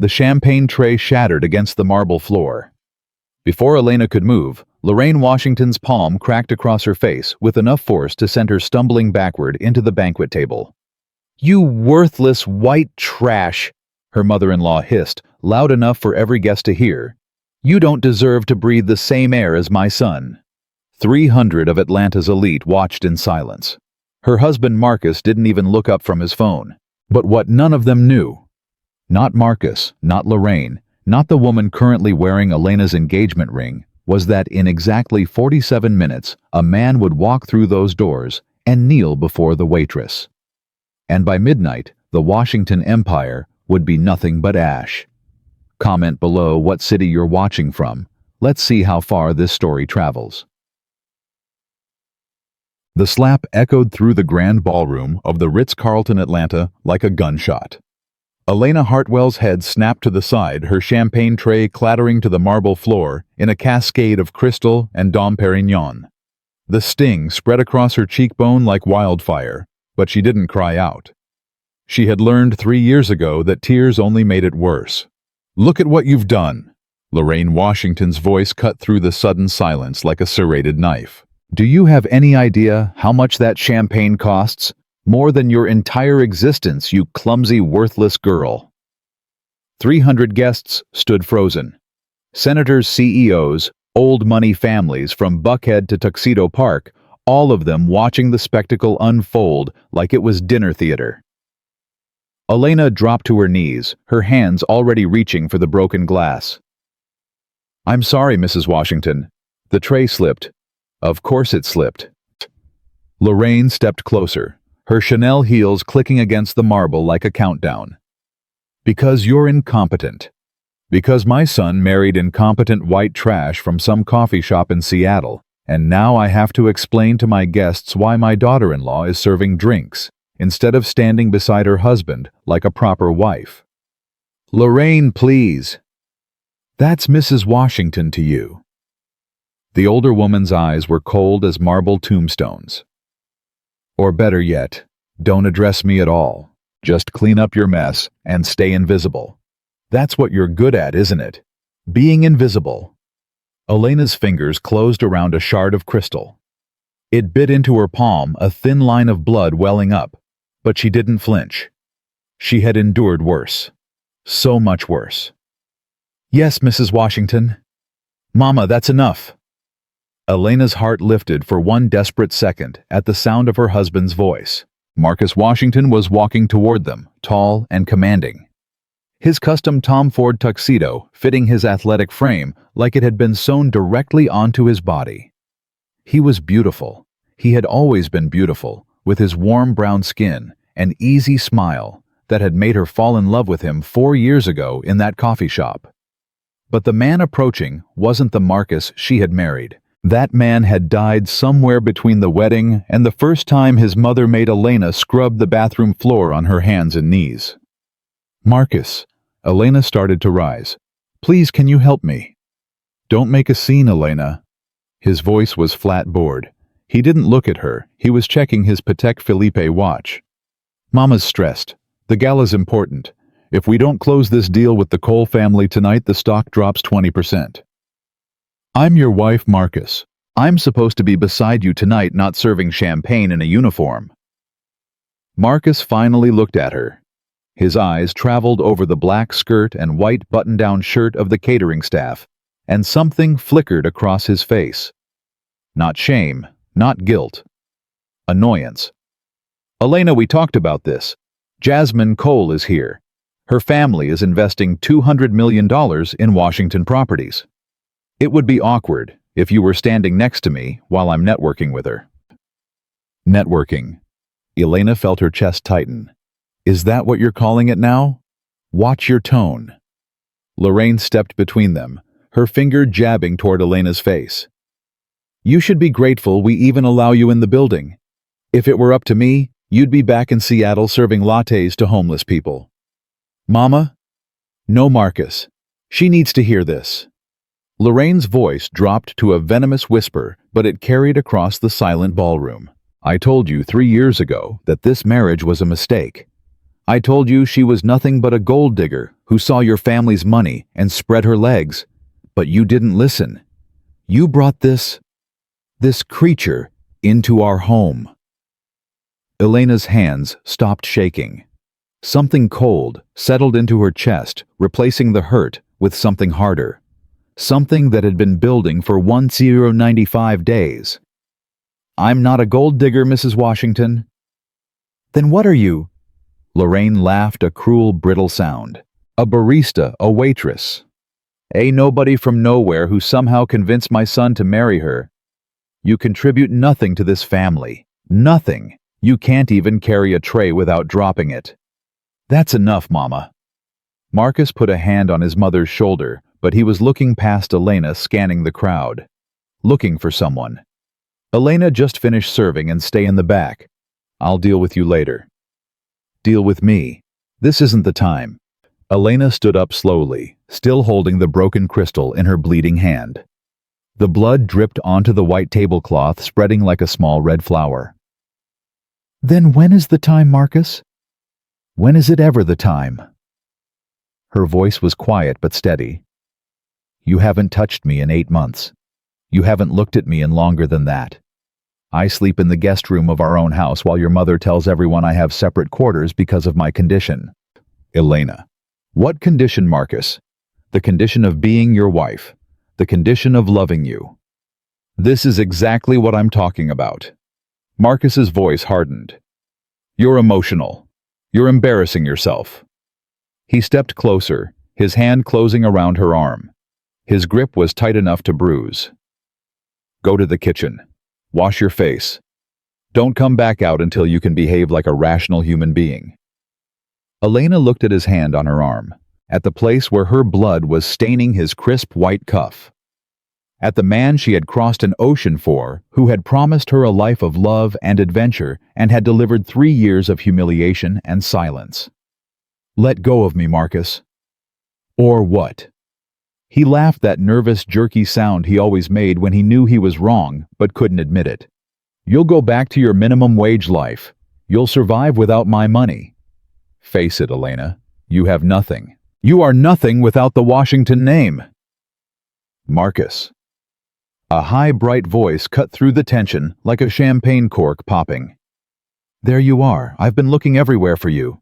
The champagne tray shattered against the marble floor. Before Elena could move, Lorraine Washington's palm cracked across her face with enough force to send her stumbling backward into the banquet table. "You worthless white trash," her mother-in-law hissed, loud enough for every guest to hear. "You don't deserve to breathe the same air as my son." 300 of Atlanta's elite watched in silence. Her husband Marcus didn't even look up from his phone. But what none of them knew, not Marcus, not Lorraine, not the woman currently wearing Elena's engagement ring, was that in exactly 47 minutes, a man would walk through those doors and kneel before the waitress. And by midnight, the Washington Empire would be nothing but ash. Comment below what city you're watching from. Let's see how far this story travels. The slap echoed through the grand ballroom of the Ritz-Carlton Atlanta like a gunshot. Elena Hartwell's head snapped to the side, her champagne tray clattering to the marble floor in a cascade of crystal and Dom Perignon. The sting spread across her cheekbone like wildfire, but she didn't cry out. She had learned 3 years ago that tears only made it worse. "Look at what you've done!" Lorraine Washington's voice cut through the sudden silence like a serrated knife. "Do you have any idea how much that champagne costs? More than your entire existence, you clumsy, worthless girl." 300 guests stood frozen. Senators, CEOs, old money families from Buckhead to Tuxedo Park, all of them watching the spectacle unfold like it was dinner theater. Elena dropped to her knees, her hands already reaching for the broken glass. "I'm sorry, Mrs. Washington. The tray slipped. Of course it slipped." Lorraine stepped closer, her Chanel heels clicking against the marble like a countdown. "Because you're incompetent. Because my son married incompetent white trash from some coffee shop in Seattle, and now I have to explain to my guests why my daughter-in-law is serving drinks, instead of standing beside her husband like a proper wife." "Lorraine, please." "That's Mrs. Washington to you." The older woman's eyes were cold as marble tombstones. "Or better yet, don't address me at all. Just clean up your mess and stay invisible. That's what you're good at, isn't it? Being invisible." Elena's fingers closed around a shard of crystal. It bit into her palm, a thin line of blood welling up, but she didn't flinch. She had endured worse. So much worse. "Yes, Mrs. Washington." "Mama, that's enough." Elena's heart lifted for one desperate second at the sound of her husband's voice. Marcus Washington was walking toward them, tall and commanding. His custom Tom Ford tuxedo fitting his athletic frame like it had been sewn directly onto his body. He was beautiful. He had always been beautiful, with his warm brown skin and easy smile that had made her fall in love with him 4 years ago in that coffee shop. But the man approaching wasn't the Marcus she had married. That man had died somewhere between the wedding and the first time his mother made Elena scrub the bathroom floor on her hands and knees. "Marcus," Elena started to rise. "Please, can you help me?" "Don't make a scene, Elena." His voice was flat bored. He didn't look at her. He was checking his Patek Philippe watch. "Mama's stressed. The gala's important. If we don't close this deal with the Cole family tonight, the stock drops 20%. I'm your wife, Marcus. I'm supposed to be beside you tonight, not serving champagne in a uniform." Marcus finally looked at her. His eyes traveled over the black skirt and white button-down shirt of the catering staff, and something flickered across his face. Not shame, not guilt. Annoyance. "Elena, we talked about this. Jasmine Cole is here. Her family is investing $200 million in Washington properties. It would be awkward if you were standing next to me while I'm networking with her." Networking. Elena felt her chest tighten. "Is that what you're calling it now? Watch your tone." Lorraine stepped between them, her finger jabbing toward Elena's face. "You should be grateful we even allow you in the building. If it were up to me, you'd be back in Seattle serving lattes to homeless people." "Mama?" "No, Marcus. She needs to hear this." Lorraine's voice dropped to a venomous whisper, but it carried across the silent ballroom. "I told you 3 years ago that this marriage was a mistake. I told you she was nothing but a gold digger who saw your family's money and spread her legs, but you didn't listen. You brought this creature into our home." Elena's hands stopped shaking. Something cold settled into her chest, replacing the hurt with something harder. Something that had been building for 1095 days. "I'm not a gold digger, Mrs. Washington." "Then what are you?" Lorraine laughed, a cruel, brittle sound. "A barista, a waitress. A nobody from nowhere who somehow convinced my son to marry her. You contribute nothing to this family. Nothing. You can't even carry a tray without dropping it." "That's enough, Mama." Marcus put a hand on his mother's shoulder, but he was looking past Elena, scanning the crowd. Looking for someone. "Elena, just finish serving and stay in the back. I'll deal with you later." "Deal with me? This isn't the time." Elena stood up slowly, still holding the broken crystal in her bleeding hand. The blood dripped onto the white tablecloth, spreading like a small red flower. "Then when is the time, Marcus? When is it ever the time?" Her voice was quiet but steady. "You haven't touched me in 8 months. You haven't looked at me in longer than that. I sleep in the guest room of our own house while your mother tells everyone I have separate quarters because of my condition." "Elena." "What condition, Marcus?" "The condition of being your wife. The condition of loving you." "This is exactly what I'm talking about." Marcus's voice hardened. "You're emotional. You're embarrassing yourself." He stepped closer, his hand closing around her arm. His grip was tight enough to bruise. "Go to the kitchen. Wash your face. Don't come back out until you can behave like a rational human being." Elena looked at his hand on her arm, at the place where her blood was staining his crisp white cuff. At the man she had crossed an ocean for, who had promised her a life of love and adventure and had delivered 3 years of humiliation and silence. "Let go of me, Marcus." "Or what?" He laughed, that nervous, jerky sound he always made when he knew he was wrong but couldn't admit it. "You'll go back to your minimum wage life. You'll survive without my money. Face it, Elena. You have nothing. You are nothing without the Washington name." "Marcus." A high, bright voice cut through the tension like a champagne cork popping. "There you are. I've been looking everywhere for you."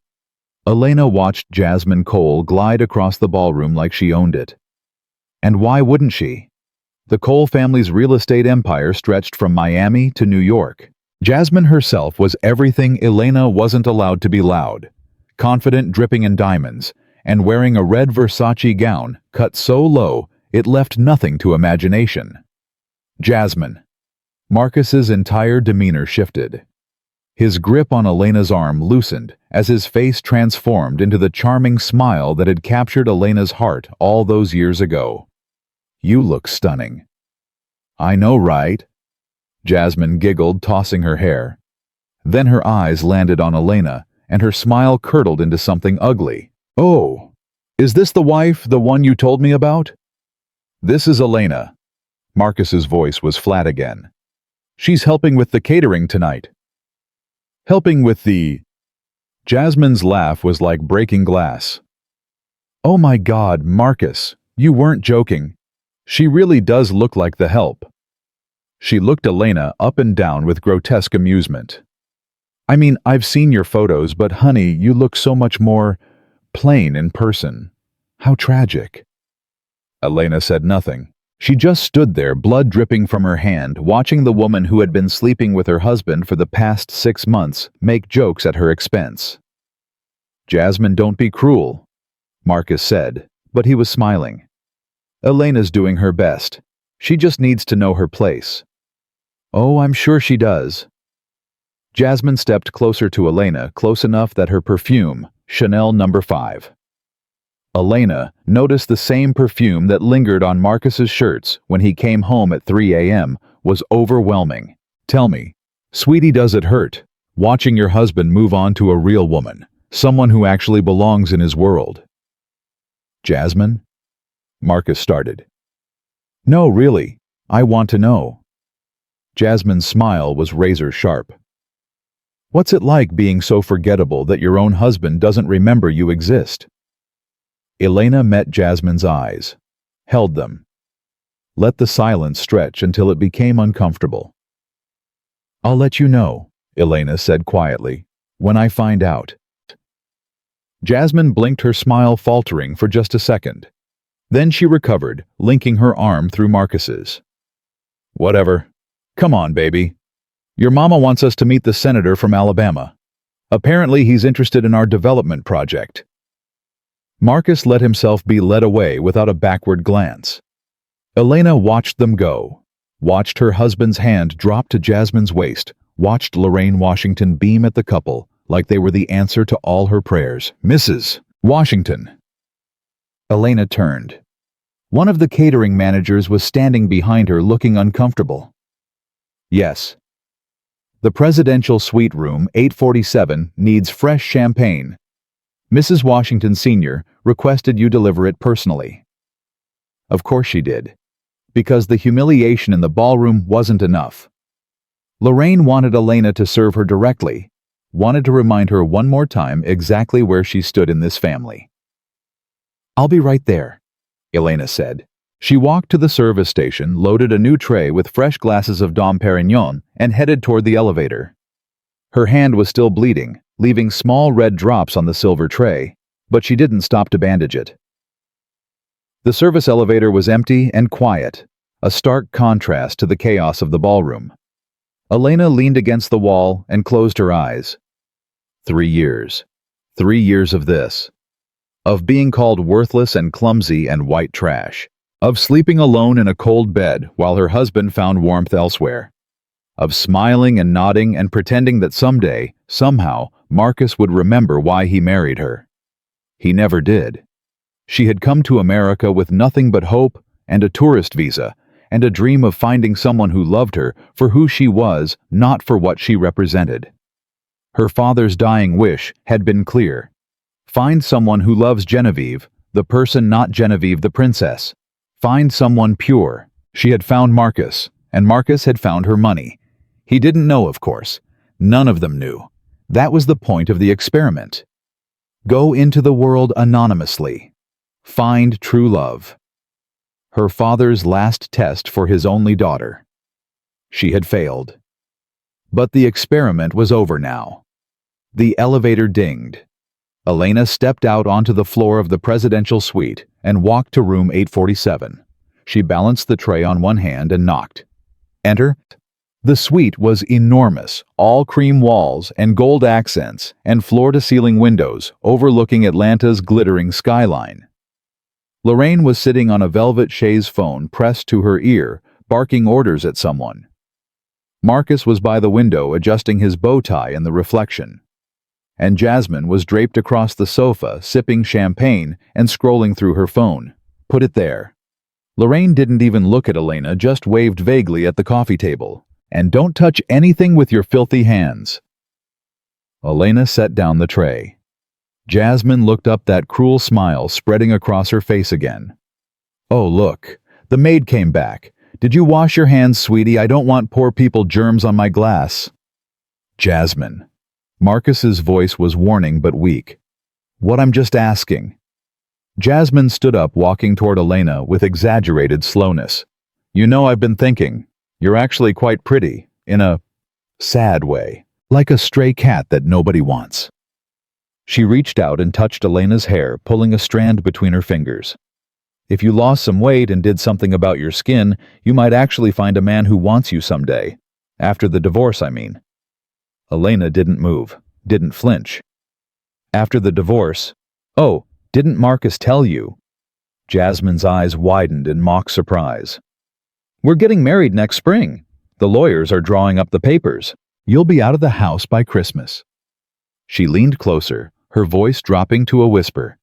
Elena watched Jasmine Cole glide across the ballroom like she owned it. And why wouldn't she? The Cole family's real estate empire stretched from Miami to New York. Jasmine herself was everything Elena wasn't allowed to be loud. Confident, dripping in diamonds, and wearing a red Versace gown cut so low it left nothing to imagination. Jasmine. Marcus's entire demeanor shifted. His grip on Elena's arm loosened as his face transformed into the charming smile that had captured Elena's heart all those years ago. "You look stunning." "I know, right?" Jasmine giggled, tossing her hair. Then her eyes landed on Elena, and her smile curdled into something ugly. "Oh, is this the wife, the one you told me about?" "This is Elena." Marcus's voice was flat again. "She's helping with the catering tonight." "Helping with the—" Jasmine's laugh was like breaking glass. "Oh my God, Marcus, you weren't joking. She really does look like the help." She looked Elena up and down with grotesque amusement. "I mean, I've seen your photos, but honey, you look so much more plain in person. How tragic." Elena said nothing. She just stood there, blood dripping from her hand, watching the woman who had been sleeping with her husband for the past 6 months make jokes at her expense. "Jasmine, don't be cruel," Marcus said, but he was smiling. "Elena's doing her best. She just needs to know her place." "Oh, I'm sure she does." Jasmine stepped closer to Elena, close enough that her perfume, Chanel No. 5. Elena noticed the same perfume that lingered on Marcus's shirts when he came home at 3 a.m. was overwhelming. "Tell me, sweetie, does it hurt, watching your husband move on to a real woman, someone who actually belongs in his world?" "Jasmine?" Marcus started. "No, really, I want to know." Jasmine's smile was razor sharp. What's it like being so forgettable that your own husband doesn't remember you exist? Elena met Jasmine's eyes, held them, let the silence stretch until it became uncomfortable. I'll let you know, Elena said quietly, when I find out. Jasmine blinked, her smile faltering for just a second. Then she recovered, linking her arm through Marcus's. Whatever. Come on, baby. Your mama wants us to meet the senator from Alabama. Apparently he's interested in our development project. Marcus let himself be led away without a backward glance. Elena watched them go, watched her husband's hand drop to Jasmine's waist, watched Lorraine Washington beam at the couple like they were the answer to all her prayers. Mrs. Washington. Elena turned. One of the catering managers was standing behind her, looking uncomfortable. Yes. The presidential suite room 847 needs fresh champagne. Mrs. Washington Sr. requested you deliver it personally. Of course she did, because the humiliation in the ballroom wasn't enough. Lorraine wanted Elena to serve her directly, wanted to remind her one more time exactly where she stood in this family. I'll be right there, Elena said. She walked to the service station, loaded a new tray with fresh glasses of Dom Perignon, and headed toward the elevator. Her hand was still bleeding, leaving small red drops on the silver tray, but she didn't stop to bandage it. The service elevator was empty and quiet, a stark contrast to the chaos of the ballroom. Elena leaned against the wall and closed her eyes. 3 years. 3 years of this. Of being called worthless and clumsy and white trash. Of sleeping alone in a cold bed while her husband found warmth elsewhere. Of smiling and nodding and pretending that someday, somehow, Marcus would remember why he married her. He never did. She had come to America with nothing but hope and a tourist visa and a dream of finding someone who loved her for who she was, not for what she represented. Her father's dying wish had been clear. Find someone who loves Genevieve, the person, not Genevieve the princess. Find someone pure. She had found Marcus, and Marcus had found her money. He didn't know, of course. None of them knew. That was the point of the experiment. Go into the world anonymously. Find true love. Her father's last test for his only daughter. She had failed. But the experiment was over now. The elevator dinged. Elena stepped out onto the floor of the presidential suite and walked to room 847. She balanced the tray on one hand and knocked. Enter. The suite was enormous, all cream walls and gold accents and floor-to-ceiling windows overlooking Atlanta's glittering skyline. Lorraine was sitting on a velvet chaise phone pressed to her ear, barking orders at someone. Marcus was by the window adjusting his bow tie in the reflection. And Jasmine was draped across the sofa, sipping champagne and scrolling through her phone. Put it there. Lorraine didn't even look at Elena, just waved vaguely at the coffee table. And don't touch anything with your filthy hands. Elena set down the tray. Jasmine looked up, that cruel smile spreading across her face again. Oh, look, the maid came back. Did you wash your hands, sweetie? I don't want poor people germs on my glass. Jasmine. Marcus's voice was warning but weak. What? I'm just asking. Jasmine stood up, walking toward Elena with exaggerated slowness. You know, I've been thinking. You're actually quite pretty, in a sad way, like a stray cat that nobody wants. She reached out and touched Elena's hair, pulling a strand between her fingers. If you lost some weight and did something about your skin, you might actually find a man who wants you someday. After the divorce, I mean. Elena didn't move, didn't flinch. After the divorce? Oh, didn't Marcus tell you? Jasmine's eyes widened in mock surprise. We're getting married next spring. The lawyers are drawing up the papers. You'll be out of the house by Christmas. She leaned closer, her voice dropping to a whisper.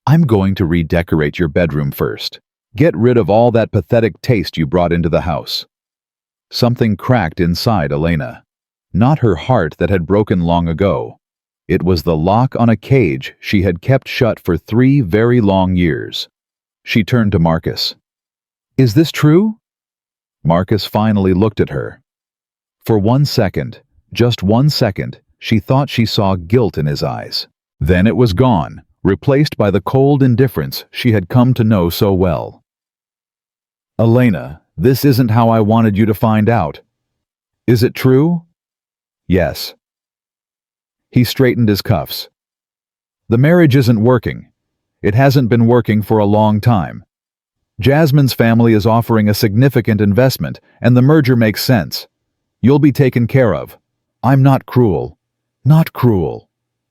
I'm going to redecorate your bedroom first. Get rid of all that pathetic taste you brought into the house. Something cracked inside Elena. Not her heart that had broken long ago. It was the lock on a cage she had kept shut for 3 very long years. She turned to Marcus. Is this true? Marcus finally looked at her. For 1 second, just 1 second, She thought she saw guilt in his eyes. Then it was gone, replaced by the cold indifference she had come to know so well. "Elena, this isn't how I wanted you to find out. Is it true?" "Yes." He straightened his cuffs. "The marriage isn't working. It hasn't been working for a long time. Jasmine's family is offering a significant investment, and the merger makes sense. You'll be taken care of. I'm not cruel. Not cruel."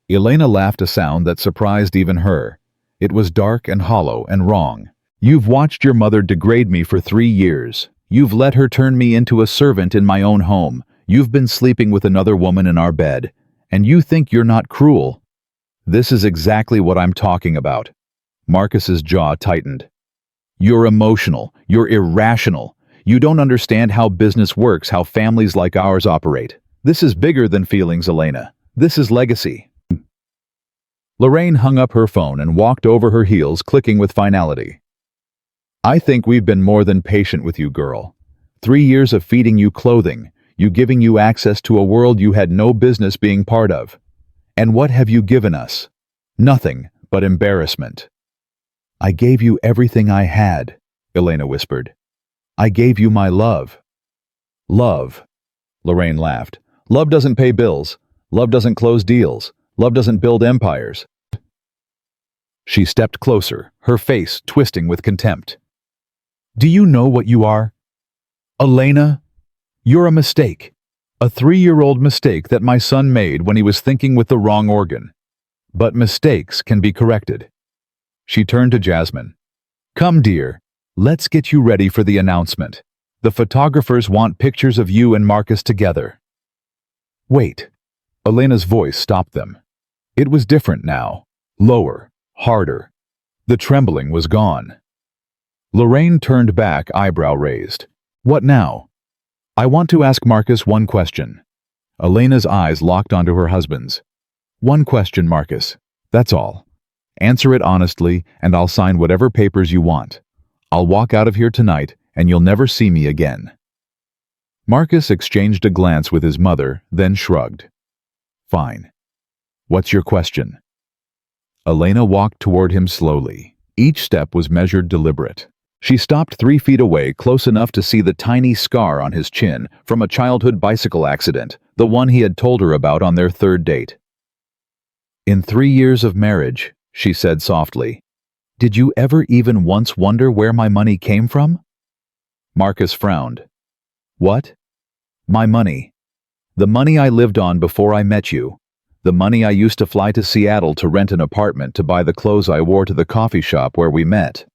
Elena laughed a sound that surprised even her. It was dark and hollow and wrong. "You've watched your mother degrade me for 3 years. You've let her turn me into a servant in my own home. You've been sleeping with another woman in our bed. And you think you're not cruel? This is exactly what I'm talking about." Marcus's jaw tightened. "You're emotional. You're irrational. You don't understand how business works, how families like ours operate. This is bigger than feelings, Elena. This is legacy." Lorraine hung up her phone and walked over her heels, clicking with finality. "I think we've been more than patient with you, girl. 3 years of feeding you clothing, giving you access to a world you had no business being part of. And what have you given us? Nothing but embarrassment." "I gave you everything I had," Elena whispered. "I gave you my love." "Love," Lorraine laughed. "Love doesn't pay bills. Love doesn't close deals. Love doesn't build empires." She stepped closer, her face twisting with contempt. "Do you know what you are? Elena? You're a mistake. A 3-year-old mistake that my son made when he was thinking with the wrong organ. But mistakes can be corrected." She turned to Jasmine. "Come, dear. Let's get you ready for the announcement. The photographers want pictures of you and Marcus together." "Wait." Elena's voice stopped them. It was different now. Lower, harder. The trembling was gone. Lorraine turned back, eyebrow raised. "What now?" "I want to ask Marcus one question." Elena's eyes locked onto her husband's. "One question, Marcus. That's all. Answer it honestly, and I'll sign whatever papers you want. I'll walk out of here tonight, and you'll never see me again." Marcus exchanged a glance with his mother, then shrugged. "Fine. What's your question?" Elena walked toward him slowly. Each step was measured, deliberate. She stopped 3 feet away, close enough to see the tiny scar on his chin from a childhood bicycle accident, the one he had told her about on their 3rd date. "In 3 years of marriage," she said softly, "did you ever even once wonder where my money came from?" Marcus frowned. "What?" "My money. The money I lived on before I met you. The money I used to fly to Seattle to rent an apartment to buy the clothes I wore to the coffee shop where we met."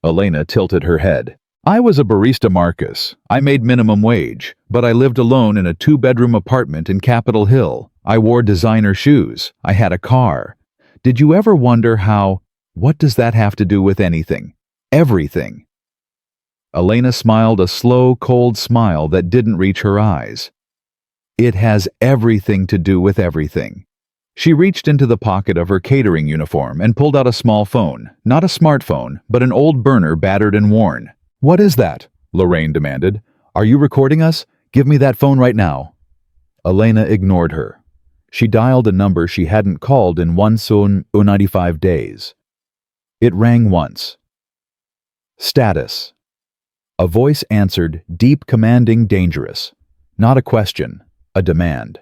Elena tilted her head. "I was a barista, Marcus. I made minimum wage, but I lived alone in a 2-bedroom apartment in Capitol Hill. I wore designer shoes. I had a car. Did you ever wonder how... What does that have to do with anything? Everything." Elena smiled a slow, cold smile that didn't reach her eyes. "It has everything to do with everything." She reached into the pocket of her catering uniform and pulled out a small phone, not a smartphone, but an old burner battered and worn. "What is that?" Lorraine demanded. "Are you recording us? Give me that phone right now." Elena ignored her. She dialed a number she hadn't called in 195 days. It rang once. "Status." A voice answered, deep, commanding, dangerous. Not a question, a demand.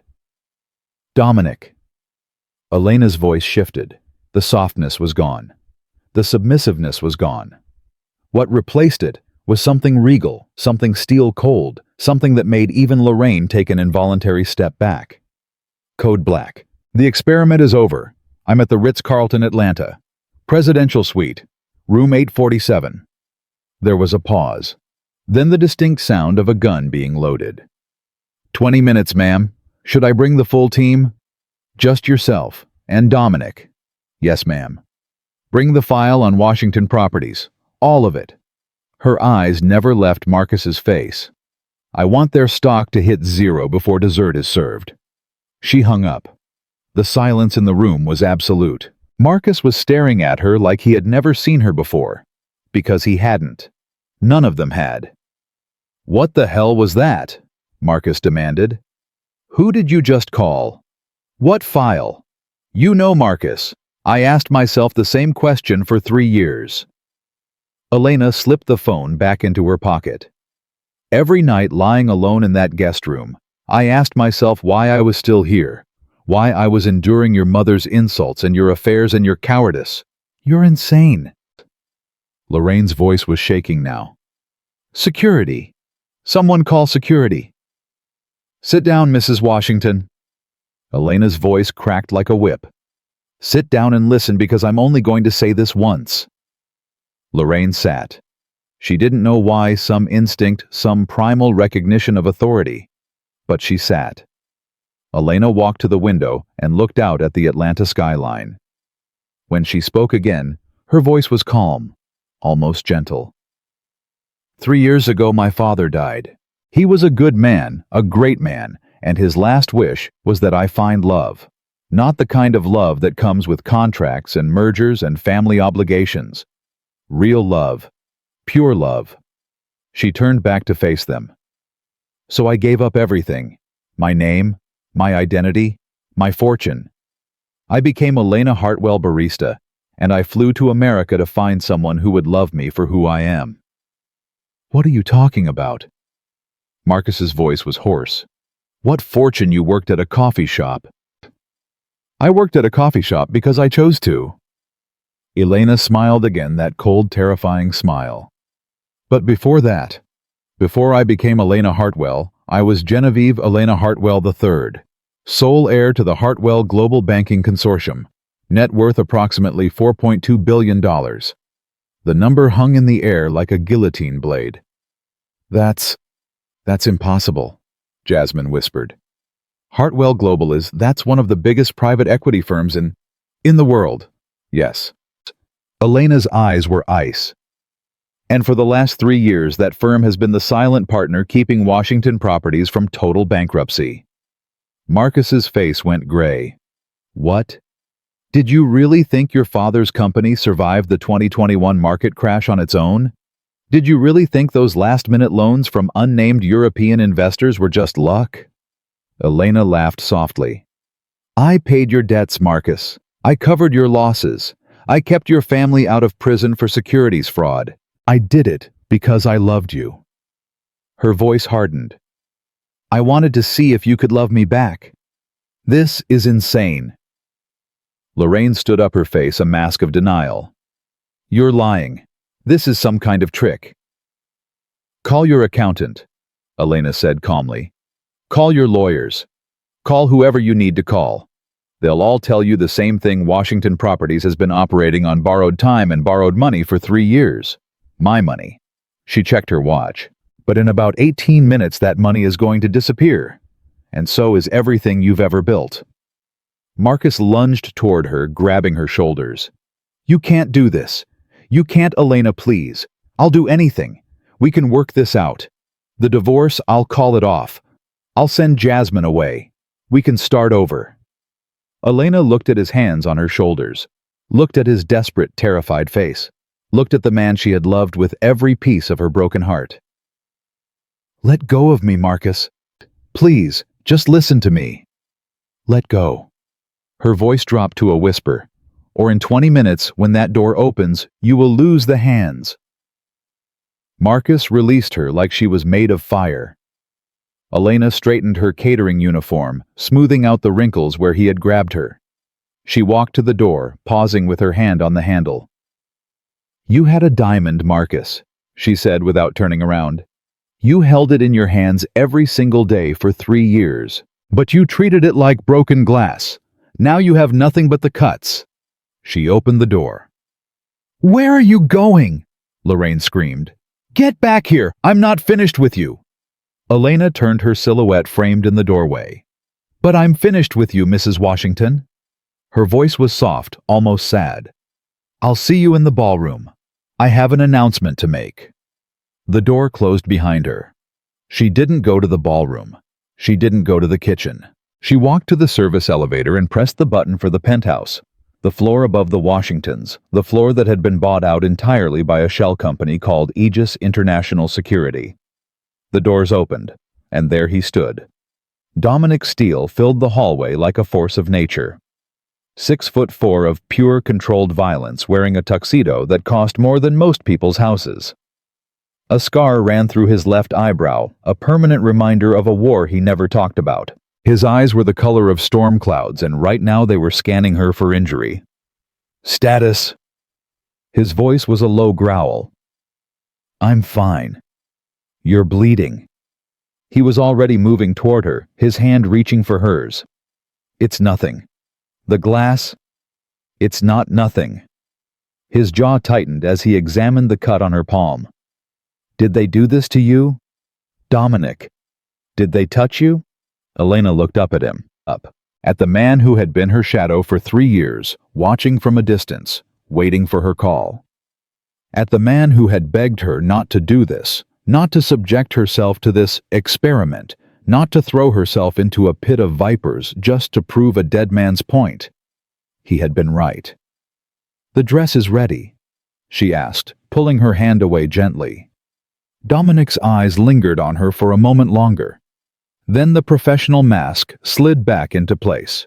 "Dominic." Elena's voice shifted. The softness was gone. The submissiveness was gone. What replaced it was something regal, something steel-cold, something that made even Lorraine take an involuntary step back. Code black. "The experiment is over. I'm at the Ritz-Carlton, Atlanta. Presidential suite. Room 847. There was a pause. Then the distinct sound of a gun being loaded. 20 minutes, ma'am. Should I bring the full team?" "Just yourself. And Dominic." "Yes, ma'am." "Bring the file on Washington properties. All of it." Her eyes never left Marcus's face. "I want their stock to hit 0 before dessert is served." She hung up. The silence in the room was absolute. Marcus was staring at her like he had never seen her before. Because he hadn't. None of them had. "What the hell was that?" Marcus demanded. "Who did you just call?" What file? You know, Marcus, I asked myself the same question for 3 years. Elena slipped the phone back into her pocket. Every night lying alone in that guest room, I asked myself why I was still here, why I was enduring your mother's insults and your affairs and your cowardice. You're insane. Lorraine's voice was shaking now. Security. Someone call security. Sit down, Mrs. Washington. Elena's voice cracked like a whip. Sit down and listen because I'm only going to say this once. Lorraine sat. She didn't know why, some instinct, some primal recognition of authority. But she sat. Elena walked to the window and looked out at the Atlanta skyline. When she spoke again, her voice was calm, almost gentle. 3 years ago my father died. He was a good man, a great man, and his last wish was that I find love. Not the kind of love that comes with contracts and mergers and family obligations. Real love. Pure love. She turned back to face them. So I gave up everything. My name, my identity, my fortune. I became Elena Hartwell barista, and I flew to America to find someone who would love me for who I am. What are you talking about? Marcus's voice was hoarse. What fortune? You worked at a coffee shop. I worked at a coffee shop because I chose to. Elena smiled again, that cold, terrifying smile. But before that, before I became Elena Hartwell, I was Genevieve Elena Hartwell III, sole heir to the Hartwell Global Banking Consortium, net worth approximately $4.2 billion. The number hung in the air like a guillotine blade. That's impossible, Jasmine whispered. Hartwell Global that's one of the biggest private equity firms in the world. Yes. Elena's eyes were ice. And for the last 3 years, that firm has been the silent partner keeping Washington Properties from total bankruptcy. Marcus's face went gray. What? Did you really think your father's company survived the 2021 market crash on its own? Did you really think those last-minute loans from unnamed European investors were just luck? Elena laughed softly. I paid your debts, Marcus. I covered your losses. I kept your family out of prison for securities fraud. I did it because I loved you. Her voice hardened. I wanted to see if you could love me back. This is insane. Lorraine stood up, her face a mask of denial. You're lying. This is some kind of trick. Call your accountant, Elena said calmly. Call your lawyers. Call whoever you need to call. They'll all tell you the same thing. Washington Properties has been operating on borrowed time and borrowed money for 3 years. My money. She checked her watch. But in about 18 minutes that money is going to disappear. And so is everything you've ever built. Marcus lunged toward her, grabbing her shoulders. You can't do this. You can't, Elena, please. I'll do anything. We can work this out. The divorce, I'll call it off. I'll send Jasmine away. We can start over. Elena looked at his hands on her shoulders, looked at his desperate, terrified face, looked at the man she had loved with every piece of her broken heart. Let go of me, Marcus. Please, just listen to me. Let go. Her voice dropped to a whisper. Or in 20 minutes, when that door opens, you will lose the hands. Marcus released her like she was made of fire. Elena straightened her catering uniform, smoothing out the wrinkles where he had grabbed her. She walked to the door, pausing with her hand on the handle. You had a diamond, Marcus, she said without turning around. You held it in your hands every single day for 3 years, but you treated it like broken glass. Now you have nothing but the cuts. She opened the door. Where are you going? Lorraine screamed. Get back here! I'm not finished with you! Elena turned, her silhouette framed in the doorway. But I'm finished with you, Mrs. Washington. Her voice was soft, almost sad. I'll see you in the ballroom. I have an announcement to make. The door closed behind her. She didn't go to the ballroom. She didn't go to the kitchen. She walked to the service elevator and pressed the button for the penthouse, the floor above the Washingtons, the floor that had been bought out entirely by a shell company called Aegis International Security. The doors opened, and there he stood. Dominic Steele filled the hallway like a force of nature. 6'4" of pure controlled violence, wearing a tuxedo that cost more than most people's houses. A scar ran through his left eyebrow, a permanent reminder of a war he never talked about. His eyes were the color of storm clouds, and right now they were scanning her for injury. "Status?" His voice was a low growl. "I'm fine." "You're bleeding." He was already moving toward her, his hand reaching for hers. "It's nothing." "The glass?" "It's not nothing." His jaw tightened as he examined the cut on her palm. "Did they do this to you?" "Dominic, did they touch you?" Elena looked up at him, at the man who had been her shadow for 3 years, watching from a distance, waiting for her call. At the man who had begged her not to do this, not to subject herself to this experiment, not to throw herself into a pit of vipers just to prove a dead man's point. He had been right. "The dress is ready," she asked, pulling her hand away gently. Dominic's eyes lingered on her for a moment longer. Then the professional mask slid back into place.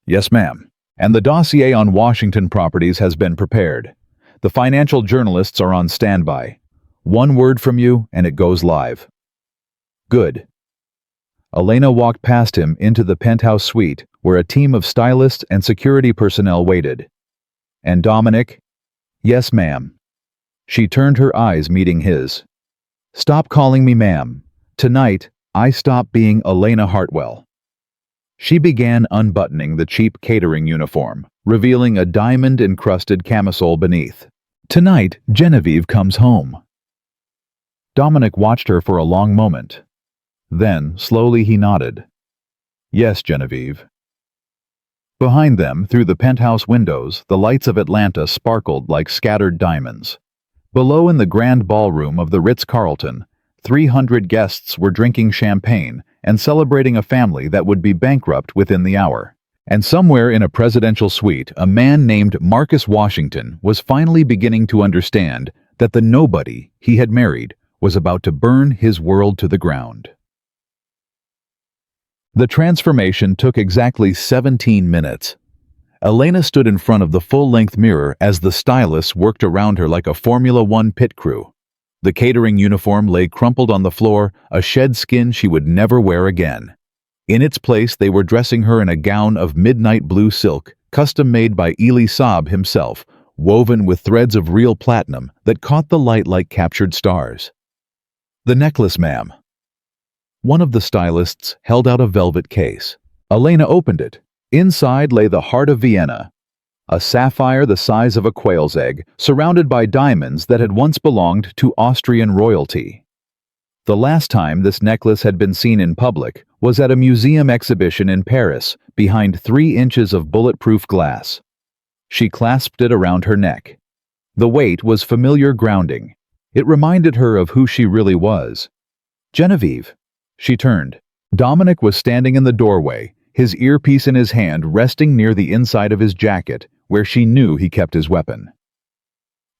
"Yes, ma'am. And the dossier on Washington properties has been prepared. The financial journalists are on standby. One word from you, and it goes live." "Good." Elena walked past him into the penthouse suite, where a team of stylists and security personnel waited. "And Dominic?" "Yes, ma'am." She turned her eyes meeting his. "Stop calling me ma'am. Tonight, I stop being Elena Hartwell." She began unbuttoning the cheap catering uniform, revealing a diamond-encrusted camisole beneath. "Tonight, Genevieve comes home." Dominic watched her for a long moment. Then, slowly he nodded. "Yes, Genevieve." Behind them, through the penthouse windows, the lights of Atlanta sparkled like scattered diamonds. Below in the grand ballroom of the Ritz-Carlton, 300 guests were drinking champagne and celebrating a family that would be bankrupt within the hour. And somewhere in a presidential suite, a man named Marcus Washington was finally beginning to understand that the nobody he had married was about to burn his world to the ground. The transformation took exactly 17 minutes. Elena stood in front of the full-length mirror as the stylists worked around her like a Formula One pit crew. The catering uniform lay crumpled on the floor, a shed skin she would never wear again. In its place, they were dressing her in a gown of midnight blue silk, custom-made by Elie Saab himself, woven with threads of real platinum that caught the light like captured stars. "The necklace, ma'am." One of the stylists held out a velvet case. Elena opened it. Inside lay the heart of Vienna, a sapphire the size of a quail's egg, surrounded by diamonds that had once belonged to Austrian royalty. The last time this necklace had been seen in public was at a museum exhibition in Paris, behind 3 inches of bulletproof glass. She clasped it around her neck. The weight was familiar grounding. It reminded her of who she really was. "Genevieve." She turned. Dominic was standing in the doorway, his earpiece in his hand resting near the inside of his jacket, where she knew he kept his weapon.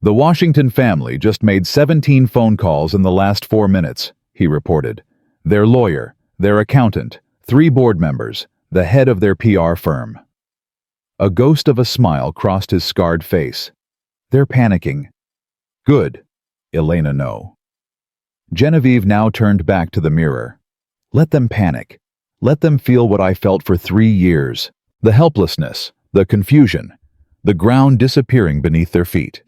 "The Washington family just made 17 phone calls in the last 4 minutes, he reported. Their lawyer, their accountant, 3 board members, the head of their PR firm. A ghost of a smile crossed his scarred face. "They're panicking." "Good. Elena, no." Genevieve now turned back to the mirror. "Let them panic. Let them feel what I felt for 3 years. The helplessness, the confusion, the ground disappearing beneath their feet.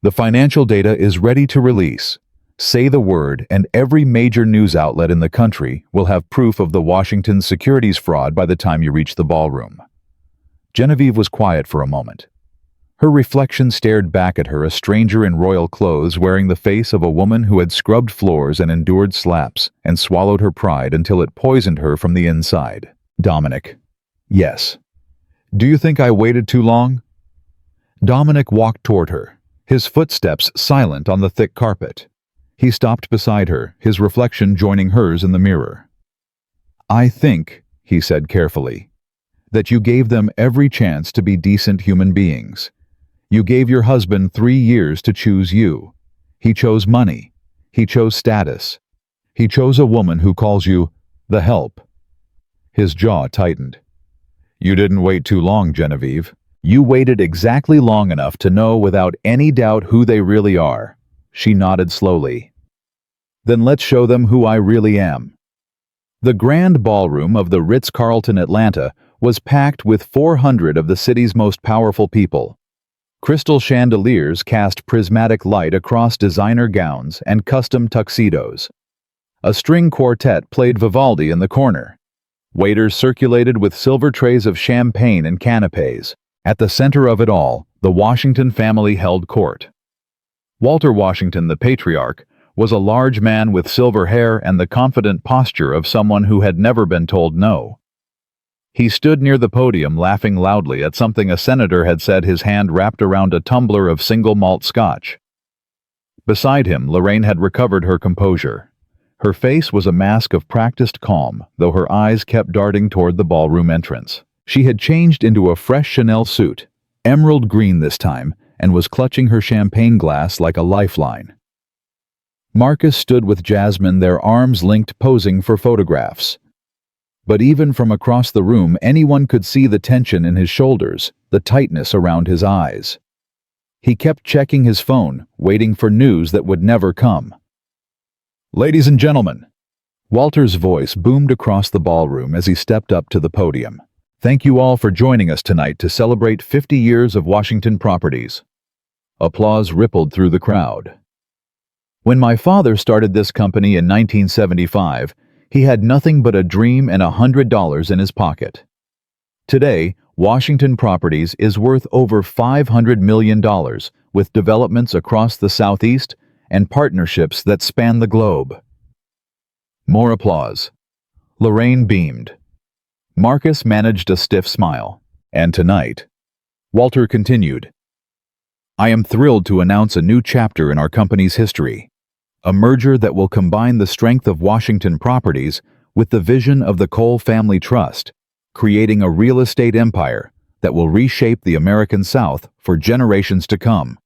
The financial data is ready to release. Say the word, and every major news outlet in the country will have proof of the Washington securities fraud by the time you reach the ballroom." Genevieve was quiet for a moment. Her reflection stared back at her, a stranger in royal clothes wearing the face of a woman who had scrubbed floors and endured slaps and swallowed her pride until it poisoned her from the inside. "Dominic." "Yes." "Do you think I waited too long?" Dominic walked toward her, his footsteps silent on the thick carpet. He stopped beside her, his reflection joining hers in the mirror. "I think," he said carefully, "that you gave them every chance to be decent human beings. You gave your husband 3 years to choose you. He chose money. He chose status. He chose a woman who calls you the help. His jaw tightened. You didn't wait too long, Genevieve. You waited exactly long enough to know without any doubt who they really are. She nodded slowly. Then let's show them who I really am. The grand ballroom of the Ritz-Carlton Atlanta was packed with 400 of the city's most powerful people. Crystal chandeliers cast prismatic light across designer gowns and custom tuxedos. A string quartet played Vivaldi in the corner. Waiters circulated with silver trays of champagne and canapes. At the center of it all, the Washington family held court. Walter Washington, the patriarch, was a large man with silver hair and the confident posture of someone who had never been told no. He stood near the podium laughing loudly at something a senator had said, his hand wrapped around a tumbler of single malt scotch. Beside him, Lorraine had recovered her composure. Her face was a mask of practiced calm, though her eyes kept darting toward the ballroom entrance. She had changed into a fresh Chanel suit, emerald green this time, and was clutching her champagne glass like a lifeline. Marcus stood with Jasmine, their arms linked, posing for photographs. But even from across the room, anyone could see the tension in his shoulders, the tightness around his eyes. He kept checking his phone, waiting for news that would never come. Ladies and gentlemen, Walter's voice boomed across the ballroom as he stepped up to the podium. Thank you all for joining us tonight to celebrate 50 years of Washington Properties. Applause rippled through the crowd. When my father started this company in 1975, he had nothing but a dream and $100 in his pocket. Today, Washington Properties is worth over $500 million, with developments across the Southeast and partnerships that span the globe. More applause. Lorraine beamed. Marcus managed a stiff smile. And tonight, Walter continued, I am thrilled to announce a new chapter in our company's history. A merger that will combine the strength of Washington Properties with the vision of the Cole Family Trust, creating a real estate empire that will reshape the American South for generations to come.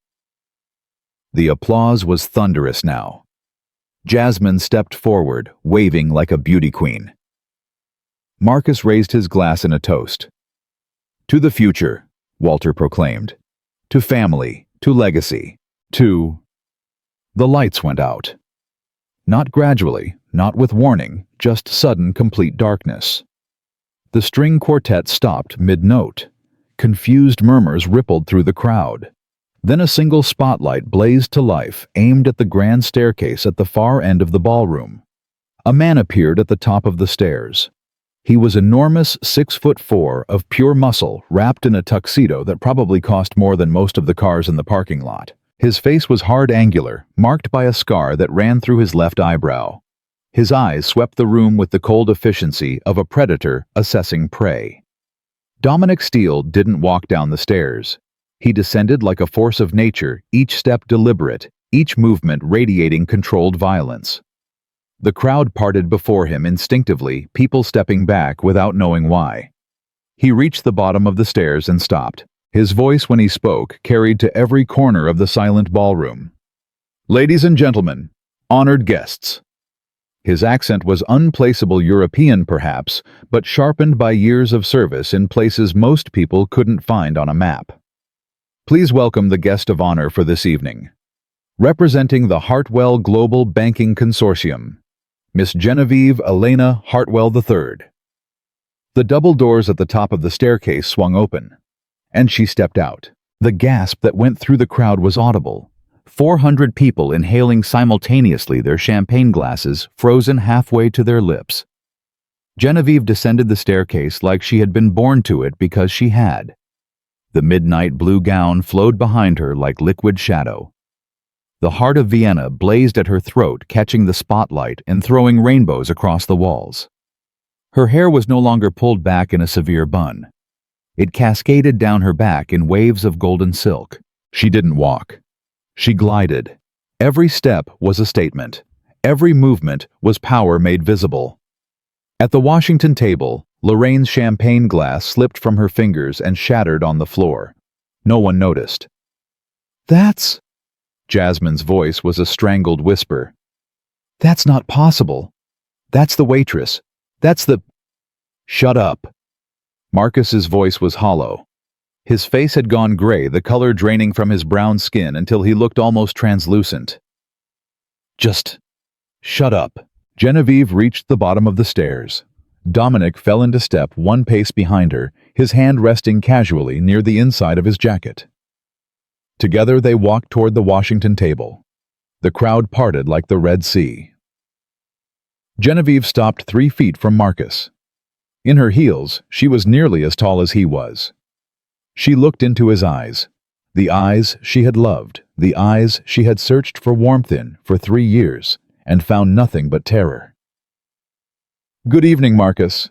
The applause was thunderous now. Jasmine stepped forward, waving like a beauty queen. Marcus raised his glass in a toast. To the future, Walter proclaimed. To family, to legacy, to... The lights went out. Not gradually, not with warning, just sudden, complete darkness. The string quartet stopped mid-note. Confused murmurs rippled through the crowd. Then a single spotlight blazed to life, aimed at the grand staircase at the far end of the ballroom. A man appeared at the top of the stairs. He was enormous, 6'4", of pure muscle, wrapped in a tuxedo that probably cost more than most of the cars in the parking lot. His face was hard, angular, marked by a scar that ran through his left eyebrow. His eyes swept the room with the cold efficiency of a predator assessing prey. Dominic Steele didn't walk down the stairs. He descended like a force of nature, each step deliberate, each movement radiating controlled violence. The crowd parted before him instinctively, people stepping back without knowing why. He reached the bottom of the stairs and stopped. His voice, when he spoke, carried to every corner of the silent ballroom. Ladies and gentlemen, honored guests. His accent was unplaceable European, perhaps, but sharpened by years of service in places most people couldn't find on a map. Please welcome the guest of honor for this evening. Representing the Hartwell Global Banking Consortium, Miss Genevieve Elena Hartwell III. The double doors at the top of the staircase swung open, and she stepped out. The gasp that went through the crowd was audible. 400 people inhaling simultaneously, their champagne glasses frozen halfway to their lips. Genevieve descended the staircase like she had been born to it because she had. The midnight blue gown flowed behind her like liquid shadow. The heart of Vienna blazed at her throat, catching the spotlight and throwing rainbows across the walls. Her hair was no longer pulled back in a severe bun. It cascaded down her back in waves of golden silk. She didn't walk. She glided. Every step was a statement. Every movement was power made visible. At the Washington table, Lorraine's champagne glass slipped from her fingers and shattered on the floor. No one noticed. That's... Jasmine's voice was a strangled whisper. That's not possible. That's the waitress. That's the... Shut up. Marcus's voice was hollow. His face had gone gray, the color draining from his brown skin until he looked almost translucent. Just shut up. Genevieve reached the bottom of the stairs. Dominic fell into step 1 pace behind her, his hand resting casually near the inside of his jacket. Together they walked toward the Washington table. The crowd parted like the Red Sea. Genevieve stopped 3 feet from Marcus. In her heels, she was nearly as tall as he was. She looked into his eyes, the eyes she had loved, the eyes she had searched for warmth in for 3 years, and found nothing but terror. "Good evening, Marcus."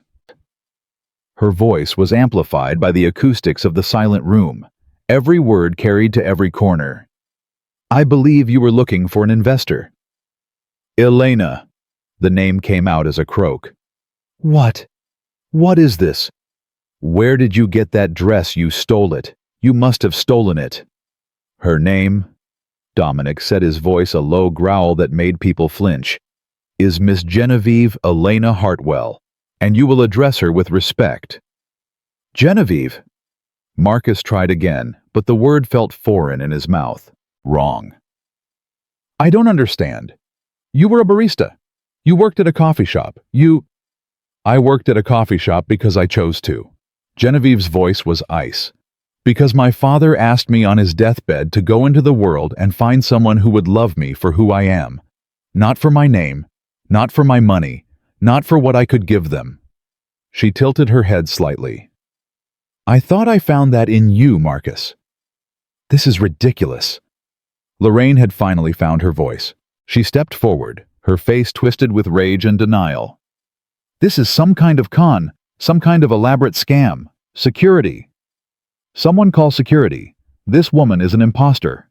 Her voice was amplified by the acoustics of the silent room, every word carried to every corner. "I believe you were looking for an investor." "Elena." The name came out as a croak. "What? What is this? Where did you get that dress? You stole it. You must have stolen it." "Her name," Dominic said, his voice a low growl that made people flinch, "is Miss Genevieve Elena Hartwell, and you will address her with respect." "Genevieve?" Marcus tried again, but the word felt foreign in his mouth. Wrong. "I don't understand. You were a barista. You worked at a coffee shop. I worked at a coffee shop because I chose to." Genevieve's voice was ice. "Because my father asked me on his deathbed to go into the world and find someone who would love me for who I am. Not for my name, not for my money, not for what I could give them." She tilted her head slightly. "I thought I found that in you, Marcus." "This is ridiculous." Lorraine had finally found her voice. She stepped forward, her face twisted with rage and denial. "This is some kind of con, some kind of elaborate scam. Security. Someone call security. This woman is an imposter."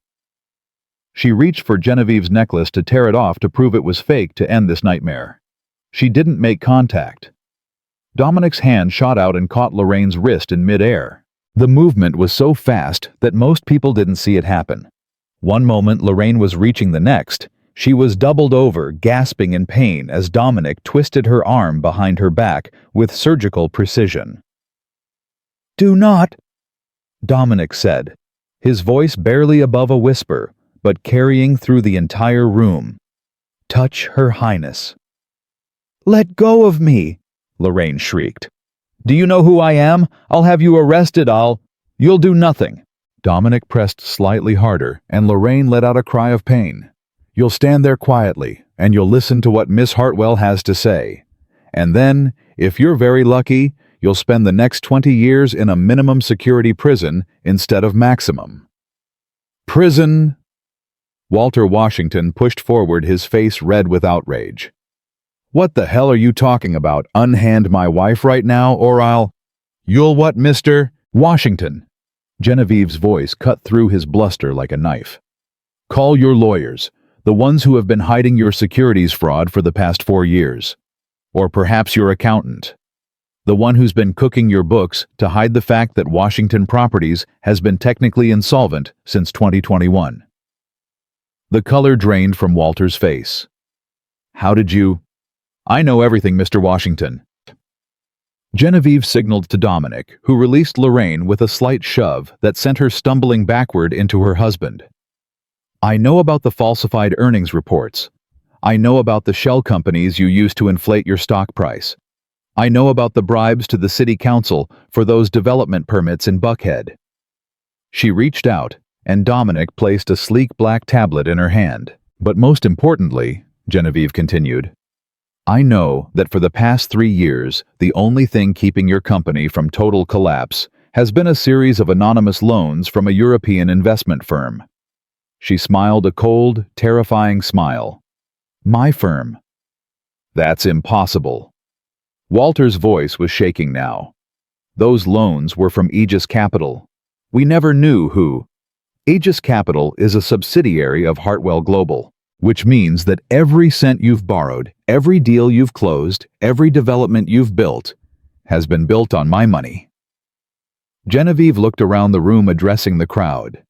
She reached for Genevieve's necklace to tear it off to prove it was fake to end this nightmare. She didn't make contact. Dominic's hand shot out and caught Lorraine's wrist in midair. The movement was so fast that most people didn't see it happen. One moment Lorraine was reaching the next, she was doubled over, gasping in pain as Dominic twisted her arm behind her back with surgical precision. "Do not," Dominic said, his voice barely above a whisper, but carrying through the entire room. "Touch Her Highness." "Let go of me," Lorraine shrieked. "Do you know who I am? I'll have you arrested. You'll do nothing." Dominic pressed slightly harder, and Lorraine let out a cry of pain. "You'll stand there quietly, and you'll listen to what Miss Hartwell has to say. And then, if you're very lucky, you'll spend the next 20 years in a minimum security prison instead of maximum." "Prison?" Walter Washington pushed forward, his face red with outrage. "What the hell are you talking about? Unhand my wife right now, or You'll what, Mr. Washington?" Genevieve's voice cut through his bluster like a knife. "Call your lawyers, the ones who have been hiding your securities fraud for the past 4 years. Or perhaps your accountant. The one who's been cooking your books to hide the fact that Washington Properties has been technically insolvent since 2021. The color drained from Walter's face. "How did you—" "I know everything, Mr. Washington." Genevieve signaled to Dominic, who released Lorraine with a slight shove that sent her stumbling backward into her husband. "I know about the falsified earnings reports. I know about the shell companies you used to inflate your stock price. I know about the bribes to the city council for those development permits in Buckhead." She reached out, and Dominic placed a sleek black tablet in her hand. "But most importantly," Genevieve continued, "I know that for the past 3 years, the only thing keeping your company from total collapse has been a series of anonymous loans from a European investment firm." She smiled a cold, terrifying smile. "My firm." "That's impossible." Walter's voice was shaking now. "Those loans were from Aegis Capital. We never knew who." Aegis Capital is a subsidiary of Hartwell Global, which means that every cent you've borrowed, every deal you've closed, every development you've built, has been built on my money. Genevieve looked around the room, addressing the crowd.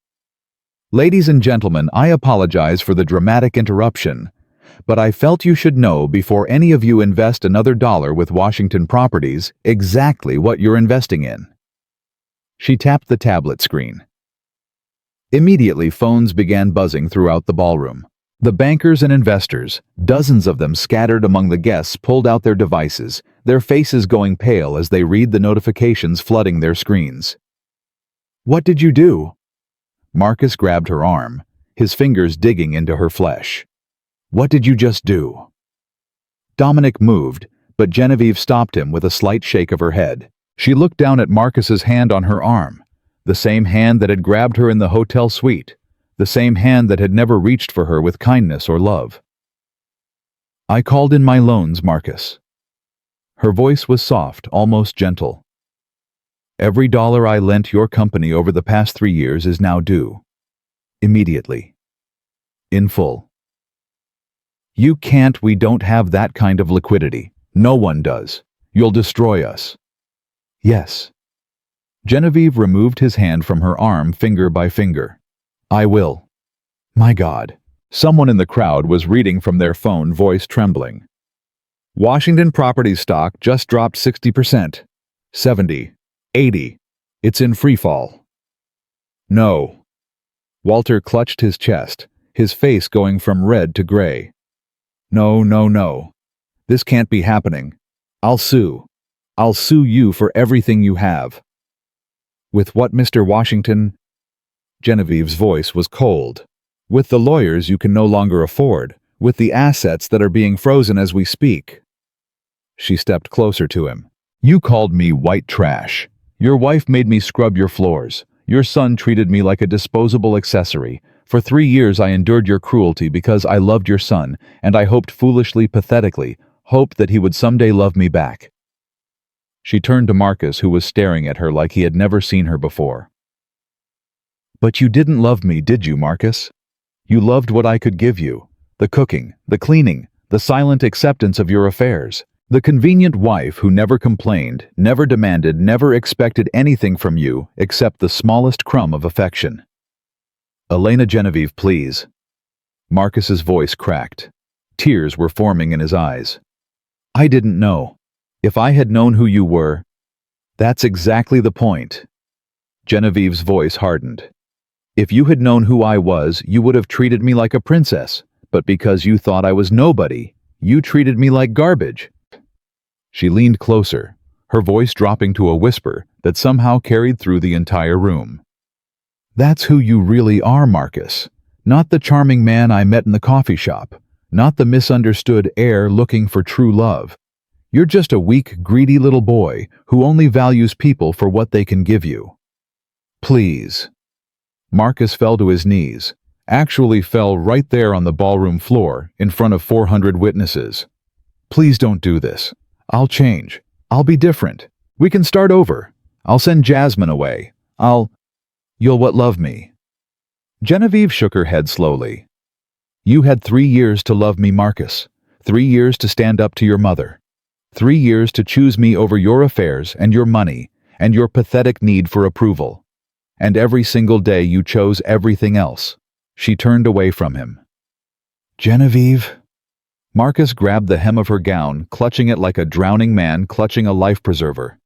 "Ladies and gentlemen, I apologize for the dramatic interruption, but I felt you should know before any of you invest another dollar with Washington Properties exactly what you're investing in." She tapped the tablet screen. Immediately, phones began buzzing throughout the ballroom. The bankers and investors, dozens of them scattered among the guests, pulled out their devices, their faces going pale as they read the notifications flooding their screens. "What did you do?" Marcus grabbed her arm, his fingers digging into her flesh. "What did you just do?" Dominic moved, but Genevieve stopped him with a slight shake of her head. She looked down at Marcus's hand on her arm, the same hand that had grabbed her in the hotel suite, the same hand that had never reached for her with kindness or love. "I called in my loans, Marcus." Her voice was soft, almost gentle. "Every dollar I lent your company over the past 3 years is now due. Immediately. In full." We don't have that kind of liquidity. No one does. You'll destroy us." "Yes." Genevieve removed his hand from her arm finger by finger. "I will." My God. Someone in the crowd was reading from their phone, voice trembling. "Washington Properties stock just dropped 60%. 70. 80. It's in free fall." "No." Walter clutched his chest, his face going from red to gray. "No, no, no. This can't be happening. I'll sue. I'll sue you for everything you have." "With what, Mr. Washington?" Genevieve's voice was cold. "With the lawyers you can no longer afford, with the assets that are being frozen as we speak." She stepped closer to him. "You called me white trash. Your wife made me scrub your floors. Your son treated me like a disposable accessory. For 3 years I endured your cruelty because I loved your son, and I hoped foolishly, pathetically, hoped that he would someday love me back." She turned to Marcus, who was staring at her like he had never seen her before. "But you didn't love me, did you, Marcus? You loved what I could give you. The cooking, the cleaning, the silent acceptance of your affairs. The convenient wife who never complained, never demanded, never expected anything from you except the smallest crumb of affection." "Elena Genevieve, please." Marcus's voice cracked. Tears were forming in his eyes. "I didn't know. If I had known who you were..." "That's exactly the point." Genevieve's voice hardened. "If you had known who I was, you would have treated me like a princess, but because you thought I was nobody, you treated me like garbage." She leaned closer, her voice dropping to a whisper that somehow carried through the entire room. "That's who you really are, Marcus. Not the charming man I met in the coffee shop, not the misunderstood heir looking for true love. You're just a weak, greedy little boy who only values people for what they can give you. Please." Marcus fell to his knees, actually fell right there on the ballroom floor in front of 400 witnesses. "Please don't do this. I'll change. I'll be different. We can start over. I'll send Jasmine away. You'll love me." Genevieve shook her head slowly. "You had 3 years to love me, Marcus. 3 years to stand up to your mother. 3 years to choose me over your affairs and your money and your pathetic need for approval. And every single day you chose everything else." She turned away from him. "Genevieve." Marcus grabbed the hem of her gown, clutching it like a drowning man clutching a life preserver.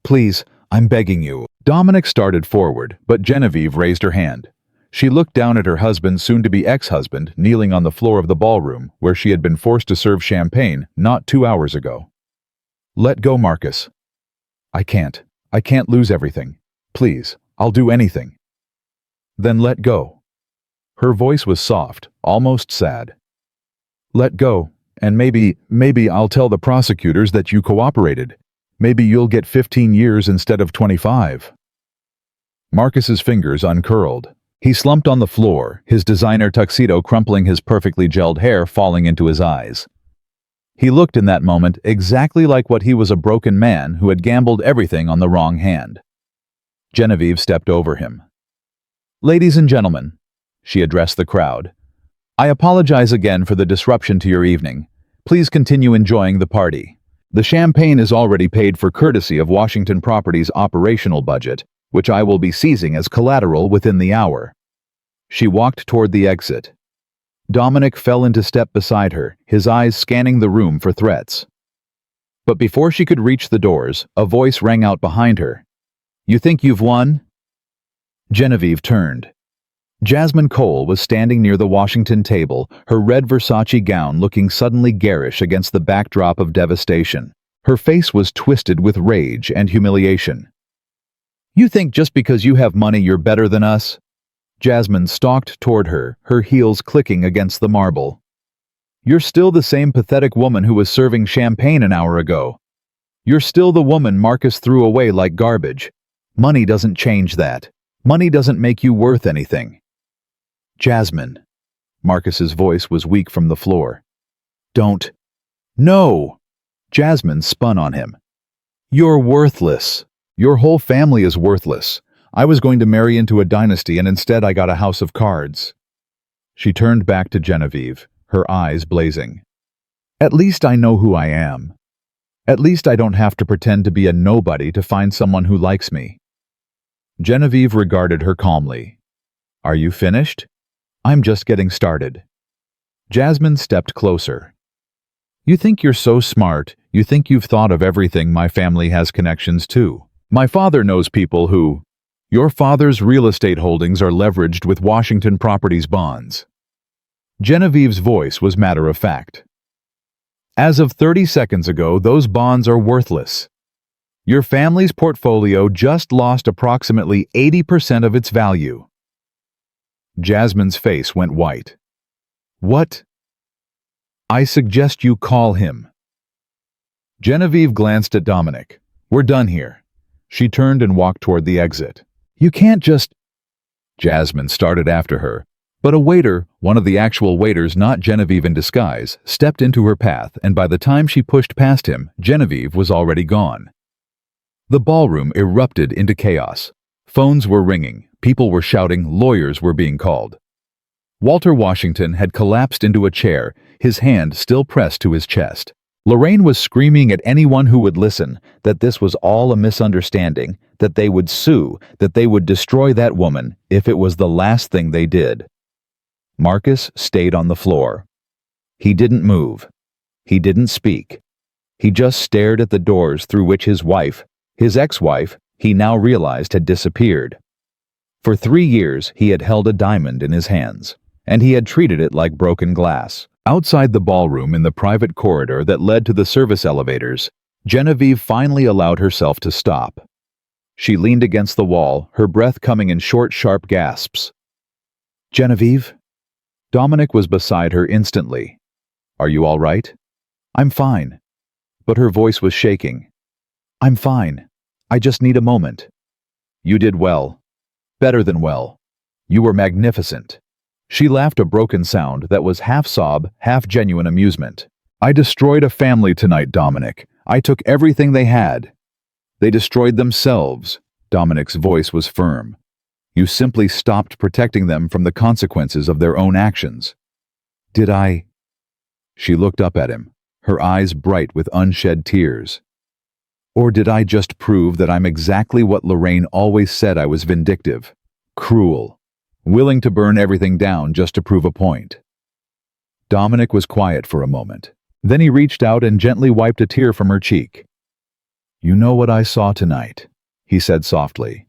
"Please, I'm begging you." Dominic started forward, but Genevieve raised her hand. She looked down at her husband, soon-to-be ex-husband, kneeling on the floor of the ballroom, where she had been forced to serve champagne not 2 hours ago. "Let go, Marcus." I can't lose everything. Please, I'll do anything." "Then let go." Her voice was soft, almost sad. "Let go, and maybe I'll tell the prosecutors that you cooperated. Maybe you'll get 15 years instead of 25. Marcus's fingers uncurled. He slumped on the floor, his designer tuxedo crumpling, his perfectly gelled hair falling into his eyes. He looked in that moment exactly like what he was, a broken man who had gambled everything on the wrong hand. Genevieve stepped over him. "Ladies and gentlemen," she addressed the crowd, "I apologize again for the disruption to your evening. Please continue enjoying the party. The champagne is already paid for courtesy of Washington Properties' operational budget, which I will be seizing as collateral within the hour." She walked toward the exit. Dominic fell into step beside her, his eyes scanning the room for threats. But before she could reach the doors, a voice rang out behind her. "You think you've won?" Genevieve turned. Jasmine Cole was standing near the Washington table, her red Versace gown looking suddenly garish against the backdrop of devastation. Her face was twisted with rage and humiliation. "You think just because you have money you're better than us?" Jasmine stalked toward her, her heels clicking against the marble. "You're still the same pathetic woman who was serving champagne an hour ago. You're still the woman Marcus threw away like garbage. Money doesn't change that. Money doesn't make you worth anything." "Jasmine." Marcus's voice was weak from the floor. "Don't." "No!" Jasmine spun on him. "You're worthless. Your whole family is worthless. I was going to marry into a dynasty and instead I got a house of cards." She turned back to Genevieve, her eyes blazing. "At least I know who I am. At least I don't have to pretend to be a nobody to find someone who likes me." Genevieve regarded her calmly. "Are you finished?" "I'm just getting started." Jasmine stepped closer. "You think you're so smart, you think you've thought of everything my family has connections to. My father knows people who... Your father's real estate holdings are leveraged with Washington Properties bonds." Genevieve's voice was matter-of-fact. "As of 30 seconds ago, those bonds are worthless. Your family's portfolio just lost approximately 80% of its value." Jasmine's face went white. "What?" "I suggest you call him." Genevieve glanced at Dominic. "We're done here." She turned and walked toward the exit. "You can't just..." Jasmine started after her, but a waiter, one of the actual waiters, not Genevieve in disguise, stepped into her path, and by the time she pushed past him, Genevieve was already gone. The ballroom erupted into chaos. Phones were ringing, people were shouting, lawyers were being called. Walter Washington had collapsed into a chair, his hand still pressed to his chest. Lorraine was screaming at anyone who would listen that this was all a misunderstanding, that they would sue, that they would destroy that woman if it was the last thing they did. Marcus stayed on the floor. He didn't move. He didn't speak. He just stared at the doors through which his wife, his ex-wife, he now realized had disappeared. For 3 years he had held a diamond in his hands, and he had treated it like broken glass. Outside the ballroom in the private corridor that led to the service elevators, Genevieve finally allowed herself to stop. She leaned against the wall, her breath coming in short, sharp gasps. "Genevieve?" Dominic was beside her instantly. "Are you all right?" "I'm fine." But her voice was shaking. "I'm fine. I just need a moment." "You did well. Better than well. You were magnificent." She laughed a broken sound that was half sob, half genuine amusement. "I destroyed a family tonight, Dominic. I took everything they had." "They destroyed themselves." Dominic's voice was firm. "You simply stopped protecting them from the consequences of their own actions." "Did I?" She looked up at him, her eyes bright with unshed tears. "Or did I just prove that I'm exactly what Lorraine always said I was: vindictive, cruel, willing to burn everything down just to prove a point?" Dominic was quiet for a moment. Then he reached out and gently wiped a tear from her cheek. "You know what I saw tonight," he said softly.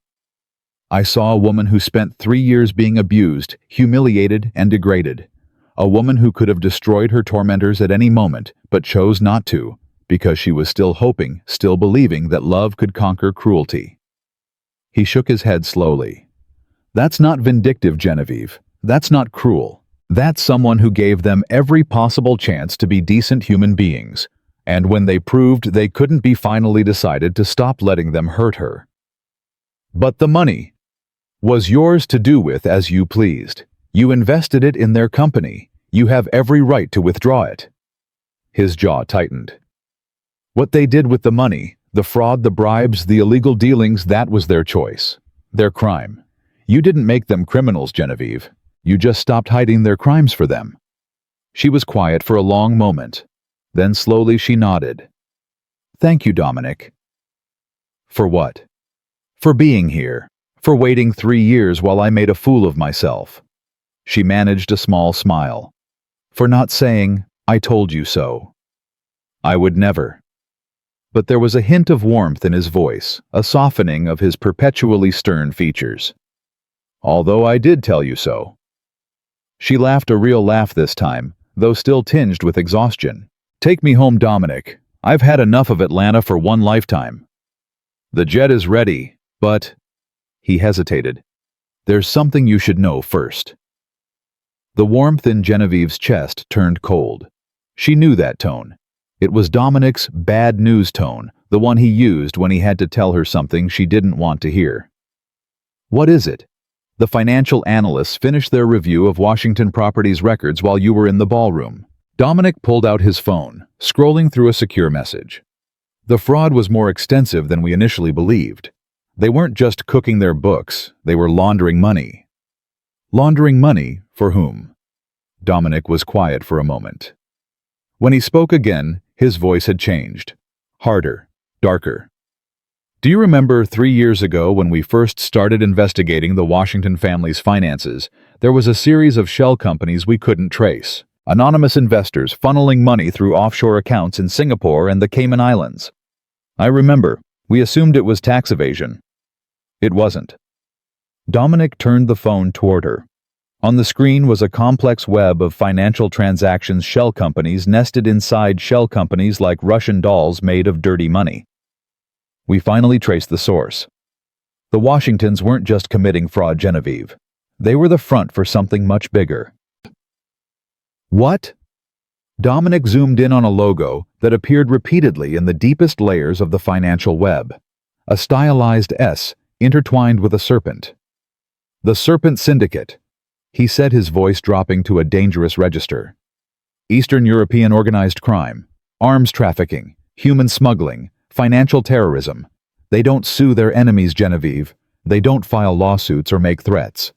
"I saw a woman who spent 3 years being abused, humiliated, and degraded. A woman who could have destroyed her tormentors at any moment, but chose not to, because she was still hoping, still believing that love could conquer cruelty." He shook his head slowly. "That's not vindictive, Genevieve. That's not cruel. That's someone who gave them every possible chance to be decent human beings, and when they proved they couldn't be, finally decided to stop letting them hurt her. But the money was yours to do with as you pleased. You invested it in their company. You have every right to withdraw it." His jaw tightened. "What they did with the money, the fraud, the bribes, the illegal dealings, that was their choice, their crime. You didn't make them criminals, Genevieve. You just stopped hiding their crimes for them." She was quiet for a long moment. Then slowly she nodded. "Thank you, Dominic." "For what?" "For being here. For waiting 3 years while I made a fool of myself." She managed a small smile. For not saying, "I told you so." I would never. But there was a hint of warmth in his voice, a softening of his perpetually stern features. Although I did tell you so. She laughed a real laugh this time, though still tinged with exhaustion. Take me home, Dominic. I've had enough of Atlanta for one lifetime. The jet is ready, but... He hesitated. There's something you should know first. The warmth in Genevieve's chest turned cold. She knew that tone. It was Dominic's bad news tone, the one he used when he had to tell her something she didn't want to hear. What is it? The financial analysts finished their review of Washington Properties records while you were in the ballroom. Dominic pulled out his phone, scrolling through a secure message. The fraud was more extensive than we initially believed. They weren't just cooking their books, they were laundering money. Laundering money for whom? Dominic was quiet for a moment. When he spoke again, his voice had changed. Harder, darker. Do you remember 3 years ago when we first started investigating the Washington family's finances, there was a series of shell companies we couldn't trace. Anonymous investors funneling money through offshore accounts in Singapore and the Cayman Islands. I remember, we assumed it was tax evasion. It wasn't. Dominic turned the phone toward her. On the screen was a complex web of financial transactions shell companies nested inside shell companies like Russian dolls made of dirty money. We finally traced the source. The Washingtons weren't just committing fraud, Genevieve. They were the front for something much bigger. What? Dominic zoomed in on a logo that appeared repeatedly in the deepest layers of the financial web. A stylized S intertwined with a serpent. The Serpent Syndicate, he said, his voice dropping to a dangerous register. Eastern European organized crime, arms trafficking, human smuggling, financial terrorism. They don't sue their enemies, Genevieve. They don't file lawsuits or make threats.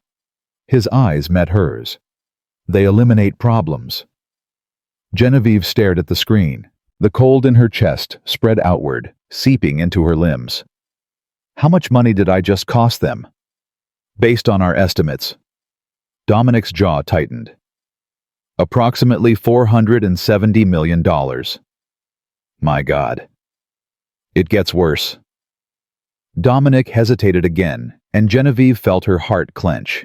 His eyes met hers. They eliminate problems. Genevieve stared at the screen. The cold in her chest spread outward, seeping into her limbs. How much money did I just cost them? Based on our estimates. Dominic's jaw tightened. Approximately $470 million. My God. It gets worse. Dominic hesitated again, and Genevieve felt her heart clench.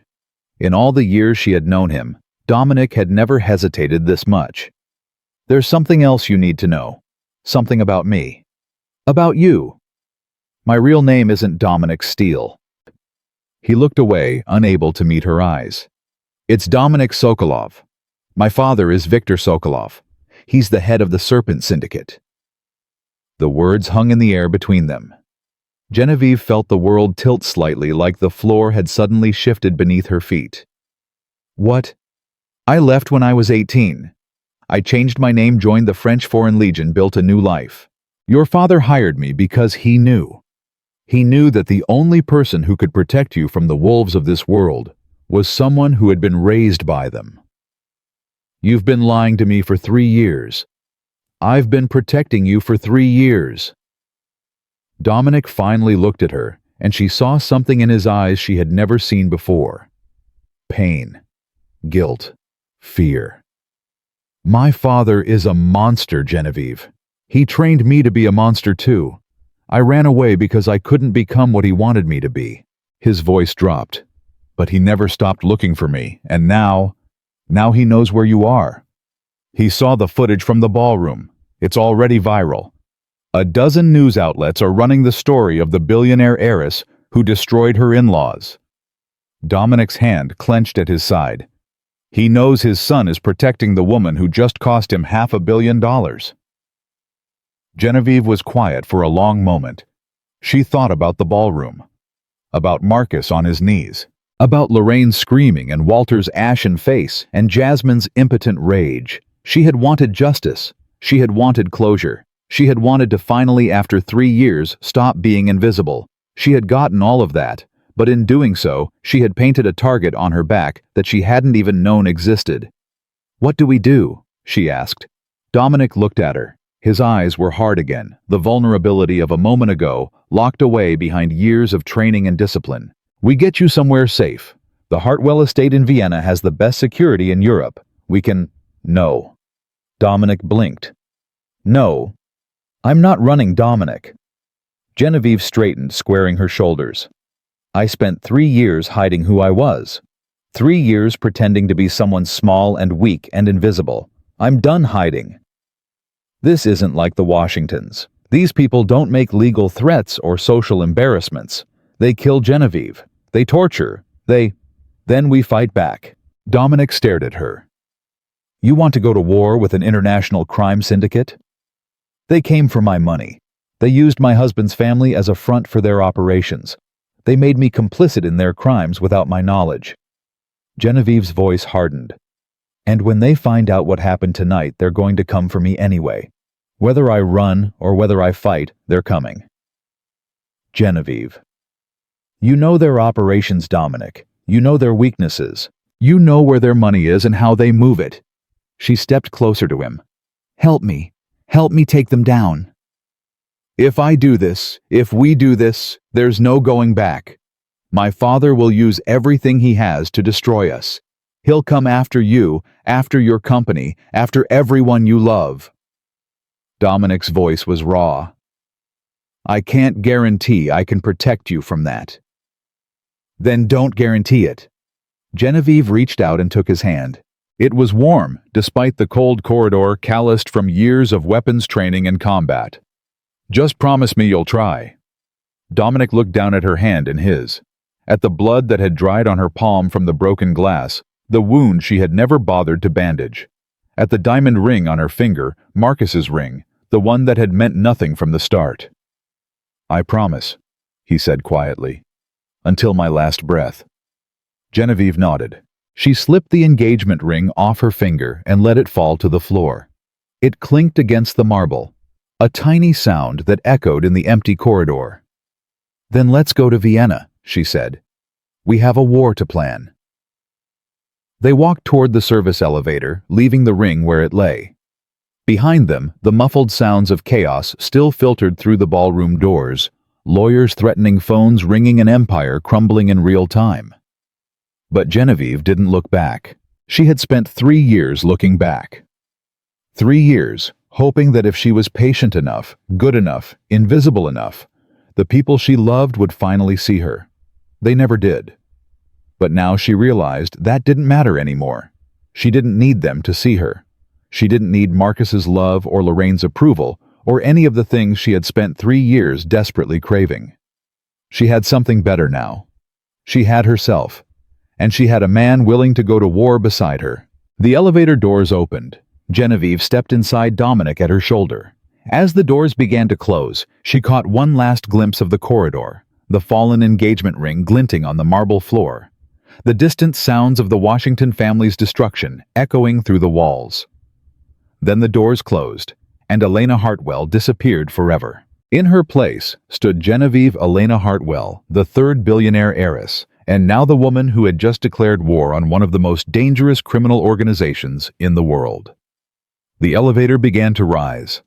In all the years she had known him, Dominic had never hesitated this much. There's something else you need to know. Something about me. About you. My real name isn't Dominic Steele. He looked away, unable to meet her eyes. It's Dominic Sokolov. My father is Viktor Sokolov. He's the head of the Serpent Syndicate. The words hung in the air between them. Genevieve felt the world tilt slightly, like the floor had suddenly shifted beneath her feet. What? I left when I was 18. I changed my name, joined the French Foreign Legion, built a new life. Your father hired me because he knew. He knew that the only person who could protect you from the wolves of this world was someone who had been raised by them. You've been lying to me for 3 years. I've been protecting you for 3 years. Dominic finally looked at her, and she saw something in his eyes she had never seen before. Pain, guilt, fear. My father is a monster, Genevieve. He trained me to be a monster too. I ran away because I couldn't become what he wanted me to be. His voice dropped. But he never stopped looking for me, and now he knows where you are. He saw the footage from the ballroom. It's already viral. A dozen news outlets are running the story of the billionaire heiress who destroyed her in-laws. Dominic's hand clenched at his side. He knows his son is protecting the woman who just cost him $500 million. Genevieve was quiet for a long moment. She thought about the ballroom, about Marcus on his knees, about Lorraine screaming and Walter's ashen face and Jasmine's impotent rage. She had wanted justice. She had wanted closure. She had wanted to finally, after 3 years, stop being invisible. She had gotten all of that, but in doing so, she had painted a target on her back that she hadn't even known existed. What do we do? She asked. Dominic looked at her. His eyes were hard again, the vulnerability of a moment ago, locked away behind years of training and discipline. We get you somewhere safe. The Hartwell estate in Vienna has the best security in Europe. We can No. Dominic blinked. No. I'm not running, Dominic. Genevieve straightened, squaring her shoulders. I spent 3 years hiding who I was. 3 years pretending to be someone small and weak and invisible. I'm done hiding. This isn't like the Washingtons. These people don't make legal threats or social embarrassments. They kill Genevieve. They torture. Then we fight back. Dominic stared at her. You want to go to war with an international crime syndicate? They came for my money. They used my husband's family as a front for their operations. They made me complicit in their crimes without my knowledge. Genevieve's voice hardened. And when they find out what happened tonight, they're going to come for me anyway. Whether I run or whether I fight, they're coming. Genevieve. You know their operations, Dominic. You know their weaknesses. You know where their money is and how they move it. She stepped closer to him. Help me. Help me take them down. If I do this, if we do this, there's no going back. My father will use everything he has to destroy us. He'll come after you, after your company, after everyone you love. Dominic's voice was raw. I can't guarantee I can protect you from that. Then don't guarantee it. Genevieve reached out and took his hand. It was warm, despite the cold corridor calloused from years of weapons training and combat. Just promise me you'll try. Dominic looked down at her hand in his. At the blood that had dried on her palm from the broken glass, the wound she had never bothered to bandage. At the diamond ring on her finger, Marcus's ring, the one that had meant nothing from the start. I promise, he said quietly. Until my last breath. Genevieve nodded. She slipped the engagement ring off her finger and let it fall to the floor. It clinked against the marble, a tiny sound that echoed in the empty corridor. Then let's go to Vienna, she said. We have a war to plan. They walked toward the service elevator, leaving the ring where it lay. Behind them, the muffled sounds of chaos still filtered through the ballroom doors, lawyers threatening, phones ringing, an empire crumbling in real time. But Genevieve didn't look back. She had spent 3 years looking back. 3 years, hoping that if she was patient enough, good enough, invisible enough, the people she loved would finally see her. They never did. But now she realized that didn't matter anymore. She didn't need them to see her. She didn't need Marcus's love or Lorraine's approval, or any of the things she had spent 3 years desperately craving. She had something better now. She had herself, and she had a man willing to go to war beside her. The elevator doors opened. Genevieve stepped inside Dominic at her shoulder. As the doors began to close, she caught one last glimpse of the corridor, the fallen engagement ring glinting on the marble floor, the distant sounds of the Washington family's destruction echoing through the walls. Then the doors closed, and Elena Hartwell disappeared forever. In her place stood Genevieve Elena Hartwell, the third billionaire heiress, and now the woman who had just declared war on one of the most dangerous criminal organizations in the world. The elevator began to rise.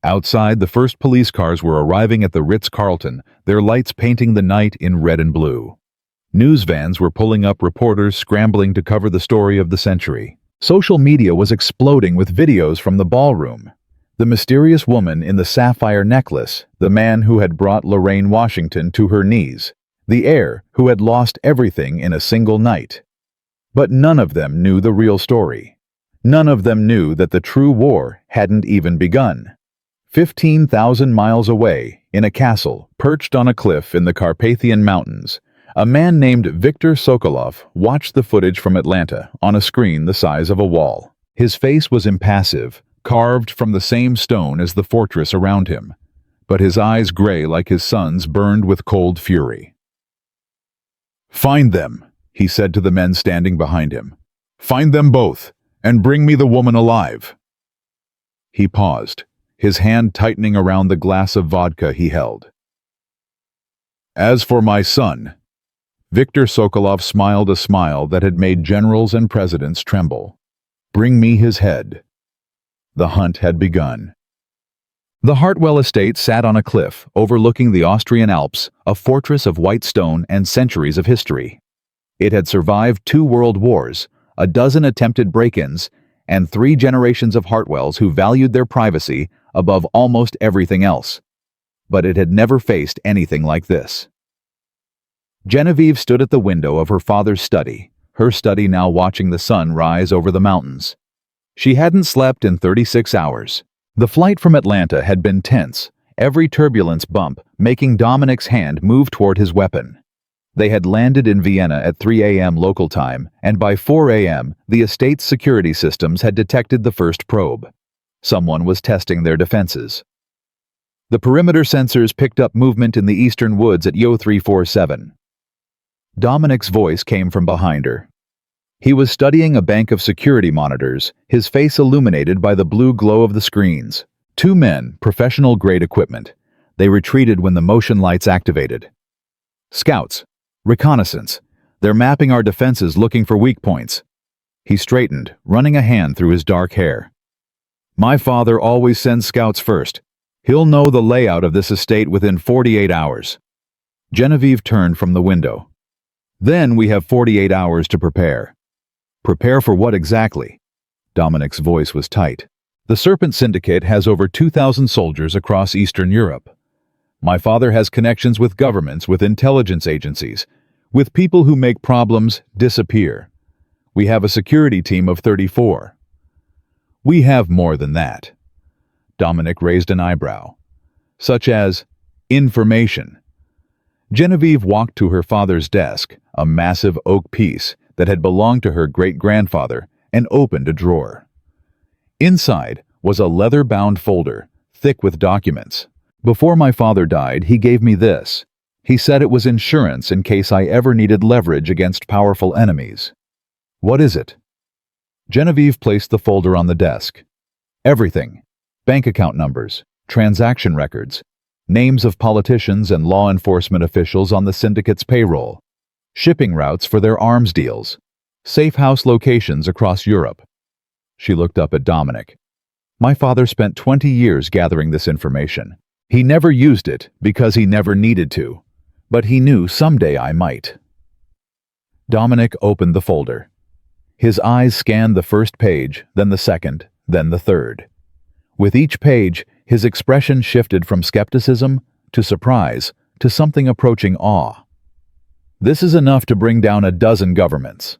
Outside, the first police cars were arriving at the Ritz-Carlton, their lights painting the night in red and blue. News vans were pulling up, reporters scrambling to cover the story of the century. Social media was exploding with videos from the ballroom. The mysterious woman in the sapphire necklace, the man who had brought Lorraine Washington to her knees, the heir who had lost everything in a single night. But none of them knew the real story. None of them knew that the true war hadn't even begun. 15,000 miles away, in a castle perched on a cliff in the Carpathian Mountains, a man named Viktor Sokolov watched the footage from Atlanta on a screen the size of a wall. His face was impassive, carved from the same stone as the fortress around him, but his eyes, gray like his son's, burned with cold fury. "Find them," he said to the men standing behind him. "Find them both, and bring me the woman alive." He paused, his hand tightening around the glass of vodka he held. "As for my son," Viktor Sokolov smiled a smile that had made generals and presidents tremble. "Bring me his head." The hunt had begun. The Hartwell estate sat on a cliff overlooking the Austrian Alps, a fortress of white stone and centuries of history. It had survived 2 world wars, a dozen attempted break-ins, and 3 generations of Hartwells who valued their privacy above almost everything else. But it had never faced anything like this. Genevieve stood at the window of her father's study, her study now watching the sun rise over the mountains. She hadn't slept in 36 hours. The flight from Atlanta had been tense, every turbulence bump making Dominic's hand move toward his weapon. They had landed in Vienna at 3 a.m. local time, and by 4 a.m., the estate's security systems had detected the first probe. Someone was testing their defenses. The perimeter sensors picked up movement in the eastern woods at Yo 347. Dominic's voice came from behind her. He was studying a bank of security monitors, his face illuminated by the blue glow of the screens. 2 men, professional-grade equipment. They retreated when the motion lights activated. Scouts. Reconnaissance. They're mapping our defenses looking for weak points. He straightened, running a hand through his dark hair. My father always sends scouts first. He'll know the layout of this estate within 48 hours. Genevieve turned from the window. Then we have 48 hours to prepare. Prepare for what exactly? Dominic's voice was tight. The Serpent Syndicate has over 2,000 soldiers across Eastern Europe. My father has connections with governments, with intelligence agencies, with people who make problems disappear. We have a security team of 34. We have more than that. Dominic raised an eyebrow. Such as information. Genevieve walked to her father's desk, a massive oak piece that had belonged to her great-grandfather, and opened a drawer. Inside was a leather-bound folder, thick with documents. Before my father died, he gave me this. He said it was insurance in case I ever needed leverage against powerful enemies. What is it? Genevieve placed the folder on the desk. Everything. Bank account numbers, transaction records, names of politicians and law enforcement officials on the syndicate's payroll, shipping routes for their arms deals, safe house locations across Europe. She looked up at Dominic. My father spent 20 years gathering this information. He never used it because he never needed to, but he knew someday I might. Dominic opened the folder. His eyes scanned the first page, then the second, then the third. With each page, his expression shifted from skepticism to surprise to something approaching awe. This is enough to bring down a dozen governments.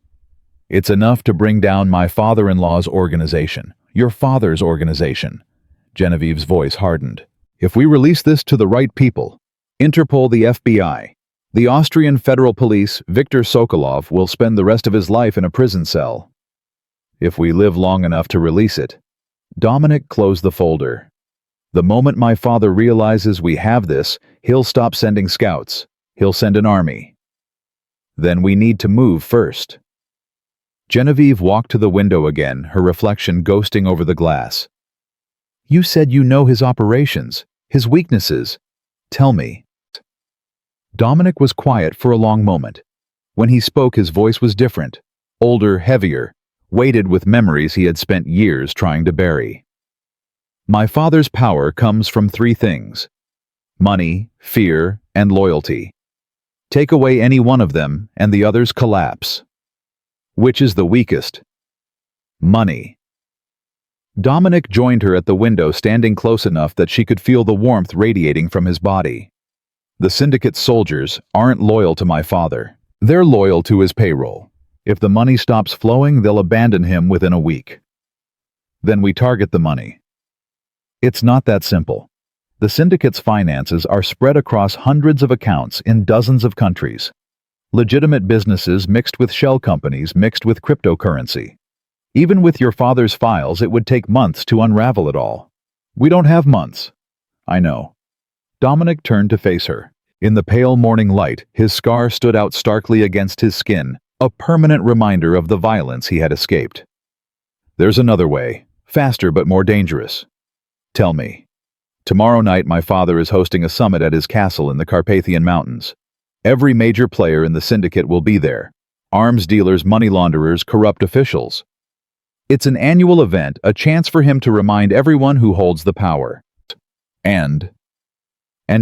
It's enough to bring down my father-in-law's organization, your father's organization. Genevieve's voice hardened. If we release this to the right people, Interpol, the FBI, the Austrian Federal Police, Viktor Sokolov will spend the rest of his life in a prison cell. If we live long enough to release it. Dominic closed the folder. The moment my father realizes we have this, he'll stop sending scouts. He'll send an army. Then we need to move first. Genevieve walked to the window again, her reflection ghosting over the glass. You said you know his operations, his weaknesses. Tell me. Dominic was quiet for a long moment. When he spoke, his voice was different, older, heavier, weighted with memories he had spent years trying to bury. My father's power comes from 3 things: money, fear, and loyalty. Take away any one of them, and the others collapse. Which is the weakest? Money. Dominic joined her at the window, standing close enough that she could feel the warmth radiating from his body. The syndicate's soldiers aren't loyal to my father. They're loyal to his payroll. If the money stops flowing, they'll abandon him within a week. Then we target the money. It's not that simple. The syndicate's finances are spread across hundreds of accounts in dozens of countries. Legitimate businesses mixed with shell companies mixed with cryptocurrency. Even with your father's files, it would take months to unravel it all. We don't have months. I know. Dominic turned to face her. In the pale morning light, his scar stood out starkly against his skin, a permanent reminder of the violence he had escaped. There's another way, faster but more dangerous. Tell me. Tomorrow night my father is hosting a summit at his castle in the Carpathian Mountains. Every major player in the syndicate will be there. Arms dealers, money launderers, corrupt officials. It's an annual event, a chance for him to remind everyone who holds the power. And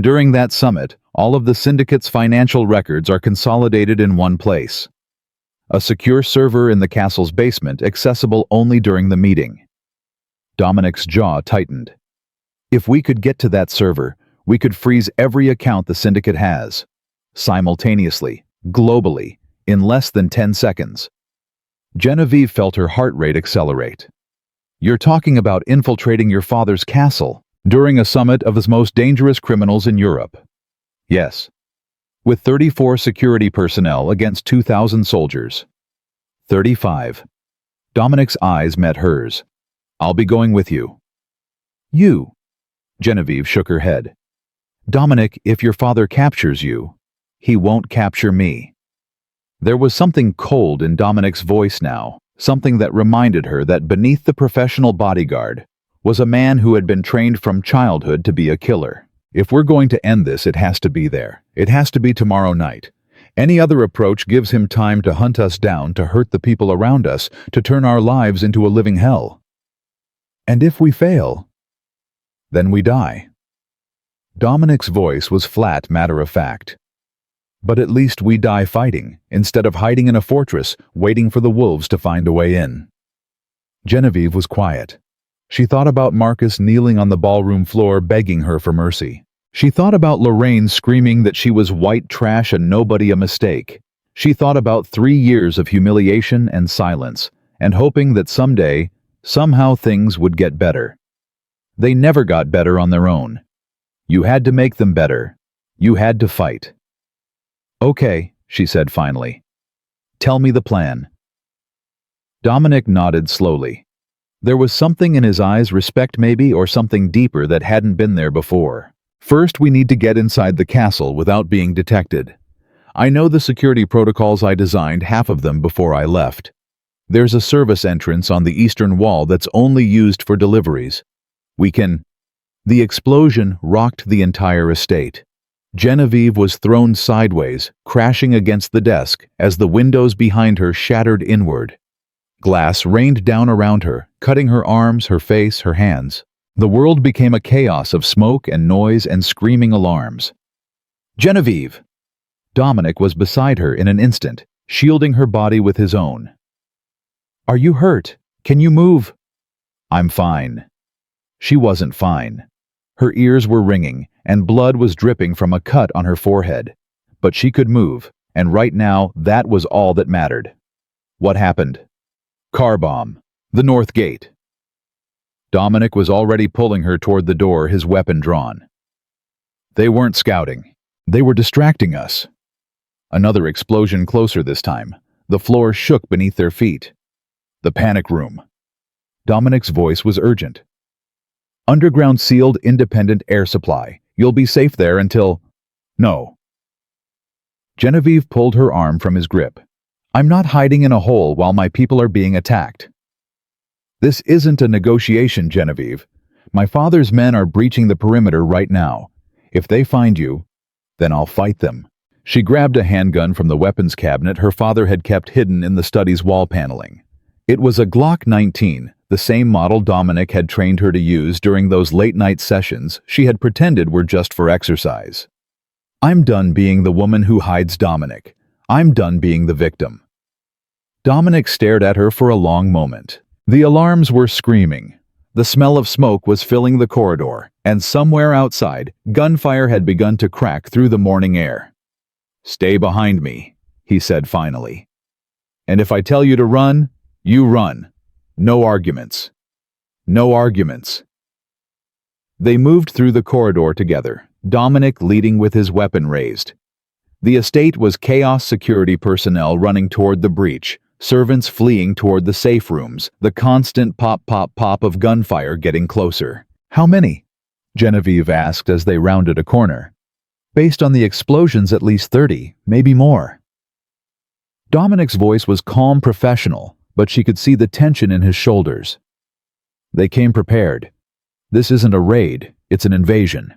during that summit, all of the syndicate's financial records are consolidated in one place. A secure server in the castle's basement, accessible only during the meeting. Dominic's jaw tightened. If we could get to that server, we could freeze every account the syndicate has. Simultaneously, globally, in less than 10 seconds. Genevieve felt her heart rate accelerate. You're talking about infiltrating your father's castle during a summit of his most dangerous criminals in Europe. Yes. With 34 security personnel against 2,000 soldiers. 35. Dominic's eyes met hers. I'll be going with you. You? Genevieve shook her head. Dominic, if your father captures you, he won't capture me. There was something cold in Dominic's voice now, something that reminded her that beneath the professional bodyguard was a man who had been trained from childhood to be a killer. If we're going to end this, it has to be there. It has to be tomorrow night. Any other approach gives him time to hunt us down, to hurt the people around us, to turn our lives into a living hell. And if we fail, then we die. Dominic's voice was flat, matter-of-fact. But at least we die fighting, instead of hiding in a fortress, waiting for the wolves to find a way in. Genevieve was quiet. She thought about Marcus kneeling on the ballroom floor begging her for mercy. She thought about Lorraine screaming that she was white trash and nobody a mistake. She thought about 3 years of humiliation and silence, and hoping that someday, somehow things would get better. They never got better on their own. You had to make them better. You had to fight. Okay, she said finally. Tell me the plan. Dominic nodded slowly. There was something in his eyes, respect maybe, or something deeper that hadn't been there before. First, we need to get inside the castle without being detected. I know the security protocols. I designed half of them before I left. There's a service entrance on the eastern wall that's only used for deliveries. We can... The explosion rocked the entire estate. Genevieve was thrown sideways, crashing against the desk as the windows behind her shattered inward. Glass rained down around her, cutting her arms, her face, her hands. The world became a chaos of smoke and noise and screaming alarms. Genevieve! Dominic was beside her in an instant, shielding her body with his own. Are you hurt? Can you move? I'm fine. She wasn't fine. Her ears were ringing, and blood was dripping from a cut on her forehead. But she could move, and right now that was all that mattered. What happened? Car bomb. The north gate. Dominic was already pulling her toward the door, his weapon drawn. They weren't scouting. They were distracting us. Another explosion closer this time. The floor shook beneath their feet. The panic room. Dominic's voice was urgent. Underground sealed independent air supply. You'll be safe there until... No. Genevieve pulled her arm from his grip. I'm not hiding in a hole while my people are being attacked. This isn't a negotiation, Genevieve. My father's men are breaching the perimeter right now. If they find you, then I'll fight them. She grabbed a handgun from the weapons cabinet her father had kept hidden in the study's wall paneling. It was a Glock 19, the same model Dominic had trained her to use during those late-night sessions she had pretended were just for exercise. I'm done being the woman who hides Dominic. I'm done being the victim. Dominic stared at her for a long moment. The alarms were screaming. The smell of smoke was filling the corridor, and somewhere outside, gunfire had begun to crack through the morning air. Stay behind me, he said finally. And if I tell you to run, you run. No arguments. No arguments. They moved through the corridor together, Dominic leading with his weapon raised. The estate was chaos, security personnel running toward the breach, servants fleeing toward the safe rooms, the constant pop-pop-pop of gunfire getting closer. How many? Genevieve asked as they rounded a corner. Based on the explosions, at least 30, maybe more. Dominic's voice was calm, professional, but she could see the tension in his shoulders. They came prepared. This isn't a raid, it's an invasion.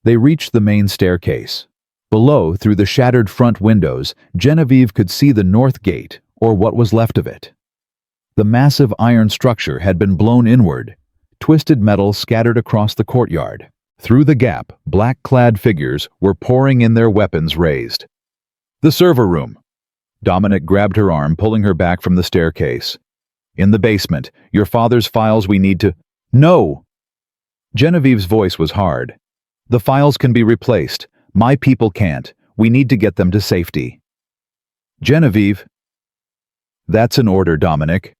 They reached the main staircase. Below, through the shattered front windows, Genevieve could see the north gate, or what was left of it. The massive iron structure had been blown inward, twisted metal scattered across the courtyard. Through the gap, black-clad figures were pouring in, their weapons raised. The server room. Dominic grabbed her arm, pulling her back from the staircase. In the basement. Your father's files we need to— No! Genevieve's voice was hard. The files can be replaced. My people can't. We need to get them to safety. Genevieve. That's an order, Dominic.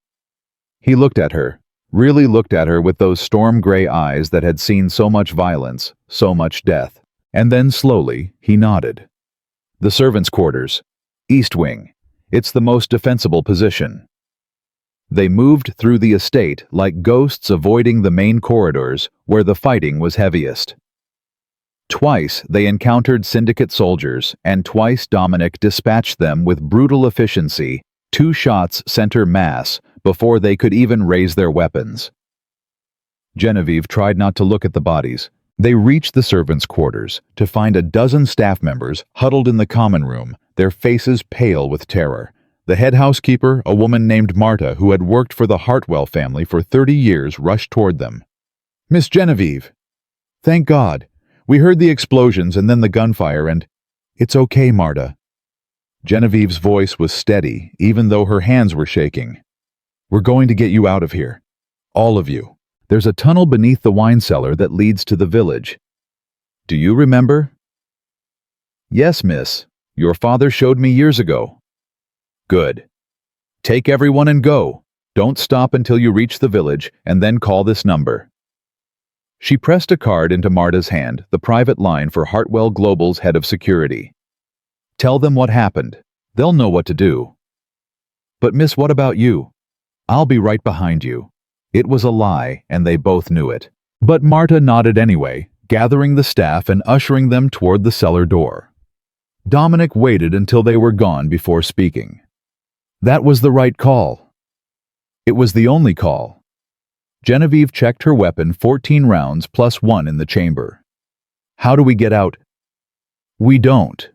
He looked at her, really looked at her with those storm-gray eyes that had seen so much violence, so much death. And then slowly, he nodded. The servants' quarters. East Wing. It's the most defensible position. They moved through the estate like ghosts avoiding the main corridors where the fighting was heaviest. Twice they encountered syndicate soldiers, and twice Dominic dispatched them with brutal efficiency, 2 shots center mass, before they could even raise their weapons. Genevieve tried not to look at the bodies. They reached the servants' quarters to find a dozen staff members huddled in the common room, their faces pale with terror. The head housekeeper, a woman named Marta who had worked for the Hartwell family for 30 years, rushed toward them. Miss Genevieve! Thank God! We heard the explosions and then the gunfire and— It's okay, Marta. Genevieve's voice was steady, even though her hands were shaking. We're going to get you out of here. All of you. There's a tunnel beneath the wine cellar that leads to the village. Do you remember? Yes, miss. Your father showed me years ago. Good. Take everyone and go. Don't stop until you reach the village, and then call this number. She pressed a card into Marta's hand, the private line for Hartwell Global's head of security. Tell them what happened. They'll know what to do. But miss, what about you? I'll be right behind you. It was a lie, and they both knew it. But Marta nodded anyway, gathering the staff and ushering them toward the cellar door. Dominic waited until they were gone before speaking. That was the right call. It was the only call. Genevieve checked her weapon, 14 rounds plus 1 in the chamber. How do we get out? We don't.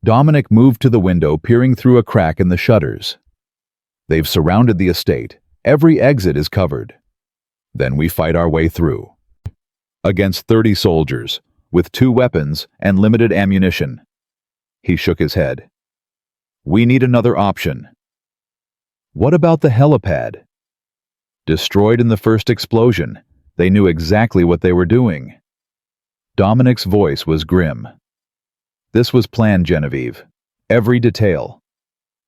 Dominic moved to the window, peering through a crack in the shutters. They've surrounded the estate. Every exit is covered. Then we fight our way through. Against 30 soldiers, with 2 weapons and limited ammunition. He shook his head. We need another option. What about the helipad? Destroyed in the first explosion, they knew exactly what they were doing. Dominic's voice was grim. This was planned, Genevieve. Every detail.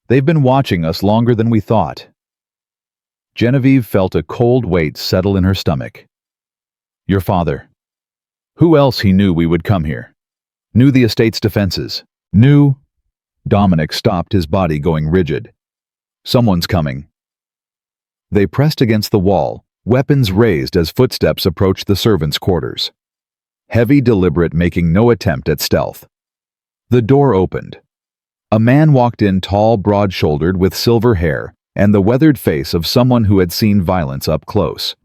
They've been watching us longer than we thought. Genevieve felt a cold weight settle in her stomach. Your father. Who else he knew we would come here? Knew the estate's defenses. Knew— Dominic stopped, his body going rigid. Someone's coming. They pressed against the wall, weapons raised as footsteps approached the servants' quarters. Heavy, deliberate, making no attempt at stealth. The door opened. A man walked in, tall, broad-shouldered, with silver hair and the weathered face of someone who had seen violence up close.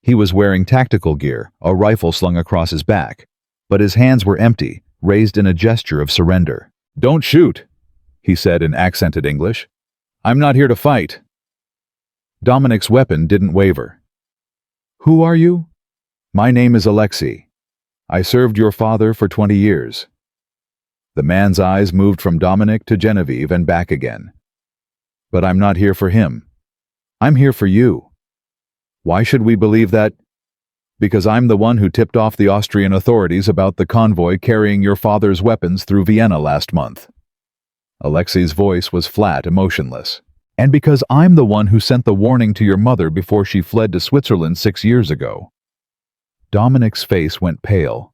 He was wearing tactical gear, a rifle slung across his back, but his hands were empty, raised in a gesture of surrender. Don't shoot, he said in accented English. I'm not here to fight. Dominic's weapon didn't waver. Who are you? My name is Alexei. I served your father for 20 years. The man's eyes moved from Dominic to Genevieve and back again. But I'm not here for him. I'm here for you. Why should we believe that? Because I'm the one who tipped off the Austrian authorities about the convoy carrying your father's weapons through Vienna last month. Alexei's voice was flat, emotionless. And because I'm the one who sent the warning to your mother before she fled to Switzerland 6 years ago. Dominic's face went pale.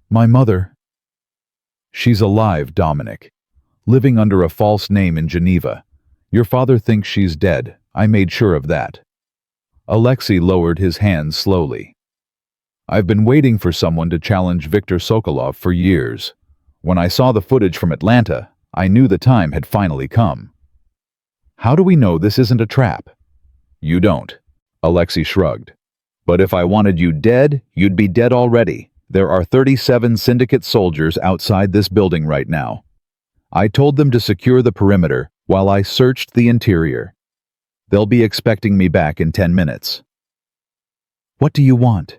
My mother. She's alive, Dominic. Living under a false name in Geneva. Your father thinks she's dead. I made sure of that. Alexei lowered his hands slowly. I've been waiting for someone to challenge Viktor Sokolov for years. When I saw the footage from Atlanta, I knew the time had finally come. How do we know this isn't a trap? You don't. Alexei shrugged. But if I wanted you dead, you'd be dead already. There are 37 syndicate soldiers outside this building right now. I told them to secure the perimeter while I searched the interior. They'll be expecting me back in 10 minutes. What do you want?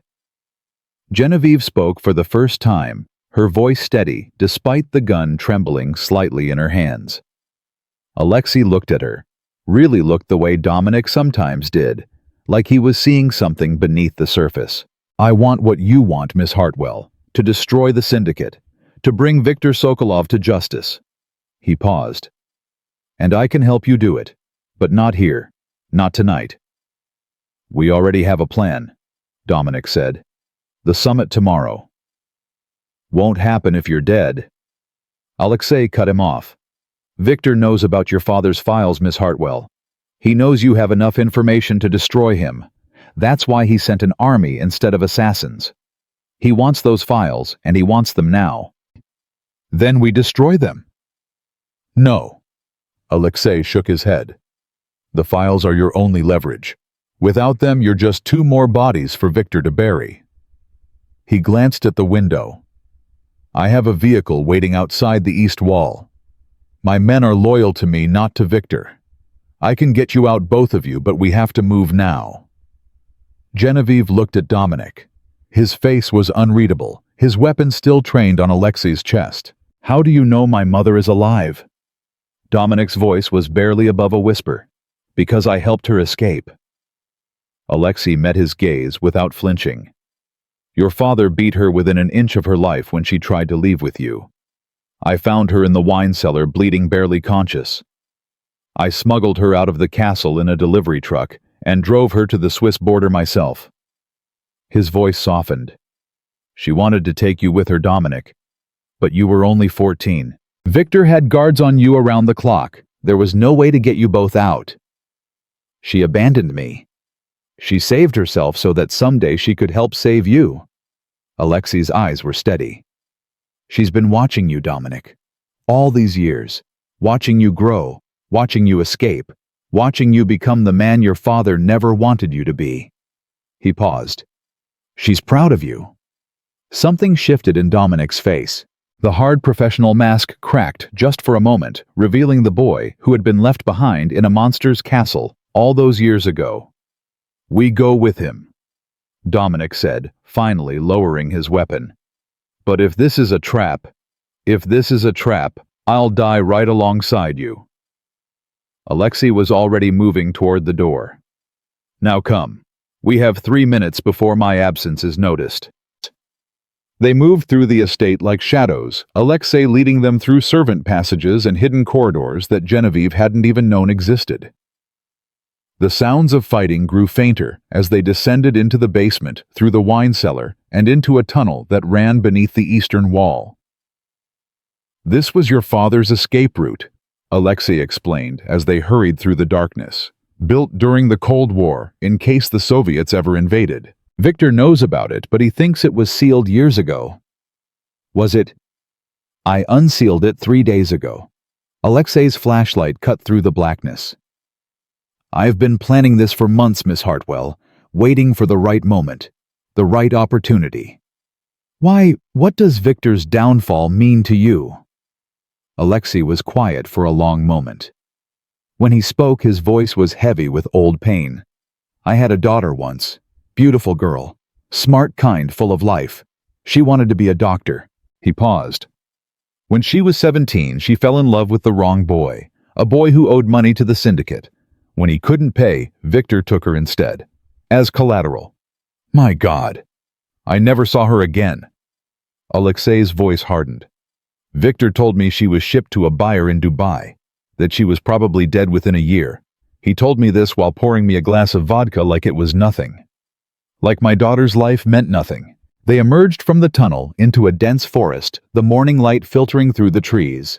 Genevieve spoke for the first time, her voice steady despite the gun trembling slightly in her hands. Alexei looked at her. Really looked the way Dominic sometimes did, like he was seeing something beneath the surface. I want what you want, Miss Hartwell, to destroy the syndicate, to bring Viktor Sokolov to justice. He paused. And I can help you do it, but not here, not tonight. We already have a plan, Dominic said. The summit tomorrow. Won't happen if you're dead. Alexei cut him off. Viktor knows about your father's files, Miss Hartwell. He knows you have enough information to destroy him. That's why he sent an army instead of assassins. He wants those files, and he wants them now. Then we destroy them. No. Alexei shook his head. The files are your only leverage. Without them, you're just two more bodies for Viktor to bury. He glanced at the window. I have a vehicle waiting outside the east wall. My men are loyal to me, not to Viktor. I can get you out, both of you, but we have to move now. Genevieve looked at Dominic. His face was unreadable, his weapon still trained on Alexei's chest. How do you know my mother is alive? Dominic's voice was barely above a whisper. Because I helped her escape. Alexei met his gaze without flinching. Your father beat her within an inch of her life when she tried to leave with you. I found her in the wine cellar, bleeding, barely conscious. I smuggled her out of the castle in a delivery truck and drove her to the Swiss border myself. His voice softened. She wanted to take you with her, Dominic, but you were only 14. Viktor had guards on you around the clock. There was no way to get you both out. She abandoned me. She saved herself so that someday she could help save you. Alexei's eyes were steady. She's been watching you, Dominic. All these years. Watching you grow. Watching you escape. Watching you become the man your father never wanted you to be. He paused. She's proud of you. Something shifted in Dominic's face. The hard professional mask cracked just for a moment, revealing the boy who had been left behind in a monster's castle all those years ago. We go with him, Dominic said, finally lowering his weapon. But if this is a trap, I'll die right alongside you. Alexei was already moving toward the door. Now come. We have 3 minutes before my absence is noticed. They moved through the estate like shadows, Alexei leading them through servant passages and hidden corridors that Genevieve hadn't even known existed. The sounds of fighting grew fainter as they descended into the basement, through the wine cellar, and into a tunnel that ran beneath the eastern wall. This was your father's escape route, Alexei explained as they hurried through the darkness. Built during the Cold War, in case the Soviets ever invaded. Viktor knows about it, but he thinks it was sealed years ago. Was it? I unsealed it 3 days ago. Alexei's flashlight cut through the blackness. I've been planning this for months, Miss Hartwell, waiting for the right moment, the right opportunity. Why, what does Viktor's downfall mean to you? Alexei was quiet for a long moment. When he spoke, his voice was heavy with old pain. I had a daughter once. Beautiful girl. Smart, kind, full of life. She wanted to be a doctor. He paused. When she was 17, she fell in love with the wrong boy, a boy who owed money to the syndicate. When he couldn't pay, Viktor took her instead, as collateral. My God. I never saw her again. Alexei's voice hardened. Viktor told me she was shipped to a buyer in Dubai, that she was probably dead within a year. He told me this while pouring me a glass of vodka like it was nothing. Like my daughter's life meant nothing. They emerged from the tunnel into a dense forest, the morning light filtering through the trees.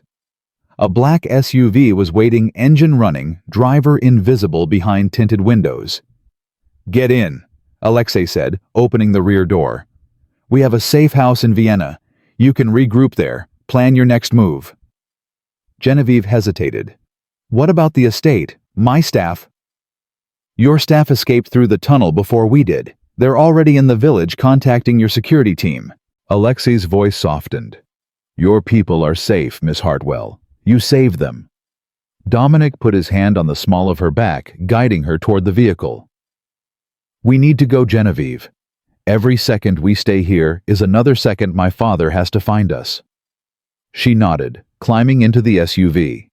A black SUV was waiting, engine running, driver invisible behind tinted windows. Get in, Alexei said, opening the rear door. We have a safe house in Vienna. You can regroup there, plan your next move. Genevieve hesitated. What about the estate, my staff? Your staff escaped through the tunnel before we did. They're already in the village contacting your security team. Alexei's voice softened. Your people are safe, Miss Hartwell. You saved them. Dominic put his hand on the small of her back, guiding her toward the vehicle. We need to go, Genevieve. Every second we stay here is another second my father has to find us. She nodded, climbing into the SUV.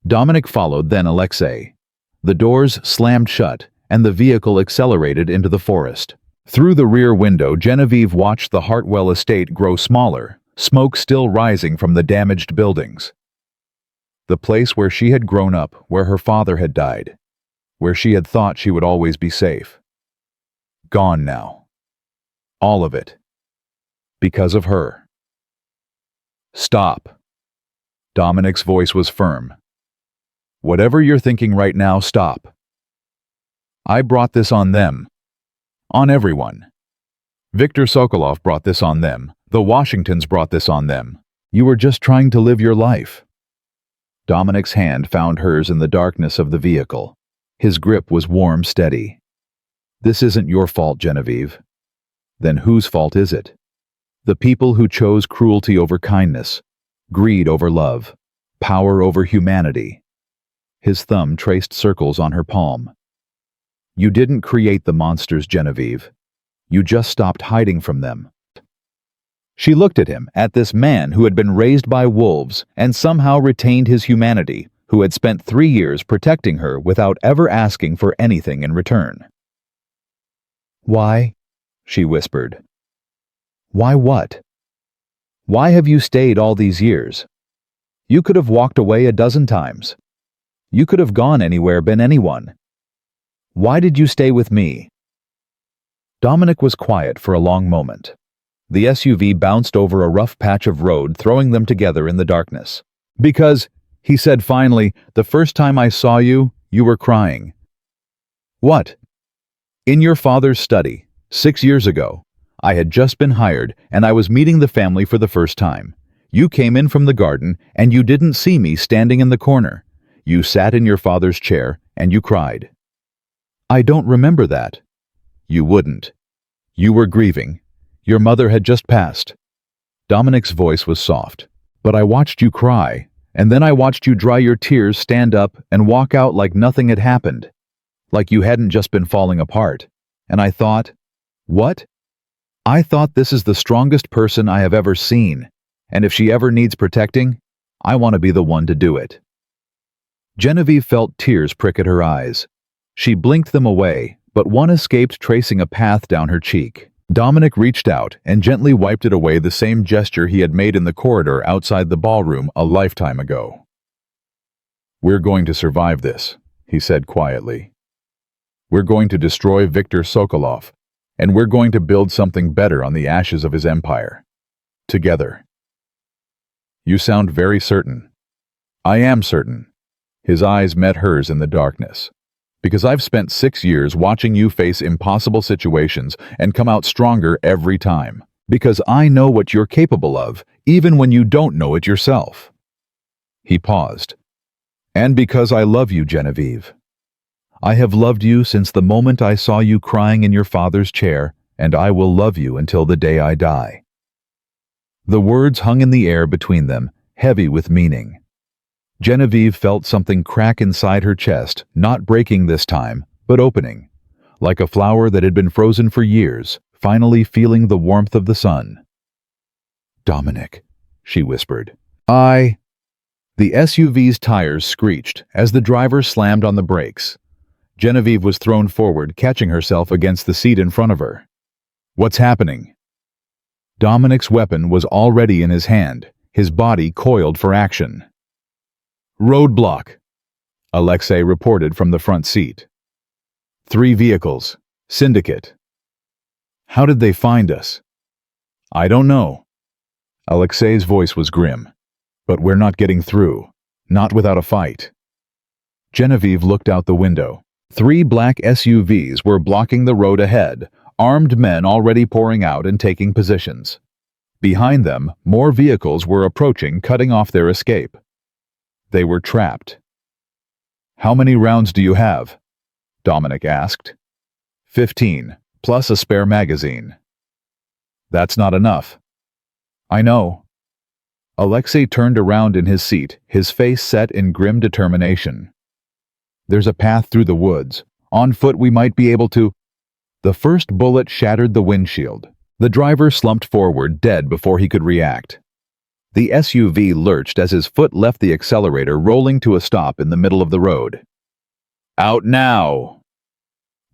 Dominic followed, then Alexei. The doors slammed shut, and the vehicle accelerated into the forest. Through the rear window, Genevieve watched the Hartwell estate grow smaller, smoke still rising from the damaged buildings. The place where she had grown up, where her father had died, where she had thought she would always be safe. Gone now. All of it. Because of her. Stop. Dominic's voice was firm. Whatever you're thinking right now, stop. I brought this on them. On everyone. Viktor Sokolov brought this on them. The Washingtons brought this on them. You were just trying to live your life. Dominic's hand found hers in the darkness of the vehicle. His grip was warm, steady. This isn't your fault, Genevieve. Then whose fault is it? The people who chose cruelty over kindness, greed over love, power over humanity. His thumb traced circles on her palm. You didn't create the monsters, Genevieve. You just stopped hiding from them. She looked at him, at this man who had been raised by wolves and somehow retained his humanity, who had spent 3 years protecting her without ever asking for anything in return. Why? She whispered. Why what? Why have you stayed all these years? You could have walked away a dozen times. You could have gone anywhere, been anyone. Why did you stay with me? Dominic was quiet for a long moment. The SUV bounced over a rough patch of road, throwing them together in the darkness. Because, he said finally, the first time I saw you, you were crying. What? In your father's study, 6 years ago. I had just been hired, and I was meeting the family for the first time. You came in from the garden, and you didn't see me standing in the corner. You sat in your father's chair, and you cried. I don't remember that. You wouldn't. You were grieving. Your mother had just passed. Dominic's voice was soft. But I watched you cry, and then I watched you dry your tears, stand up, and walk out like nothing had happened. Like you hadn't just been falling apart. And I thought, what? I thought this is the strongest person I have ever seen, and if she ever needs protecting, I want to be the one to do it. Genevieve felt tears prick at her eyes. She blinked them away, but one escaped, tracing a path down her cheek. Dominic reached out and gently wiped it away, the same gesture he had made in the corridor outside the ballroom a lifetime ago. We're going to survive this, he said quietly. We're going to destroy Viktor Sokolov, and we're going to build something better on the ashes of his empire. Together. You sound very certain. I am certain. His eyes met hers in the darkness. Because I've spent 6 years watching you face impossible situations and come out stronger every time. Because I know what you're capable of, even when you don't know it yourself. He paused. And because I love you, Genevieve. I have loved you since the moment I saw you crying in your father's chair, and I will love you until the day I die. The words hung in the air between them, heavy with meaning. Genevieve felt something crack inside her chest, not breaking this time, but opening, like a flower that had been frozen for years, finally feeling the warmth of the sun. Dominic, she whispered. The SUV's tires screeched as the driver slammed on the brakes. Genevieve was thrown forward, catching herself against the seat in front of her. What's happening? Dominic's weapon was already in his hand, his body coiled for action. Roadblock, Alexei reported from the front seat. 3 vehicles. Syndicate. How did they find us? I don't know. Alexei's voice was grim. But we're not getting through. Not without a fight. Genevieve looked out the window. 3 black SUVs were blocking the road ahead, armed men already pouring out and taking positions. Behind them, more vehicles were approaching, cutting off their escape. They were trapped. How many rounds do you have? Dominic asked. 15, plus a spare magazine. That's not enough. I know. Alexei turned around in his seat, his face set in grim determination. There's a path through the woods. On foot we might be able to... The first bullet shattered the windshield. The driver slumped forward, dead before he could react. The SUV lurched as his foot left the accelerator, rolling to a stop in the middle of the road. "Out now!"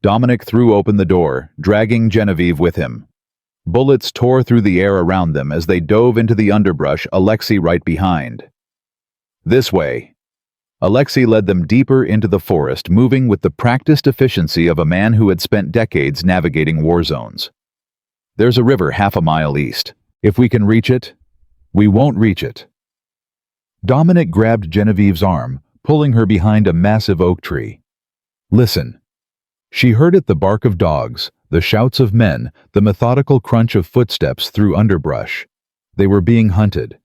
Dominic threw open the door, dragging Genevieve with him. Bullets tore through the air around them as they dove into the underbrush, Alexei right behind. "This way." Alexei led them deeper into the forest, moving with the practiced efficiency of a man who had spent decades navigating war zones. "There's a river half a mile east. If we can reach it, we won't reach it." Dominic grabbed Genevieve's arm, pulling her behind a massive oak tree. "Listen." She heard it, the bark of dogs, the shouts of men, the methodical crunch of footsteps through underbrush. They were being hunted.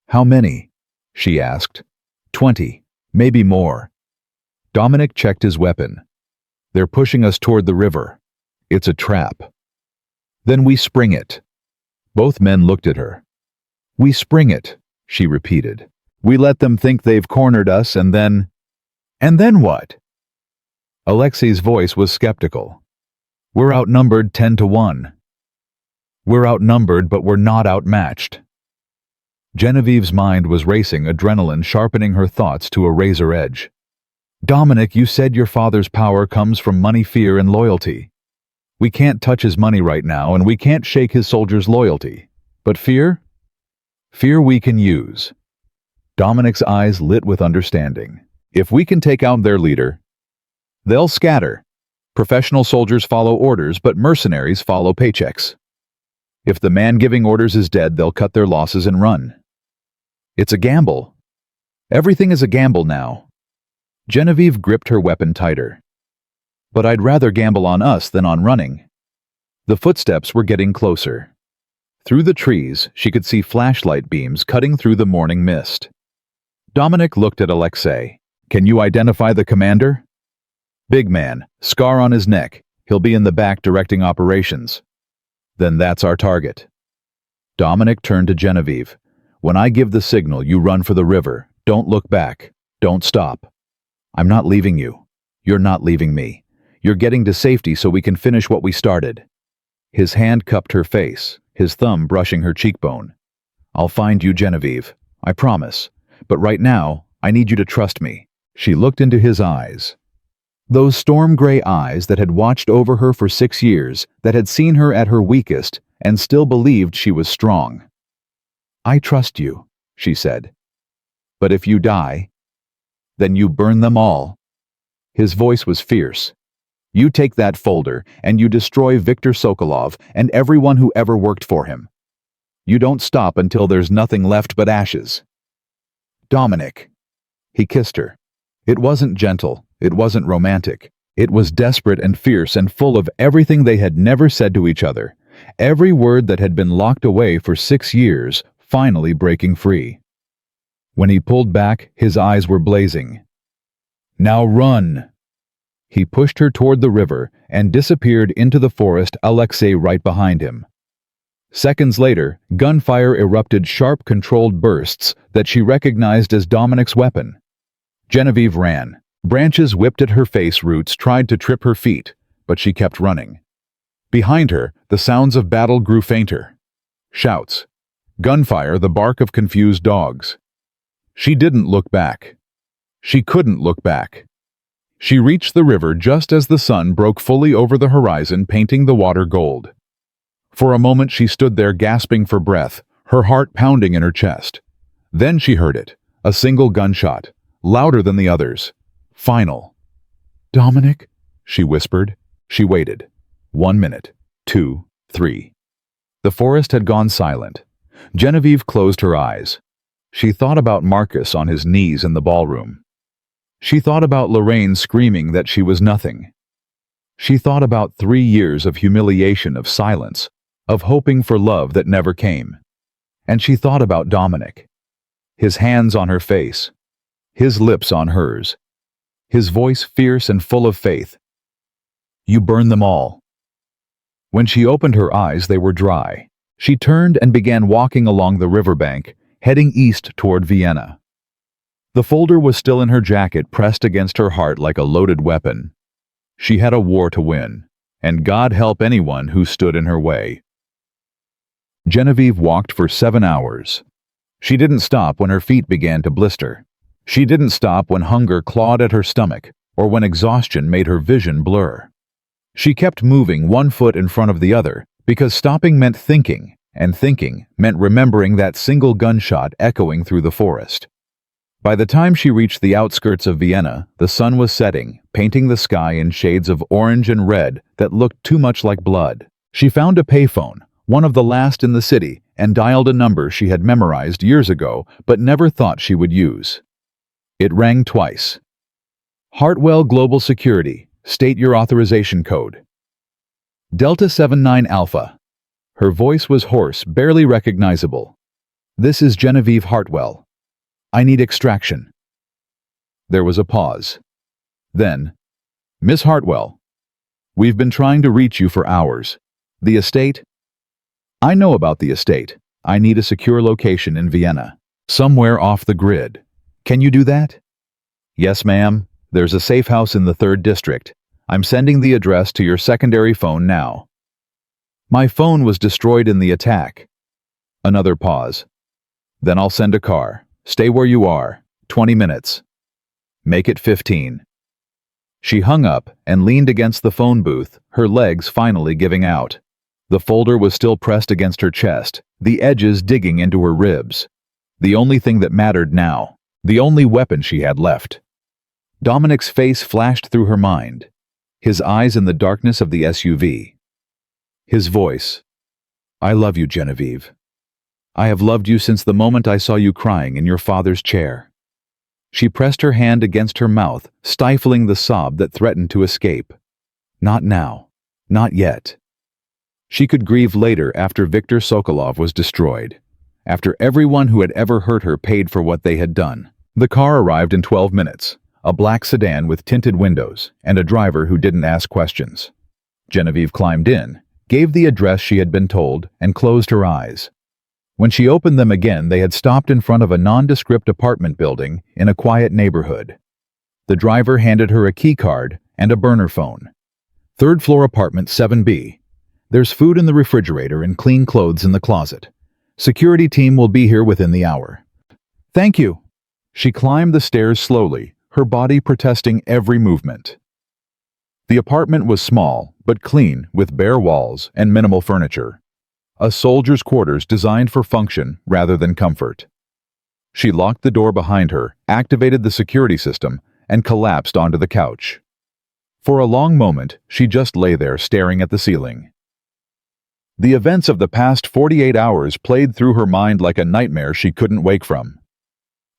"How many?" she asked. 20, maybe more." Dominic checked his weapon. "They're pushing us toward the river. It's a trap." "Then we spring it." Both men looked at her. "We spring it," she repeated. "We let them think they've cornered us, and then—" "And then what?" Alexei's voice was skeptical. "We're outnumbered 10-1. We're outnumbered, but we're not outmatched." Genevieve's mind was racing, adrenaline sharpening her thoughts to a razor edge. "Dominic, you said your father's power comes from money, fear, and loyalty. We can't touch his money right now, and we can't shake his soldiers' loyalty. But fear? Fear we can use." Dominic's eyes lit with understanding. "If we can take out their leader, they'll scatter. Professional soldiers follow orders, but mercenaries follow paychecks. If the man giving orders is dead, they'll cut their losses and run. It's a gamble. Everything is a gamble now." Genevieve gripped her weapon tighter. "But I'd rather gamble on us than on running." The footsteps were getting closer. Through the trees, she could see flashlight beams cutting through the morning mist. Dominic looked at Alexei. "Can you identify the commander?" "Big man, scar on his neck. He'll be in the back directing operations." "Then that's our target." Dominic turned to Genevieve. "When I give the signal, you run for the river. Don't look back. Don't stop. I'm not leaving you. You're not leaving me. You're getting to safety so we can finish what we started." His hand cupped her face, his thumb brushing her cheekbone. "I'll find you, Genevieve. I promise. But right now, I need you to trust me." She looked into his eyes. Those storm-gray eyes that had watched over her for 6 years, that had seen her at her weakest, and still believed she was strong. "I trust you," she said. "But if you die, then you burn them all." His voice was fierce. "You take that folder, and you destroy Viktor Sokolov and everyone who ever worked for him. You don't stop until there's nothing left but ashes." "Dominic." He kissed her. It wasn't gentle, it wasn't romantic. It was desperate and fierce and full of everything they had never said to each other. Every word that had been locked away for 6 years, finally breaking free. When he pulled back, his eyes were blazing. "Now run!" He pushed her toward the river and disappeared into the forest, Alexei right behind him. Seconds later, gunfire erupted, sharp, controlled bursts that she recognized as Dominic's weapon. Genevieve ran. Branches whipped at her face, roots tried to trip her feet, but she kept running. Behind her, the sounds of battle grew fainter. Shouts. Gunfire, the bark of confused dogs. She didn't look back. She couldn't look back. She reached the river just as the sun broke fully over the horizon, painting the water gold. For a moment she stood there gasping for breath, her heart pounding in her chest. Then she heard it, a single gunshot, louder than the others. Final. "Dominic?" she whispered. She waited. 1 minute, 2, 3. The forest had gone silent. Genevieve closed her eyes. She thought about Marcus on his knees in the ballroom. She thought about Lorraine screaming that she was nothing. She thought about 3 years of humiliation, of silence, of hoping for love that never came. And she thought about Dominic. His hands on her face, his lips on hers, his voice fierce and full of faith. "You burn them all." When she opened her eyes, they were dry. She turned and began walking along the riverbank, heading east toward Vienna. The folder was still in her jacket, pressed against her heart like a loaded weapon. She had a war to win, and God help anyone who stood in her way. Genevieve walked for 7 hours. She didn't stop when her feet began to blister. She didn't stop when hunger clawed at her stomach or when exhaustion made her vision blur. She kept moving one foot in front of the other because stopping meant thinking, and thinking meant remembering that single gunshot echoing through the forest. By the time she reached the outskirts of Vienna, the sun was setting, painting the sky in shades of orange and red that looked too much like blood. She found a payphone, one of the last in the city, and dialed a number she had memorized years ago but never thought she would use. It rang twice. Hartwell Global Security, state your authorization code. Delta 79 Alpha. Her voice was hoarse, barely recognizable. This is Genevieve Hartwell. I need extraction. There was a pause. Then, Miss Hartwell, we've been trying to reach you for hours. The estate? I know about the estate. I need a secure location in Vienna, somewhere off the grid. Can you do that? Yes, ma'am. There's a safe house in the 3rd district. I'm sending the address to your secondary phone now. My phone was destroyed in the attack. Another pause. Then I'll send a car. Stay where you are. 20 minutes. Make it 15. She hung up and leaned against the phone booth, her legs finally giving out. The folder was still pressed against her chest, the edges digging into her ribs. The only thing that mattered now, the only weapon she had left. Dominic's face flashed through her mind, his eyes in the darkness of the SUV. His voice. I love you, Genevieve. I have loved you since the moment I saw you crying in your father's chair. She pressed her hand against her mouth, stifling the sob that threatened to escape. Not now. Not yet. She could grieve later after Viktor Sokolov was destroyed, after everyone who had ever hurt her paid for what they had done. The car arrived in 12 minutes, a black sedan with tinted windows and a driver who didn't ask questions. Genevieve climbed in, gave the address she had been told, and closed her eyes. When she opened them again, they had stopped in front of a nondescript apartment building in a quiet neighborhood. The driver handed her a key card and a burner phone. 3rd floor apartment 7B. There's food in the refrigerator and clean clothes in the closet. Security team will be here within the hour. Thank you. She climbed the stairs slowly, her body protesting every movement. The apartment was small, but clean, with bare walls and minimal furniture. A soldier's quarters designed for function rather than comfort. She locked the door behind her, activated the security system, and collapsed onto the couch. For a long moment, she just lay there staring at the ceiling. The events of the past 48 hours played through her mind like a nightmare she couldn't wake from.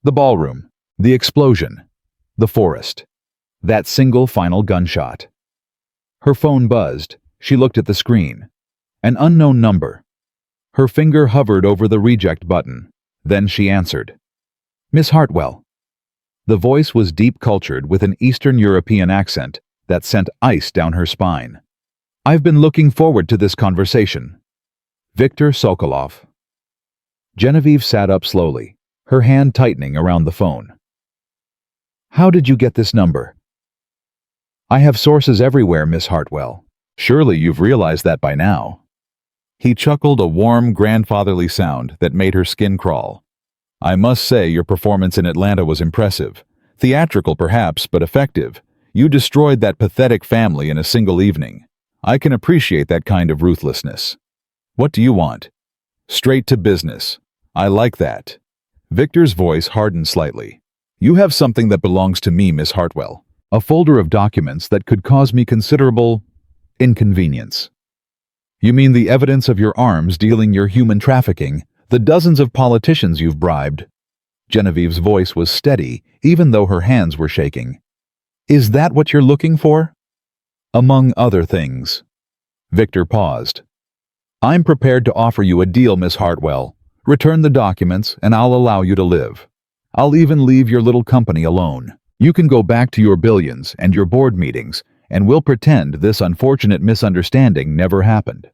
The ballroom, the explosion, the forest, that single final gunshot. Her phone buzzed. She looked at the screen. An unknown number. Her finger hovered over the reject button. Then she answered. Miss Hartwell. The voice was deep-cultured with an Eastern European accent that sent ice down her spine. I've been looking forward to this conversation. Viktor Sokolov. Genevieve sat up slowly, her hand tightening around the phone. How did you get this number? I have sources everywhere, Miss Hartwell. Surely you've realized that by now. He chuckled a warm, grandfatherly sound that made her skin crawl. I must say your performance in Atlanta was impressive. Theatrical perhaps, but effective. You destroyed that pathetic family in a single evening. I can appreciate that kind of ruthlessness. What do you want? Straight to business. I like that. Victor's voice hardened slightly. You have something that belongs to me, Miss Hartwell. A folder of documents that could cause me considerable inconvenience. You mean the evidence of your arms dealing your human trafficking, the dozens of politicians you've bribed? Genevieve's voice was steady, even though her hands were shaking. Is that what you're looking for? Among other things. Victor paused. I'm prepared to offer you a deal, Miss Hartwell. Return the documents, and I'll allow you to live. I'll even leave your little company alone. You can go back to your billions and your board meetings, and we'll pretend this unfortunate misunderstanding never happened.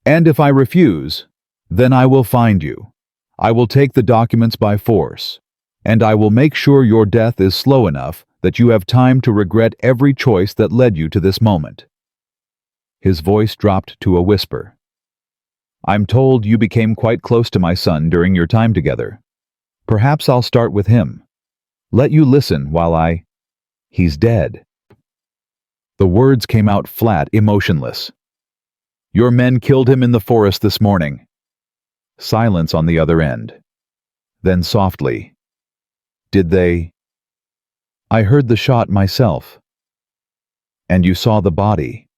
And if I refuse, then I will find you. I will take the documents by force, and I will make sure your death is slow enough that you have time to regret every choice that led you to this moment. His voice dropped to a whisper. I'm told you became quite close to my son during your time together. Perhaps I'll start with him. Let you listen while I... He's dead. The words came out flat, emotionless. Your men killed him in the forest this morning. Silence on the other end. Then softly. Did they... I heard the shot myself. And you saw the body.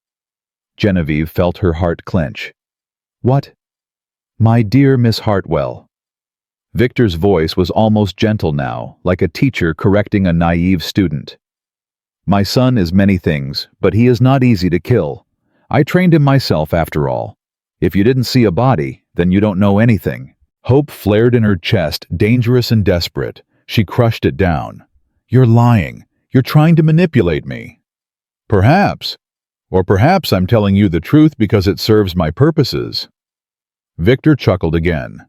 Genevieve felt her heart clench. What? My dear Miss Hartwell. Victor's voice was almost gentle now, like a teacher correcting a naive student. My son is many things, but he is not easy to kill. I trained him myself after all. If you didn't see a body, then you don't know anything. Hope flared in her chest, dangerous and desperate. She crushed it down. You're lying. You're trying to manipulate me. Perhaps. Or perhaps I'm telling you the truth because it serves my purposes. Victor chuckled again.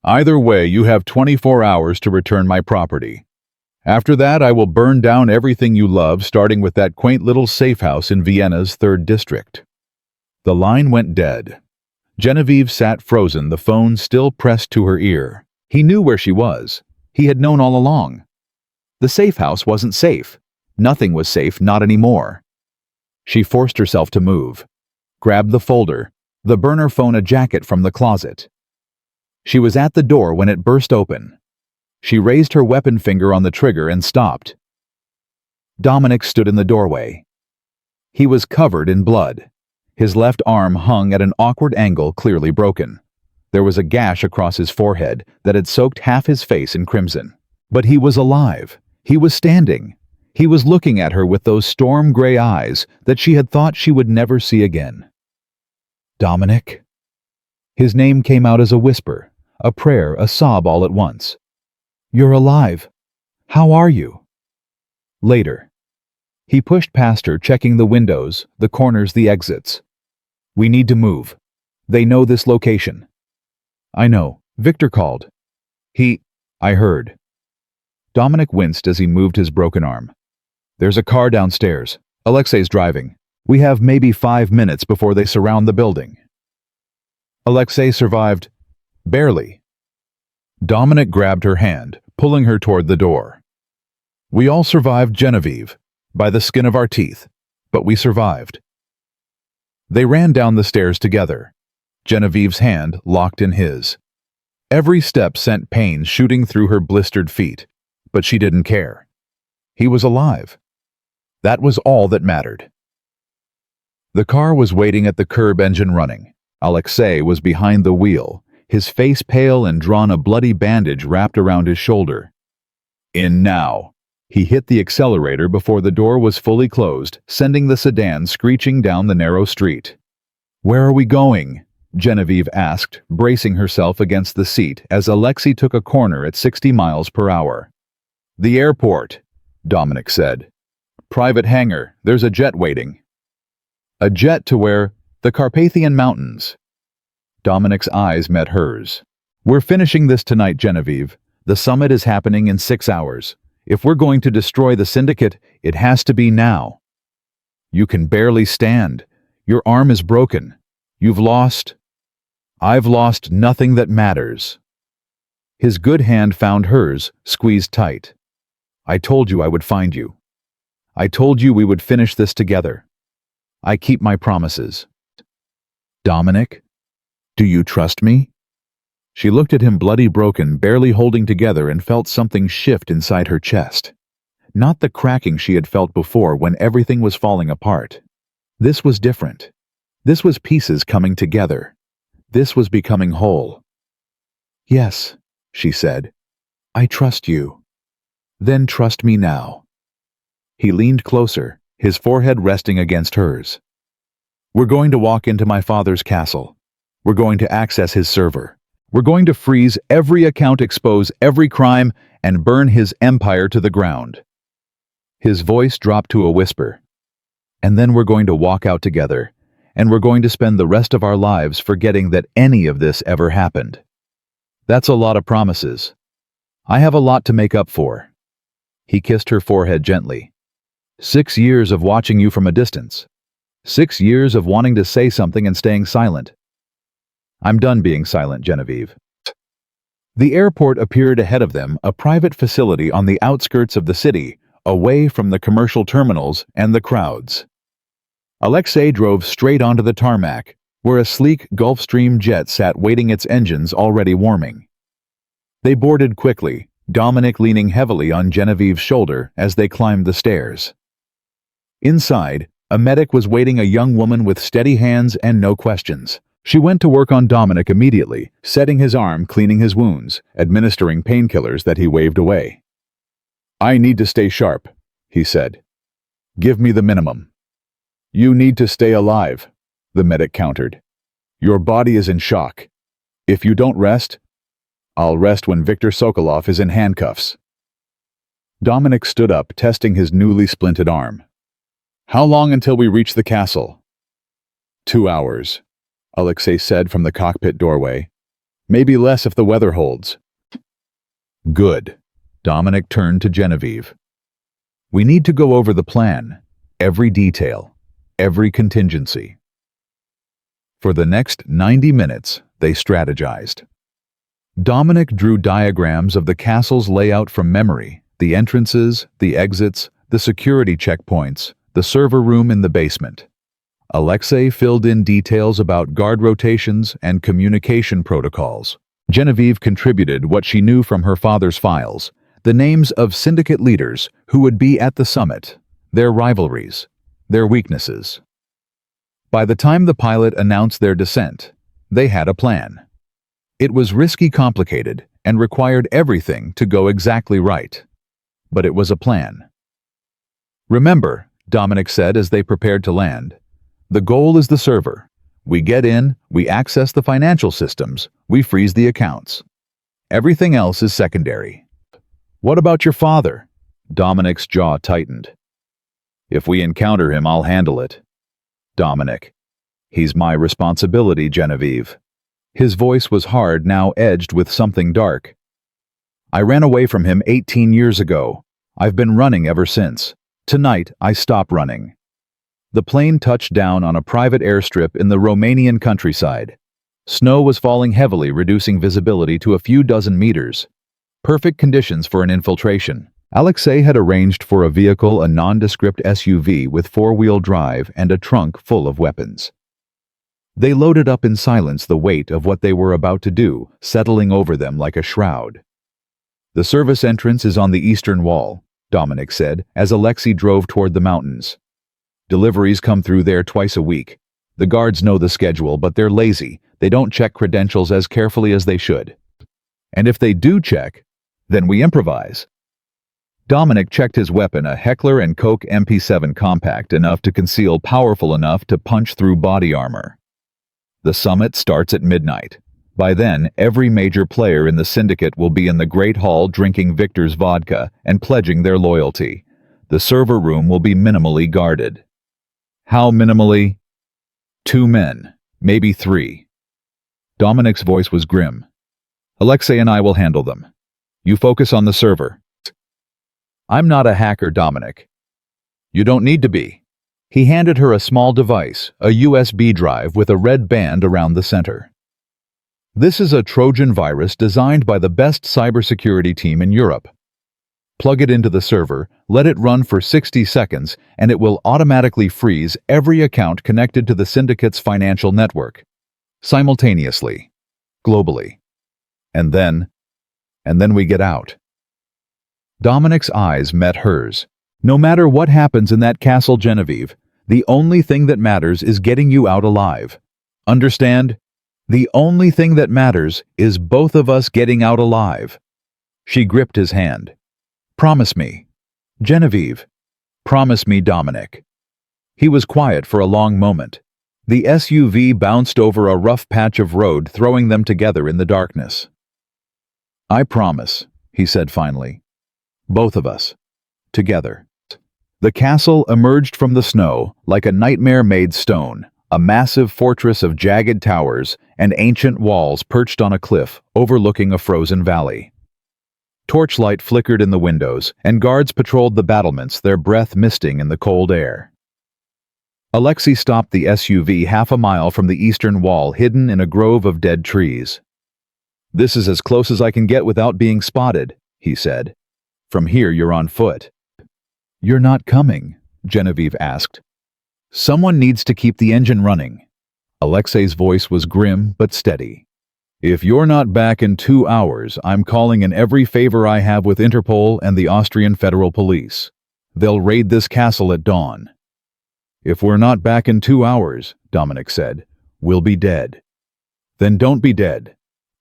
Either way, you have 24 hours to return my property. After that, I will burn down everything you love, starting with that quaint little safe house in Vienna's 3rd district. The line went dead. Genevieve sat frozen, the phone still pressed to her ear. He knew where she was. He had known all along. The safe house wasn't safe. Nothing was safe, not anymore. She forced herself to move. Grabbed the folder, the burner phone, a jacket from the closet. She was at the door when it burst open. She raised her weapon finger on the trigger and stopped. Dominic stood in the doorway. He was covered in blood. His left arm hung at an awkward angle, clearly broken. There was a gash across his forehead that had soaked half his face in crimson. But he was alive. He was standing. He was looking at her with those storm-gray eyes that she had thought she would never see again. Dominic? His name came out as a whisper, a prayer, a sob all at once. You're alive. How are you? Later. He pushed past her, checking the windows, the corners, the exits. We need to move. They know this location. I know. Victor called. I heard. Dominic winced as he moved his broken arm. There's a car downstairs. Alexei's driving. We have maybe 5 minutes before they surround the building. Alexei survived. Barely. Dominic grabbed her hand, pulling her toward the door. We all survived, Genevieve, by the skin of our teeth, but we survived. They ran down the stairs together, Genevieve's hand locked in his. Every step sent pain shooting through her blistered feet, but she didn't care. He was alive. That was all that mattered. The car was waiting at the curb, engine running. Alexei was behind the wheel, his face pale and drawn, a bloody bandage wrapped around his shoulder. In now. He hit the accelerator before the door was fully closed, sending the sedan screeching down the narrow street. Where are we going? Genevieve asked, bracing herself against the seat as Alexei took a corner at 60 miles per hour. The airport, Dominic said. Private hangar, there's a jet waiting. A jet to where? The Carpathian Mountains. Dominic's eyes met hers. We're finishing this tonight, Genevieve. The summit is happening in 6 hours. If we're going to destroy the syndicate, it has to be now. You can barely stand. Your arm is broken. You've lost... I've lost nothing that matters. His good hand found hers, squeezed tight. I told you I would find you. I told you we would finish this together. I keep my promises. Dominic, do you trust me? She looked at him, bloody, broken, barely holding together, and felt something shift inside her chest. Not the cracking she had felt before when everything was falling apart. This was different. This was pieces coming together. This was becoming whole. Yes, she said. I trust you. Then trust me now. He leaned closer, his forehead resting against hers. We're going to walk into my father's castle. We're going to access his server. We're going to freeze every account, expose every crime, and burn his empire to the ground. His voice dropped to a whisper. And then we're going to walk out together, and we're going to spend the rest of our lives forgetting that any of this ever happened. That's a lot of promises. I have a lot to make up for. He kissed her forehead gently. 6 years of watching you from a distance. 6 years of wanting to say something and staying silent. I'm done being silent, Genevieve. The airport appeared ahead of them, a private facility on the outskirts of the city, away from the commercial terminals and the crowds. Alexei drove straight onto the tarmac, where a sleek Gulfstream jet sat waiting, its engines already warming. They boarded quickly, Dominic leaning heavily on Genevieve's shoulder as they climbed the stairs. Inside, a medic was waiting, a young woman with steady hands and no questions. She went to work on Dominic immediately, setting his arm, cleaning his wounds, administering painkillers that he waved away. "I need to stay sharp," he said. "Give me the minimum." "You need to stay alive," the medic countered. "Your body is in shock. If you don't rest, I'll rest when Viktor Sokolov is in handcuffs." Dominic stood up, testing his newly splinted arm. "How long until we reach the castle?" 2 hours, Alexei said from the cockpit doorway. "Maybe less if the weather holds." "Good." Dominic turned to Genevieve. "We need to go over the plan, every detail, every contingency." For the next 90 minutes, they strategized. Dominic drew diagrams of the castle's layout from memory, the entrances, the exits, the security checkpoints, the server room in the basement. Alexei filled in details about guard rotations and communication protocols. Genevieve contributed what she knew from her father's files, the names of syndicate leaders who would be at the summit, their rivalries, their weaknesses. By the time the pilot announced their descent, they had a plan. It was risky, complicated, and required everything to go exactly right. But it was a plan. "Remember," Dominic said as they prepared to land, "the goal is the server. We get in, we access the financial systems, we freeze the accounts. Everything else is secondary." "What about your father?" Dominic's jaw tightened. "If we encounter him, I'll handle it." "Dominic, he's my responsibility, Genevieve." His voice was hard, now edged with something dark. "I ran away from him 18 years ago. I've been running ever since. Tonight, I stop running." The plane touched down on a private airstrip in the Romanian countryside. Snow was falling heavily, reducing visibility to a few dozen meters. Perfect conditions for an infiltration. Alexei had arranged for a vehicle, a nondescript SUV with four-wheel drive and a trunk full of weapons. They loaded up in silence, the weight of what they were about to do settling over them like a shroud. "The service entrance is on the eastern wall," Dominic said as Alexei drove toward the mountains. "Deliveries come through there twice a week. The guards know the schedule, but they're lazy. They don't check credentials as carefully as they should. And if they do check, then we improvise." Dominic checked his weapon, a Heckler & Koch MP7 compact enough to conceal, powerful enough to punch through body armor. "The summit starts at midnight. By then, every major player in the syndicate will be in the Great Hall drinking Victor's vodka and pledging their loyalty. The server room will be minimally guarded." "How minimally?" 2 men, maybe 3. Dominic's voice was grim. "Alexei and I will handle them. You focus on the server." "I'm not a hacker, Dominic." "You don't need to be." He handed her a small device, a USB drive with a red band around the center. "This is a Trojan virus designed by the best cybersecurity team in Europe. Plug it into the server, let it run for 60 seconds, and it will automatically freeze every account connected to the syndicate's financial network. Simultaneously. Globally. And then we get out." Dominic's eyes met hers. "No matter what happens in that castle, Genevieve, the only thing that matters is getting you out alive. Understand? The only thing that matters is both of us getting out alive." She gripped his hand. "Promise me." "Genevieve." "Promise me, Dominic." He was quiet for a long moment. The SUV bounced over a rough patch of road, throwing them together in the darkness. "I promise," he said finally. "Both of us. Together." The castle emerged from the snow like a nightmare-made stone, a massive fortress of jagged towers and ancient walls perched on a cliff overlooking a frozen valley. Torchlight flickered in the windows, and guards patrolled the battlements, their breath misting in the cold air. Alexei stopped the SUV half a mile from the eastern wall, hidden in a grove of dead trees. "This is as close as I can get without being spotted," he said. "From here you're on foot." "You're not coming?" Genevieve asked. "Someone needs to keep the engine running." Alexei's voice was grim but steady. "If you're not back in 2 hours, I'm calling in every favor I have with Interpol and the Austrian Federal Police. They'll raid this castle at dawn." "If we're not back in 2 hours," Dominic said, "we'll be dead." "Then don't be dead."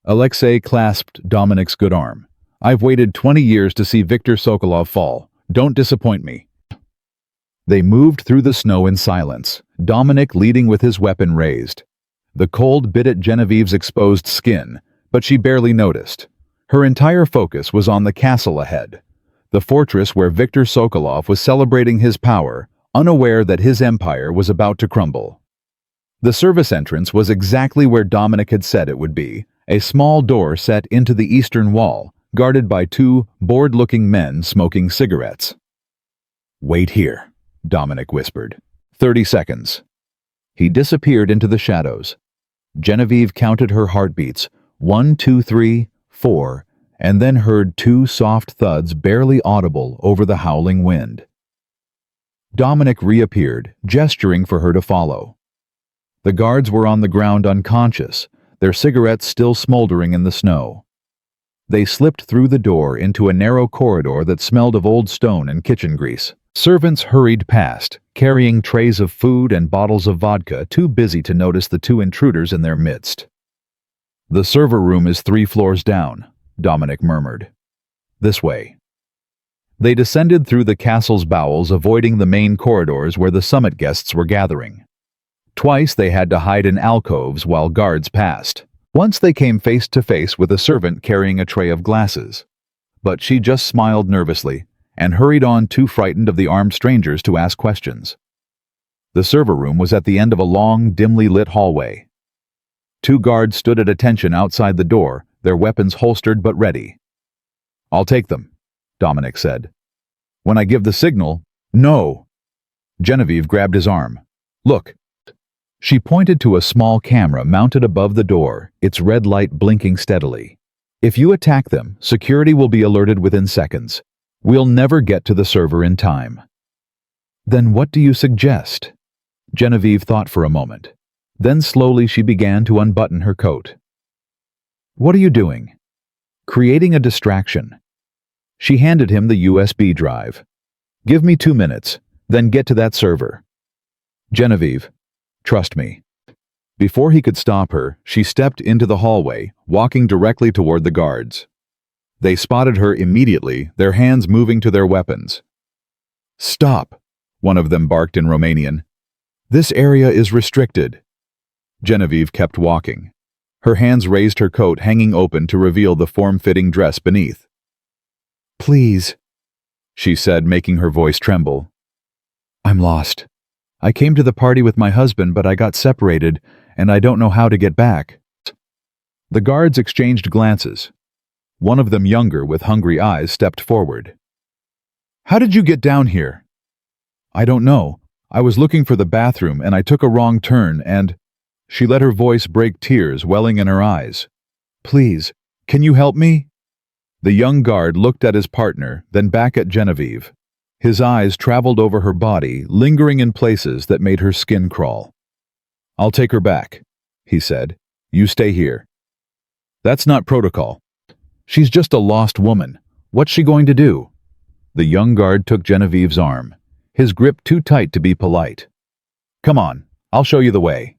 Alexei clasped Dominic's good arm. "I've waited 20 years to see Viktor Sokolov fall. Don't disappoint me." They moved through the snow in silence, Dominic leading with his weapon raised. The cold bit at Genevieve's exposed skin, but she barely noticed. Her entire focus was on the castle ahead, the fortress where Viktor Sokolov was celebrating his power, unaware that his empire was about to crumble. The service entrance was exactly where Dominic had said it would be, a small door set into the eastern wall, guarded by 2 bored-looking men smoking cigarettes. "Wait here," Dominic whispered. 30 seconds. He disappeared into the shadows. Genevieve counted her heartbeats, 1, 2, 3, 4, and then heard 2 soft thuds barely audible over the howling wind. Dominic reappeared, gesturing for her to follow. The guards were on the ground unconscious, their cigarettes still smoldering in the snow. They slipped through the door into a narrow corridor that smelled of old stone and kitchen grease. Servants hurried past, carrying trays of food and bottles of vodka, too busy to notice the 2 intruders in their midst. "The server room is 3 floors down," Dominic murmured. "This way." They descended through the castle's bowels, avoiding the main corridors where the summit guests were gathering. Twice they had to hide in alcoves while guards passed. Once they came face to face with a servant carrying a tray of glasses. But she just smiled nervously and hurried on, too frightened of the armed strangers to ask questions. The server room was at the end of a long, dimly lit hallway. 2 guards stood at attention outside the door, their weapons holstered but ready. "I'll take them," Dominic said. "When I give the signal—" "No!" Genevieve grabbed his arm. "Look." She pointed to a small camera mounted above the door, its red light blinking steadily. "If you attack them, security will be alerted within seconds. We'll never get to the server in time." "Then what do you suggest?" Genevieve thought for a moment. Then slowly she began to unbutton her coat. "What are you doing?" "Creating a distraction." She handed him the USB drive. "Give me 2 minutes, then get to that server." "Genevieve, trust me." Before he could stop her, she stepped into the hallway, walking directly toward the guards. They spotted her immediately, their hands moving to their weapons. "Stop," one of them barked in Romanian. "This area is restricted." Genevieve kept walking. Her hands raised her coat, hanging open to reveal the form-fitting dress beneath. "Please," she said, making her voice tremble. "I'm lost. I came to the party with my husband, but I got separated, and I don't know how to get back." The guards exchanged glances. One of them, younger with hungry eyes, stepped forward. "How did you get down here?" "I don't know. I was looking for the bathroom and I took a wrong turn and—" She let her voice break, tears welling in her eyes. "Please, can you help me?" The young guard looked at his partner, then back at Genevieve. His eyes traveled over her body, lingering in places that made her skin crawl. "I'll take her back," he said. "You stay here." "That's not protocol. She's just a lost woman. What's she going to do?" The young guard took Genevieve's arm, his grip too tight to be polite. "Come on, I'll show you the way."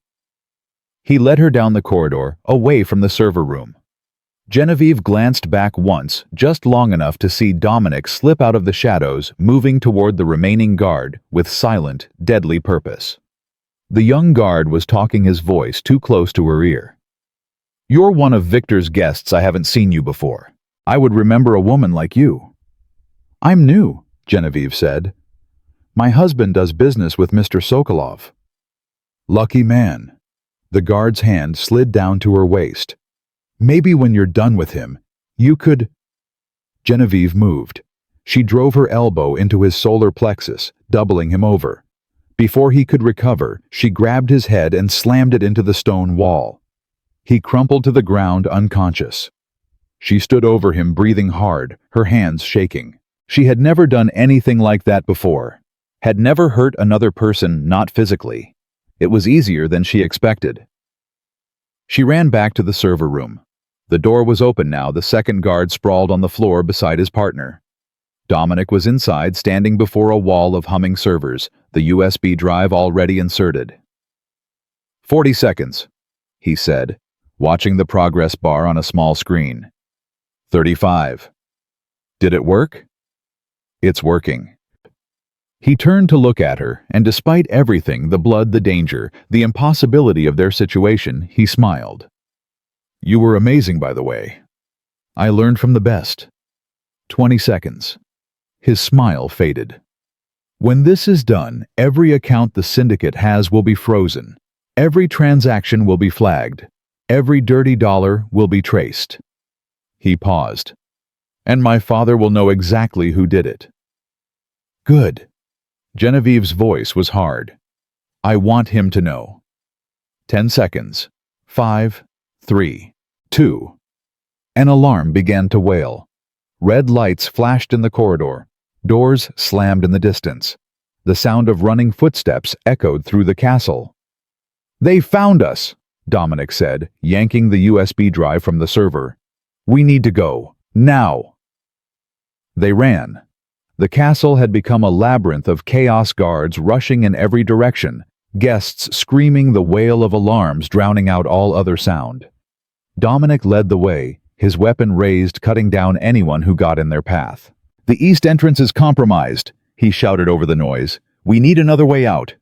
He led her down the corridor, away from the server room. Genevieve glanced back once, just long enough to see Dominic slip out of the shadows, moving toward the remaining guard with silent, deadly purpose. The young guard was talking, his voice too close to her ear. "You're one of Victor's guests. I haven't seen you before. I would remember a woman like you." "I'm new," Genevieve said. "My husband does business with Mr. Sokolov." "Lucky man." The guard's hand slid down to her waist. "Maybe when you're done with him, you could—" Genevieve moved. She drove her elbow into his solar plexus, doubling him over. Before he could recover, she grabbed his head and slammed it into the stone wall. He crumpled to the ground unconscious. She stood over him, breathing hard, her hands shaking. She had never done anything like that before. Had never hurt another person, not physically. It was easier than she expected. She ran back to the server room. The door was open now, the second guard sprawled on the floor beside his partner. Dominic was inside, standing before a wall of humming servers, the USB drive already inserted. 40 seconds, he said, watching the progress bar on a small screen. 35. Did it work? It's working. He turned to look at her, and despite everything, the blood, the danger, the impossibility of their situation, he smiled. You were amazing, by the way. I learned from the best. 20 seconds. His smile faded. When this is done, every account the syndicate has will be frozen. Every transaction will be flagged. Every dirty dollar will be traced. He paused. And my father will know exactly who did it. Good. Genevieve's voice was hard. I want him to know. 10 seconds. 5, 3, 2. An alarm began to wail. Red lights flashed in the corridor. Doors slammed in the distance. The sound of running footsteps echoed through the castle. They found us, Dominic said, yanking the USB drive from the server. We need to go. Now. They ran. The castle had become a labyrinth of chaos, guards rushing in every direction, guests screaming, the wail of alarms drowning out all other sound. Dominic led the way, his weapon raised, cutting down anyone who got in their path. The east entrance is compromised, he shouted over the noise. We need another way out.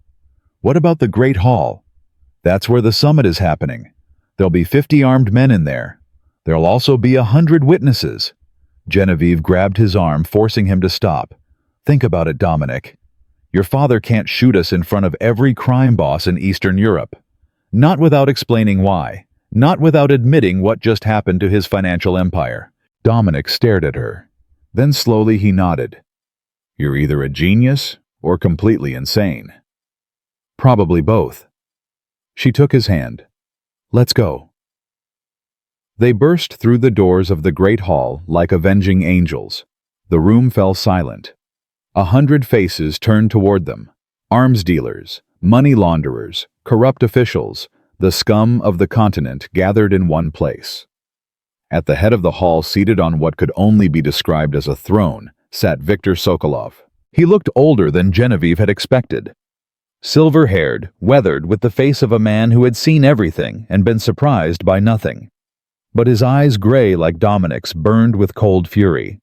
What about the Great Hall? That's where the summit is happening. There'll be 50 armed men in there. There'll also be 100 witnesses. Genevieve grabbed his arm, forcing him to stop. Think about it, Dominic. Your father can't shoot us in front of every crime boss in Eastern Europe. Not without explaining why. Not without admitting what just happened to his financial empire. Dominic stared at her. Then slowly he nodded. You're either a genius or completely insane. Probably both. She took his hand. Let's go. They burst through the doors of the Great Hall like avenging angels. The room fell silent. 100 faces turned toward them. Arms dealers, money launderers, corrupt officials, the scum of the continent gathered in one place. At the head of the hall, seated on what could only be described as a throne, sat Viktor Sokolov. He looked older than Genevieve had expected. Silver-haired, weathered, with the face of a man who had seen everything and been surprised by nothing. But his eyes, gray like Dominic's, burned with cold fury.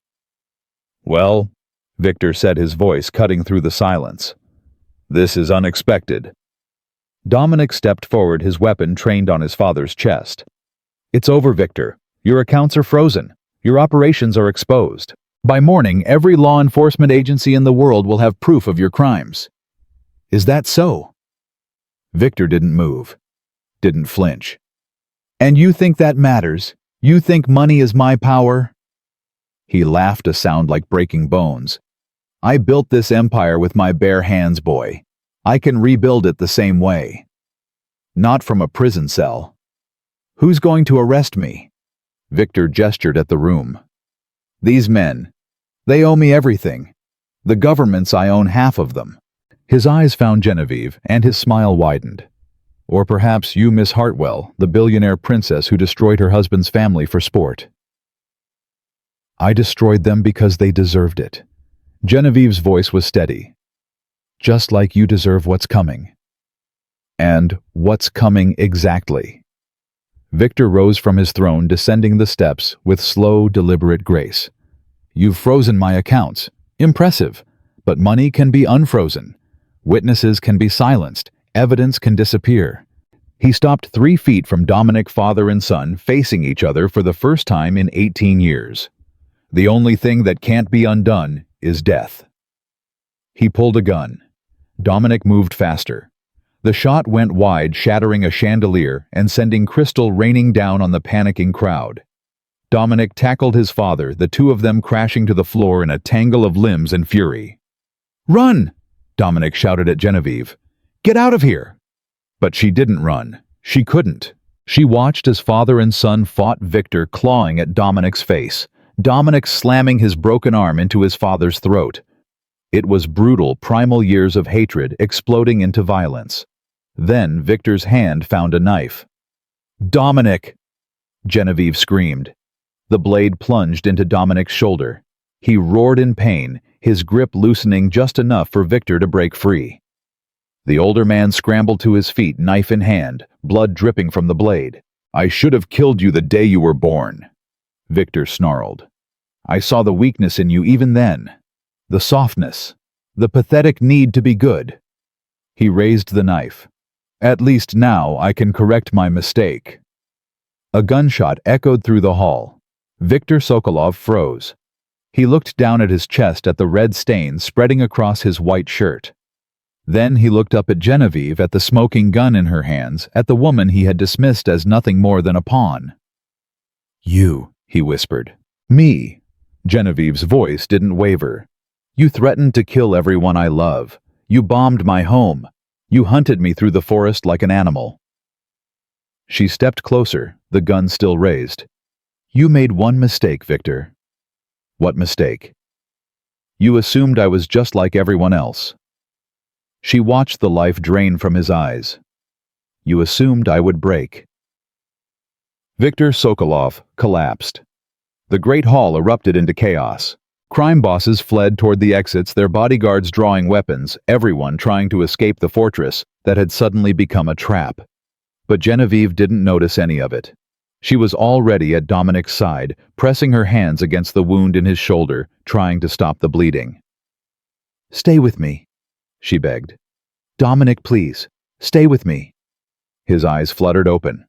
Well, Viktor said, his voice cutting through the silence. This is unexpected. Dominic stepped forward, his weapon trained on his father's chest. It's over, Viktor. Your accounts are frozen. Your operations are exposed. By morning, every law enforcement agency in the world will have proof of your crimes. Is that so? Viktor didn't move. Didn't flinch. And you think that matters? You think money is my power? He laughed, a sound like breaking bones. I built this empire with my bare hands, boy. I can rebuild it the same way. Not from a prison cell. Who's going to arrest me? Viktor gestured at the room. These men. They owe me everything. The governments, I own half of them. His eyes found Genevieve, and his smile widened. Or perhaps you, Miss Hartwell, the billionaire princess who destroyed her husband's family for sport. I destroyed them because they deserved it. Genevieve's voice was steady. Just like you deserve what's coming. And what's coming exactly? Viktor rose from his throne, descending the steps with slow, deliberate grace. You've frozen my accounts. Impressive. But money can be unfrozen. Witnesses can be silenced. Evidence can disappear. He stopped 3 feet from Dominic, father and son, facing each other for the first time in 18 years. The only thing that can't be undone is death. He pulled a gun. Dominic moved faster. The shot went wide, shattering a chandelier and sending crystal raining down on the panicking crowd. Dominic tackled his father, the two of them crashing to the floor in a tangle of limbs and fury. Run! Dominic shouted at Genevieve. Get out of here! But she didn't run. She couldn't. She watched as father and son fought Victor clawing at Dominic's face, Dominic slamming his broken arm into his father's throat. It was brutal, primal years of hatred exploding into violence. Then Victor's hand found a knife. "Dominic!" Genevieve screamed. The blade plunged into Dominic's shoulder. He roared in pain, his grip loosening just enough for Victor to break free. The older man scrambled to his feet, knife in hand, blood dripping from the blade. "I should have killed you the day you were born," Victor snarled. "I saw the weakness in you even then. The softness. The pathetic need to be good." He raised the knife. "At least now I can correct my mistake." A gunshot echoed through the hall. Viktor Sokolov froze. He looked down at his chest at the red stains spreading across his white shirt. Then he looked up at Genevieve, at the smoking gun in her hands, at the woman he had dismissed as nothing more than a pawn. "You," he whispered. "Me." Genevieve's voice didn't waver. "You threatened to kill everyone I love. You bombed my home. You hunted me through the forest like an animal." She stepped closer, the gun still raised. "You made one mistake, Victor." "What mistake?" "You assumed I was just like everyone else." She watched the life drain from his eyes. "You assumed I would break." Viktor Sokolov collapsed. The great hall erupted into chaos. Crime bosses fled toward the exits, their bodyguards drawing weapons, everyone trying to escape the fortress that had suddenly become a trap. But Genevieve didn't notice any of it. She was already at Dominic's side, pressing her hands against the wound in his shoulder, trying to stop the bleeding. "Stay with me," she begged. "Dominic, please, stay with me." His eyes fluttered open.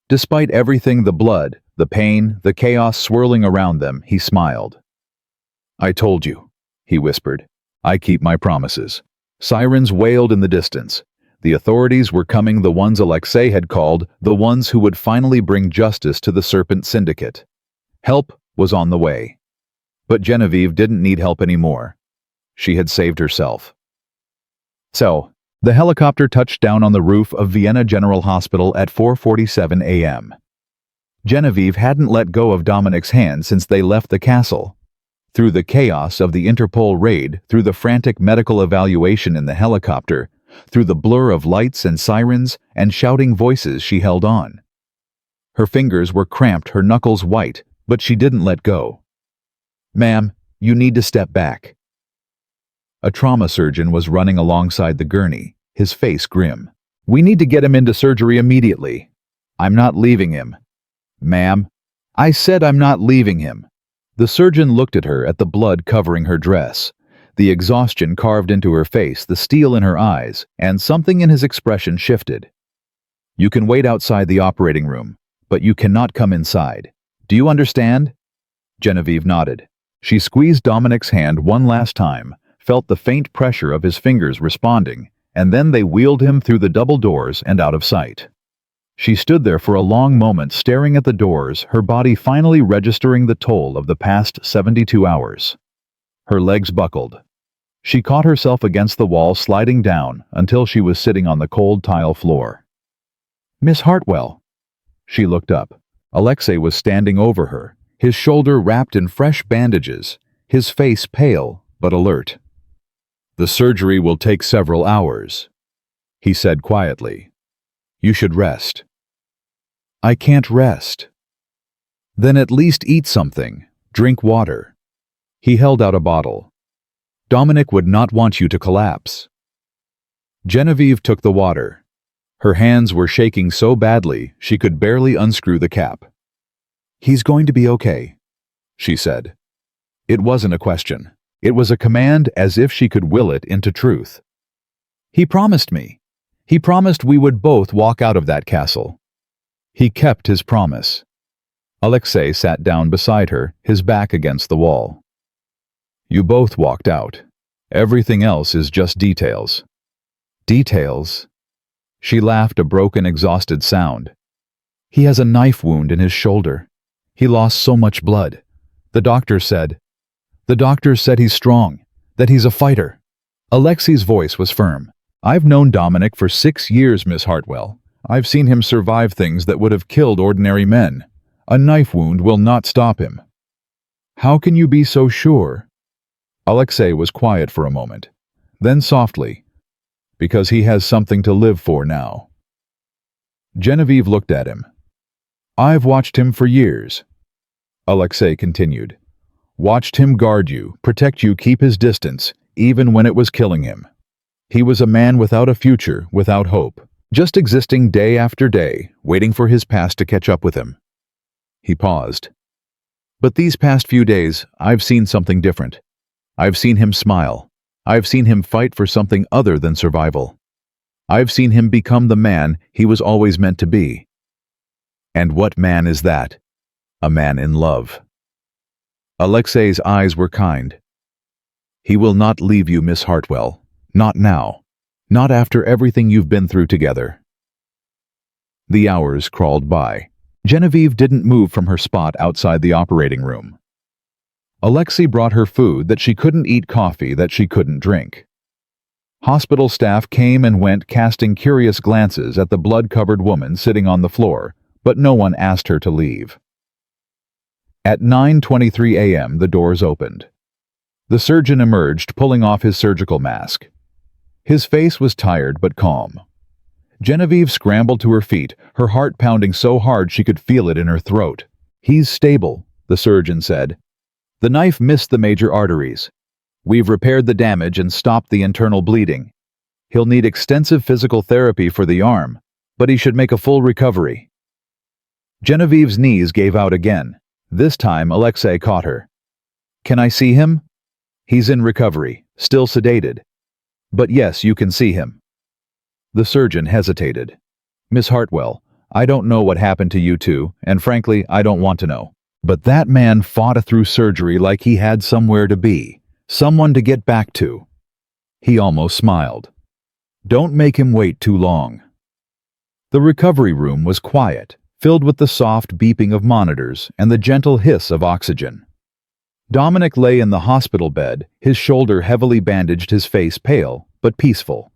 Despite everything, the blood, the pain, the chaos swirling around them, he smiled. "I told you," he whispered. "I keep my promises." Sirens wailed in the distance. The authorities were coming, the ones Alexei had called, the ones who would finally bring justice to the Serpent Syndicate. Help was on the way. But Genevieve didn't need help anymore. She had saved herself. So, the helicopter touched down on the roof of Vienna General Hospital at 4:47 a.m. Genevieve hadn't let go of Dominic's hand since they left the castle. Through the chaos of the Interpol raid, through the frantic medical evaluation in the helicopter, through the blur of lights and sirens and shouting voices, she held on. Her fingers were cramped, her knuckles white, but she didn't let go. "Ma'am, you need to step back." A trauma surgeon was running alongside the gurney, his face grim. "We need to get him into surgery immediately." "I'm not leaving him." "Ma'am, I said I'm not leaving him." The surgeon looked at her, at the blood covering her dress, the exhaustion carved into her face, the steel in her eyes, and something in his expression shifted. "You can wait outside the operating room, but you cannot come inside. Do you understand?" Genevieve nodded. She squeezed Dominic's hand one last time, felt the faint pressure of his fingers responding, and then they wheeled him through the double doors and out of sight. She stood there for a long moment, staring at the doors, her body finally registering the toll of the past 72 hours. Her legs buckled. She caught herself against the wall, sliding down until she was sitting on the cold tile floor. "Miss Hartwell." She looked up. Alexei was standing over her, his shoulder wrapped in fresh bandages, his face pale but alert. "The surgery will take several hours," he said quietly. "You should rest." "I can't rest." "Then at least eat something. Drink water." He held out a bottle. "Dominic would not want you to collapse." Genevieve took the water. Her hands were shaking so badly she could barely unscrew the cap. "He's going to be okay," she said. It wasn't a question. It was a command, as if she could will it into truth. "He promised me. He promised we would both walk out of that castle." He kept his promise. Alexei sat down beside her, his back against the wall. "You both walked out. Everything else is just details." "Details?" She laughed, a broken, exhausted sound. "He has a knife wound in his shoulder. He lost so much blood. The doctor said he's strong, that he's a fighter." Alexei's voice was firm. I've known Dominic for 6 years, Miss Hartwell. I've seen him survive things that would have killed ordinary men. A knife wound will not stop him. How can you be so sure? Alexei was quiet for a moment. Then softly, because he has something to live for now. Genevieve looked at him. I've watched him for years. Alexei continued. Watched him guard you, protect you, keep his distance, even when it was killing him. He was a man without a future, without hope, just existing day after day, waiting for his past to catch up with him. He paused. But these past few days, I've seen something different. I've seen him smile. I've seen him fight for something other than survival. I've seen him become the man he was always meant to be. And what man is that? A man in love. Alexei's eyes were kind. He will not leave you, Miss Hartwell. Not now. Not after everything you've been through together. The hours crawled by. Genevieve didn't move from her spot outside the operating room. Alexei brought her food that she couldn't eat, coffee that she couldn't drink. Hospital staff came and went, casting curious glances at the blood-covered woman sitting on the floor, but no one asked her to leave. At 9:23 a.m., the doors opened. The surgeon emerged, pulling off his surgical mask. His face was tired but calm. Genevieve scrambled to her feet, her heart pounding so hard she could feel it in her throat. He's stable, the surgeon said. The knife missed the major arteries. We've repaired the damage and stopped the internal bleeding. He'll need extensive physical therapy for the arm, but he should make a full recovery. Genevieve's knees gave out again. This time Alexei caught her. Can I see him? He's in recovery, still sedated. But yes, you can see him. The surgeon hesitated. Miss Hartwell, I don't know what happened to you two, and frankly, I don't want to know. But that man fought through surgery like he had somewhere to be, someone to get back to. He almost smiled. Don't make him wait too long. The recovery room was quiet, filled with the soft beeping of monitors and the gentle hiss of oxygen. Dominic lay in the hospital bed, his shoulder heavily bandaged, his face pale, but peaceful.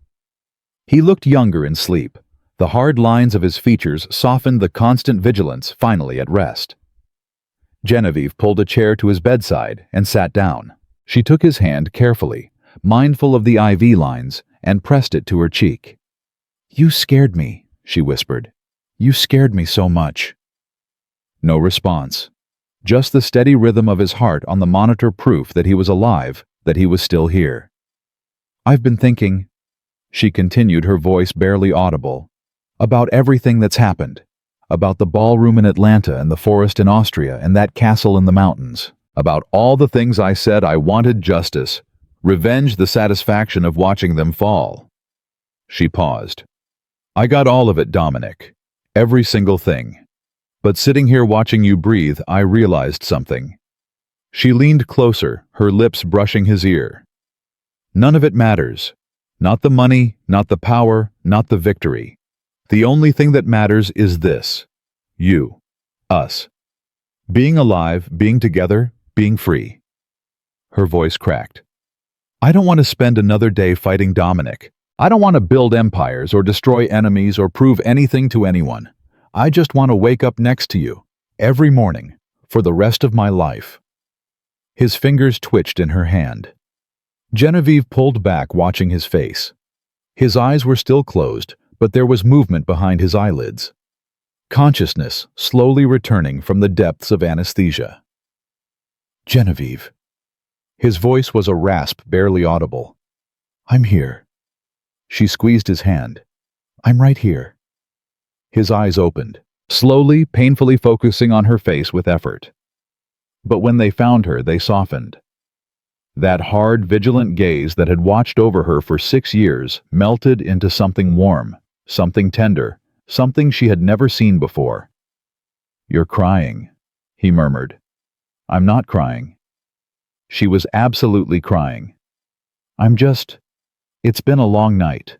He looked younger in sleep. The hard lines of his features softened, the constant vigilance finally at rest. Genevieve pulled a chair to his bedside and sat down. She took his hand carefully, mindful of the IV lines, and pressed it to her cheek. You scared me, she whispered. You scared me so much. No response. Just the steady rhythm of his heart on the monitor, proof that he was alive, that he was still here. I've been thinking, she continued, her voice barely audible, about everything that's happened, about the ballroom in Atlanta and the forest in Austria and that castle in the mountains, about all the things I said I wanted: justice, revenge, the satisfaction of watching them fall. She paused. I got all of it, Dominic, every single thing. But sitting here watching you breathe, I realized something. She leaned closer, her lips brushing his ear. None of it matters. Not the money, not the power, not the victory. The only thing that matters is this. You. Us. Being alive, being together, being free. Her voice cracked. I don't want to spend another day fighting Dominic. I don't want to build empires or destroy enemies or prove anything to anyone. I just want to wake up next to you, every morning, for the rest of my life. His fingers twitched in her hand. Genevieve pulled back, watching his face. His eyes were still closed, but there was movement behind his eyelids. Consciousness slowly returning from the depths of anesthesia. Genevieve. His voice was a rasp, barely audible. I'm here. She squeezed his hand. I'm right here. His eyes opened, slowly, painfully focusing on her face with effort. But when they found her, they softened. That hard, vigilant gaze that had watched over her for 6 years melted into something warm, something tender, something she had never seen before. You're crying, he murmured. I'm not crying. She was absolutely crying. It's been a long night.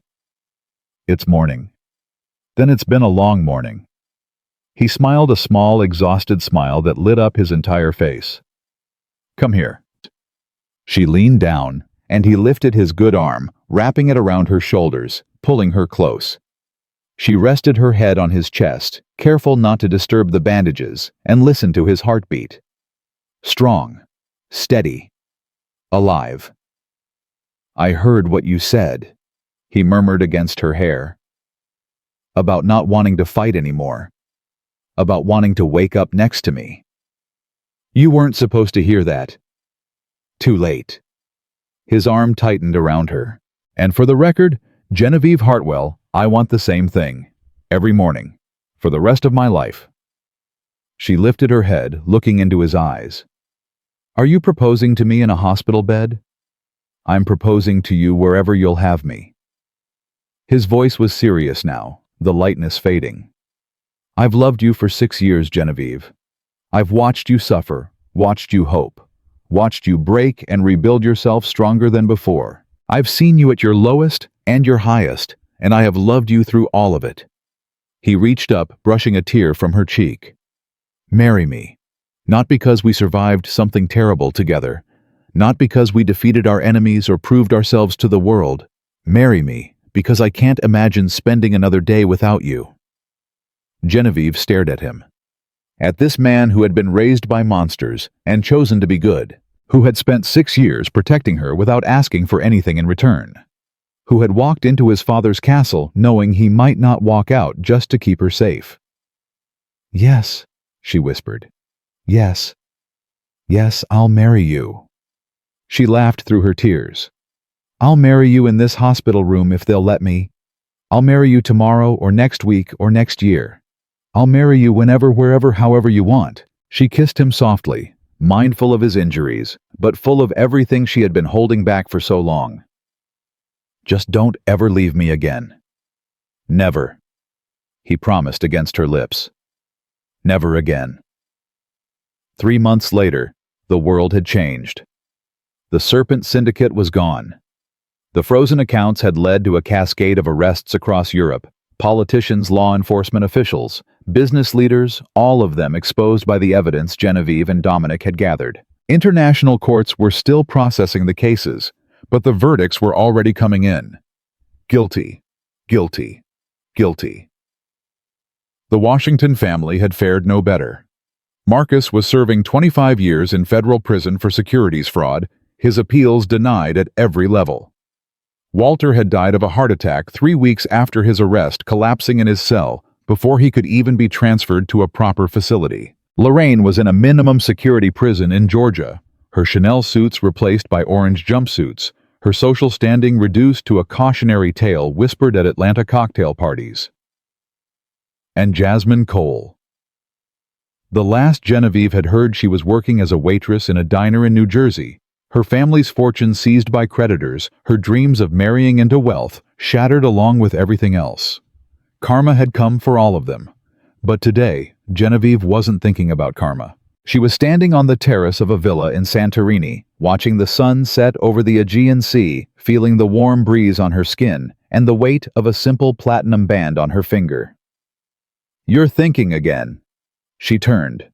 It's morning. Then it's been a long morning. He smiled, a small, exhausted smile that lit up his entire face. Come here. She leaned down, and he lifted his good arm, wrapping it around her shoulders, pulling her close. She rested her head on his chest, careful not to disturb the bandages, and listened to his heartbeat. Strong, steady, alive. "I heard what you said," he murmured against her hair. "About not wanting to fight anymore. About wanting to wake up next to me. You weren't supposed to hear that. Too late." His arm tightened around her. "And for the record, Genevieve Hartwell, I want the same thing. Every morning. For the rest of my life." She lifted her head, looking into his eyes. "Are you proposing to me in a hospital bed?" "I'm proposing to you wherever you'll have me." His voice was serious now, the lightness fading. "I've loved you for 6 years, Genevieve. I've watched you suffer, watched you hope, watched you break and rebuild yourself stronger than before. I've seen you at your lowest and your highest, and I have loved you through all of it." He reached up, brushing a tear from her cheek. "Marry me. Not because we survived something terrible together, not because we defeated our enemies or proved ourselves to the world. Marry me, because I can't imagine spending another day without you." Genevieve stared at him. At this man who had been raised by monsters and chosen to be good, who had spent 6 years protecting her without asking for anything in return, who had walked into his father's castle knowing he might not walk out just to keep her safe. "Yes," she whispered. "Yes. Yes, I'll marry you." She laughed through her tears. "I'll marry you in this hospital room if they'll let me. I'll marry you tomorrow or next week or next year. I'll marry you whenever, wherever, however you want." She kissed him softly, mindful of his injuries, but full of everything she had been holding back for so long. "Just don't ever leave me again." "Never," he promised against her lips. "Never again." 3 months later, the world had changed. The Serpent Syndicate was gone. The frozen accounts had led to a cascade of arrests across Europe. Politicians, law enforcement officials, business leaders, all of them exposed by the evidence Genevieve and Dominic had gathered. International courts were still processing the cases, but the verdicts were already coming in. Guilty, guilty, guilty. The Washington family had fared no better. Marcus was serving 25 years in federal prison for securities fraud, his appeals denied at every level. Walter had died of a heart attack 3 weeks after his arrest, collapsing in his cell before he could even be transferred to a proper facility. Lorraine was in a minimum security prison in Georgia, her Chanel suits replaced by orange jumpsuits, her social standing reduced to a cautionary tale whispered at Atlanta cocktail parties. And Jasmine Cole. The last Genevieve had heard, she was working as a waitress in a diner in New Jersey, her family's fortune seized by creditors, her dreams of marrying into wealth shattered along with everything else. Karma had come for all of them. But today, Genevieve wasn't thinking about karma. She was standing on the terrace of a villa in Santorini, watching the sun set over the Aegean Sea, feeling the warm breeze on her skin and the weight of a simple platinum band on her finger. "You're thinking again." She turned.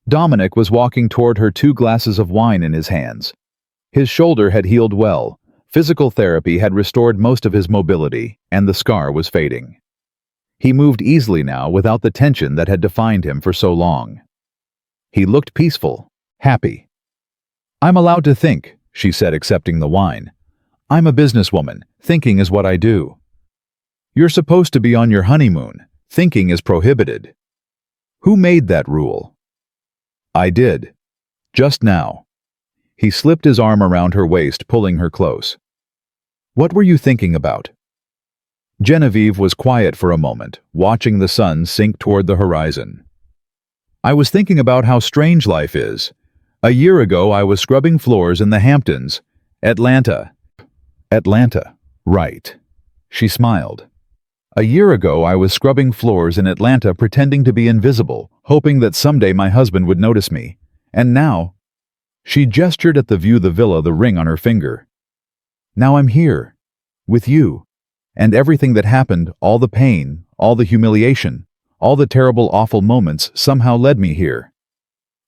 Dominic was walking toward her, 2 glasses of wine in his hands. His shoulder had healed well. Physical therapy had restored most of his mobility, and the scar was fading. He moved easily now without the tension that had defined him for so long. He looked peaceful, happy. "I'm allowed to think," she said, accepting the wine. "I'm a businesswoman. Thinking is what I do." "You're supposed to be on your honeymoon. Thinking is prohibited." "Who made that rule?" "I did. Just now." He slipped his arm around her waist, pulling her close. "What were you thinking about?" Genevieve was quiet for a moment, watching the sun sink toward the horizon. "I was thinking about how strange life is. A year ago I was scrubbing floors in the Hamptons. Atlanta." "Atlanta, right." She smiled. "A year ago I was scrubbing floors in Atlanta, pretending to be invisible, hoping that someday my husband would notice me. And now..." She gestured at the view, the villa, the ring on her finger. "Now I'm here. With you. And everything that happened, all the pain, all the humiliation, all the terrible, awful moments somehow led me here."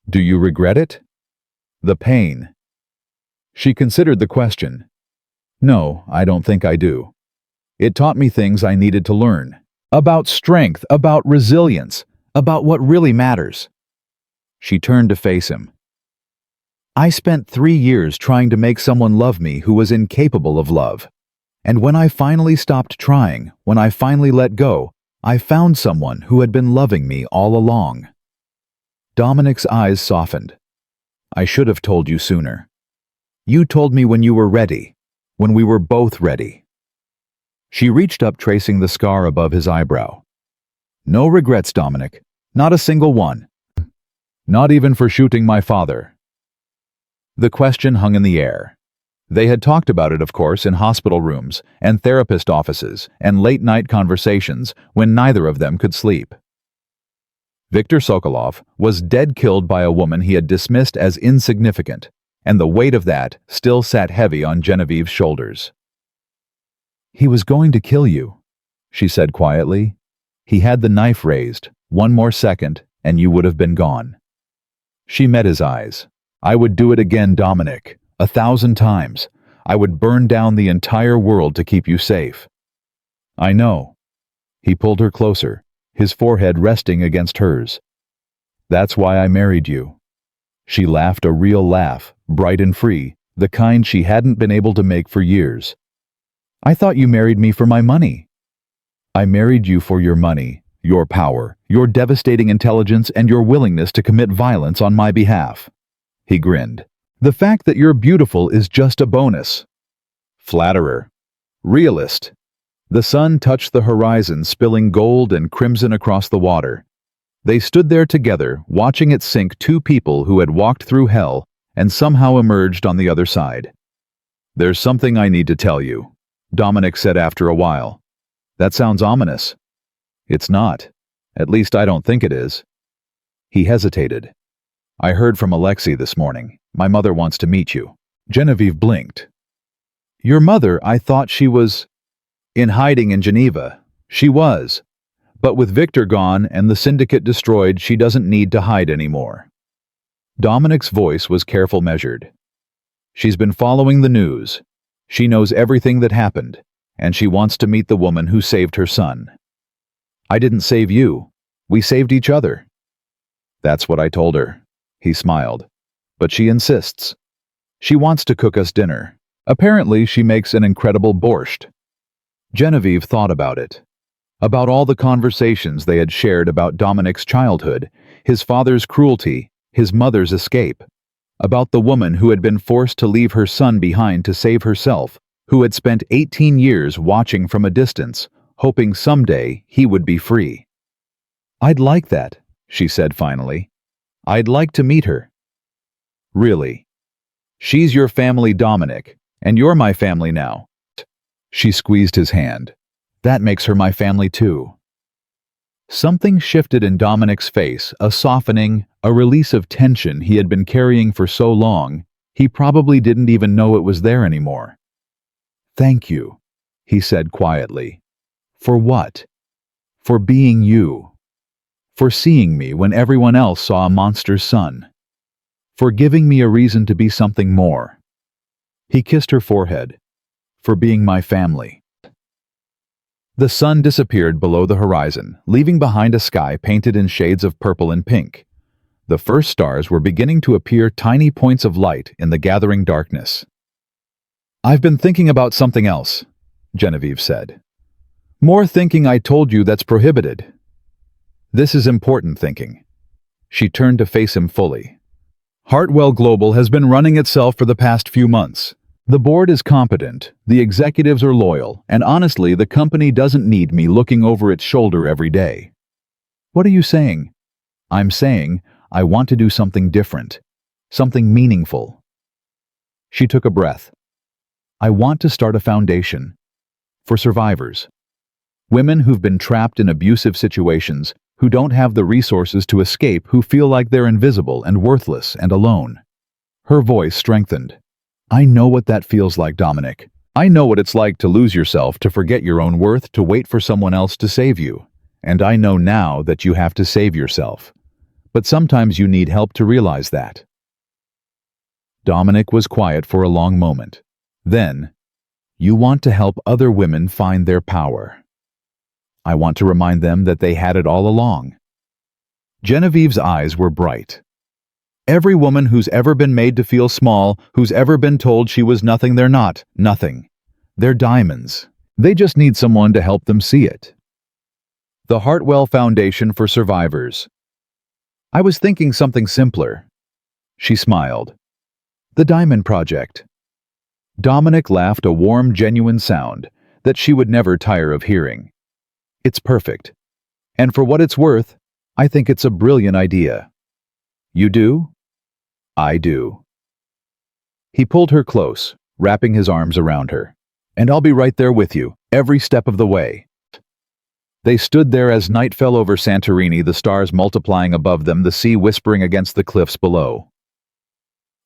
"Do you regret it?" "The pain." She considered the question. No, I don't think I do. It taught me things I needed to learn. About strength, about resilience, about what really matters. She turned to face him. I spent 3 years trying to make someone love me who was incapable of love. And when I finally stopped trying, when I finally let go, I found someone who had been loving me all along. Dominic's eyes softened. I should have told you sooner. You told me when you were ready, when we were both ready. She reached up, tracing the scar above his eyebrow. No regrets, Dominic. Not a single one. Not even for shooting my father. The question hung in the air. They had talked about it, of course, in hospital rooms and therapist offices and late-night conversations when neither of them could sleep. Viktor Sokolov was dead, killed by a woman he had dismissed as insignificant, and the weight of that still sat heavy on Genevieve's shoulders. He was going to kill you, she said quietly. He had the knife raised. One more second, and you would have been gone. She met his eyes. I would do it again, Dominic. 1,000 times. I would burn down the entire world to keep you safe. I know. He pulled her closer, his forehead resting against hers. That's why I married you. She laughed, a real laugh, bright and free, the kind she hadn't been able to make for years. I thought you married me for my money. I married you for your money, your power, your devastating intelligence, and your willingness to commit violence on my behalf. He grinned. The fact that you're beautiful is just a bonus. Flatterer. Realist. The sun touched the horizon, spilling gold and crimson across the water. They stood there together, watching it sink, two people who had walked through hell and somehow emerged on the other side. There's something I need to tell you, Dominic said after a while. That sounds ominous. It's not. At least I don't think it is. He hesitated. I heard from Alexei this morning. My mother wants to meet you. Genevieve blinked. Your mother? I thought she was in hiding in Geneva. She was. But with Victor gone and the syndicate destroyed, she doesn't need to hide anymore. Dominic's voice was careful, measured. She's been following the news. She knows everything that happened, and she wants to meet the woman who saved her son. I didn't save you. We saved each other. That's what I told her. He smiled. But she insists. She wants to cook us dinner. Apparently, she makes an incredible borscht. Genevieve thought about it. About all the conversations they had shared about Dominic's childhood, his father's cruelty, his mother's escape. About the woman who had been forced to leave her son behind to save herself, who had spent 18 years watching from a distance, hoping someday he would be free. I'd like that, she said finally. I'd like to meet her. Really? She's your family, Dominic, and you're my family now. She squeezed his hand. That makes her my family too. Something shifted in Dominic's face, a softening, a release of tension he had been carrying for so long, he probably didn't even know it was there anymore. Thank you, he said quietly. For what? For being you. For seeing me when everyone else saw a monster's son. For giving me a reason to be something more. He kissed her forehead. For being my family. The sun disappeared below the horizon, leaving behind a sky painted in shades of purple and pink. The first stars were beginning to appear, tiny points of light in the gathering darkness. I've been thinking about something else, Genevieve said. More thinking I told you that's prohibited. This is important thinking. She turned to face him fully. Hartwell Global has been running itself for the past few months. The board is competent, the executives are loyal, and honestly, the company doesn't need me looking over its shoulder every day. What are you saying? I'm saying I want to do something different, something meaningful. She took a breath. I want to start a foundation for survivors. Women who've been trapped in abusive situations, who don't have the resources to escape, who feel like they're invisible and worthless and alone. Her voice strengthened. I know what that feels like, Dominic. I know what it's like to lose yourself, to forget your own worth, to wait for someone else to save you. And I know now that you have to save yourself. But sometimes you need help to realize that. Dominic was quiet for a long moment. Then, You want to help other women find their power. I want to remind them that they had it all along. Genevieve's eyes were bright. Every woman who's ever been made to feel small, who's ever been told she was nothing, they're not nothing. They're diamonds. They just need someone to help them see it. The Hartwell Foundation for Survivors. I was thinking something simpler. She smiled. The Diamond Project. Dominic laughed, a warm, genuine sound that she would never tire of hearing. It's perfect. And for what it's worth, I think it's a brilliant idea. You do? I do. He pulled her close, wrapping his arms around her. And I'll be right there with you, every step of the way. They stood there as night fell over Santorini, the stars multiplying above them, the sea whispering against the cliffs below.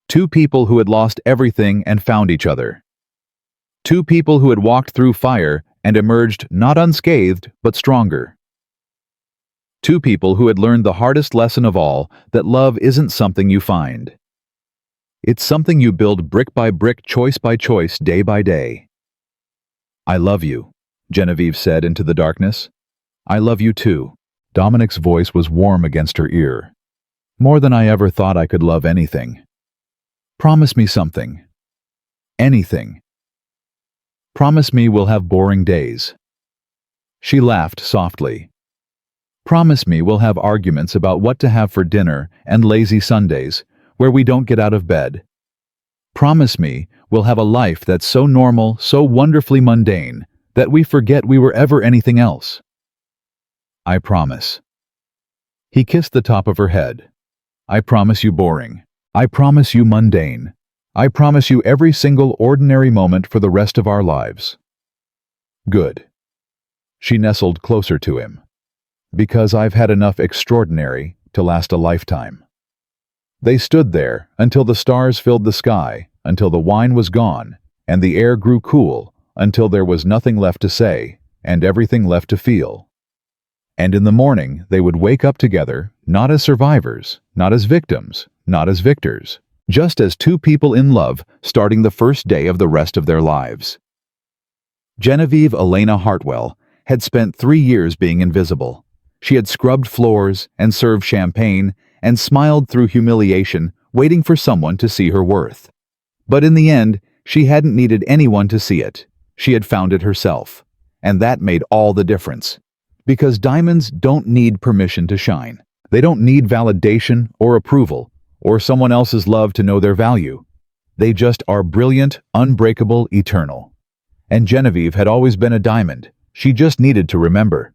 Two people who had lost everything and found each other. Two people who had walked through fire and emerged not unscathed, but stronger. Two people who had learned the hardest lesson of all, that love isn't something you find. It's something you build brick by brick, choice by choice, day by day. I love you, Genevieve said into the darkness. I love you too. Dominic's voice was warm against her ear. More than I ever thought I could love anything. Promise me something. Anything. Promise me we'll have boring days. She laughed softly. Promise me we'll have arguments about what to have for dinner and lazy Sundays, where we don't get out of bed. Promise me we'll have a life that's so normal, so wonderfully mundane, that we forget we were ever anything else. I promise. He kissed the top of her head. I promise you boring. I promise you mundane. I promise you every single ordinary moment for the rest of our lives. Good. She nestled closer to him. Because I've had enough extraordinary to last a lifetime. They stood there until the stars filled the sky, until the wine was gone, and the air grew cool, until there was nothing left to say, and everything left to feel. And in the morning they would wake up together, not as survivors, not as victims, not as victors, just as two people in love starting the first day of the rest of their lives. Genevieve Elena Hartwell had spent 3 years being invisible. She had scrubbed floors and served champagne and smiled through humiliation, waiting for someone to see her worth. But in the end, she hadn't needed anyone to see it. She had found it herself. And that made all the difference. Because diamonds don't need permission to shine. They don't need validation or approval, or someone else's love to know their value. They just are brilliant, unbreakable, eternal. And Genevieve had always been a diamond. She just needed to remember.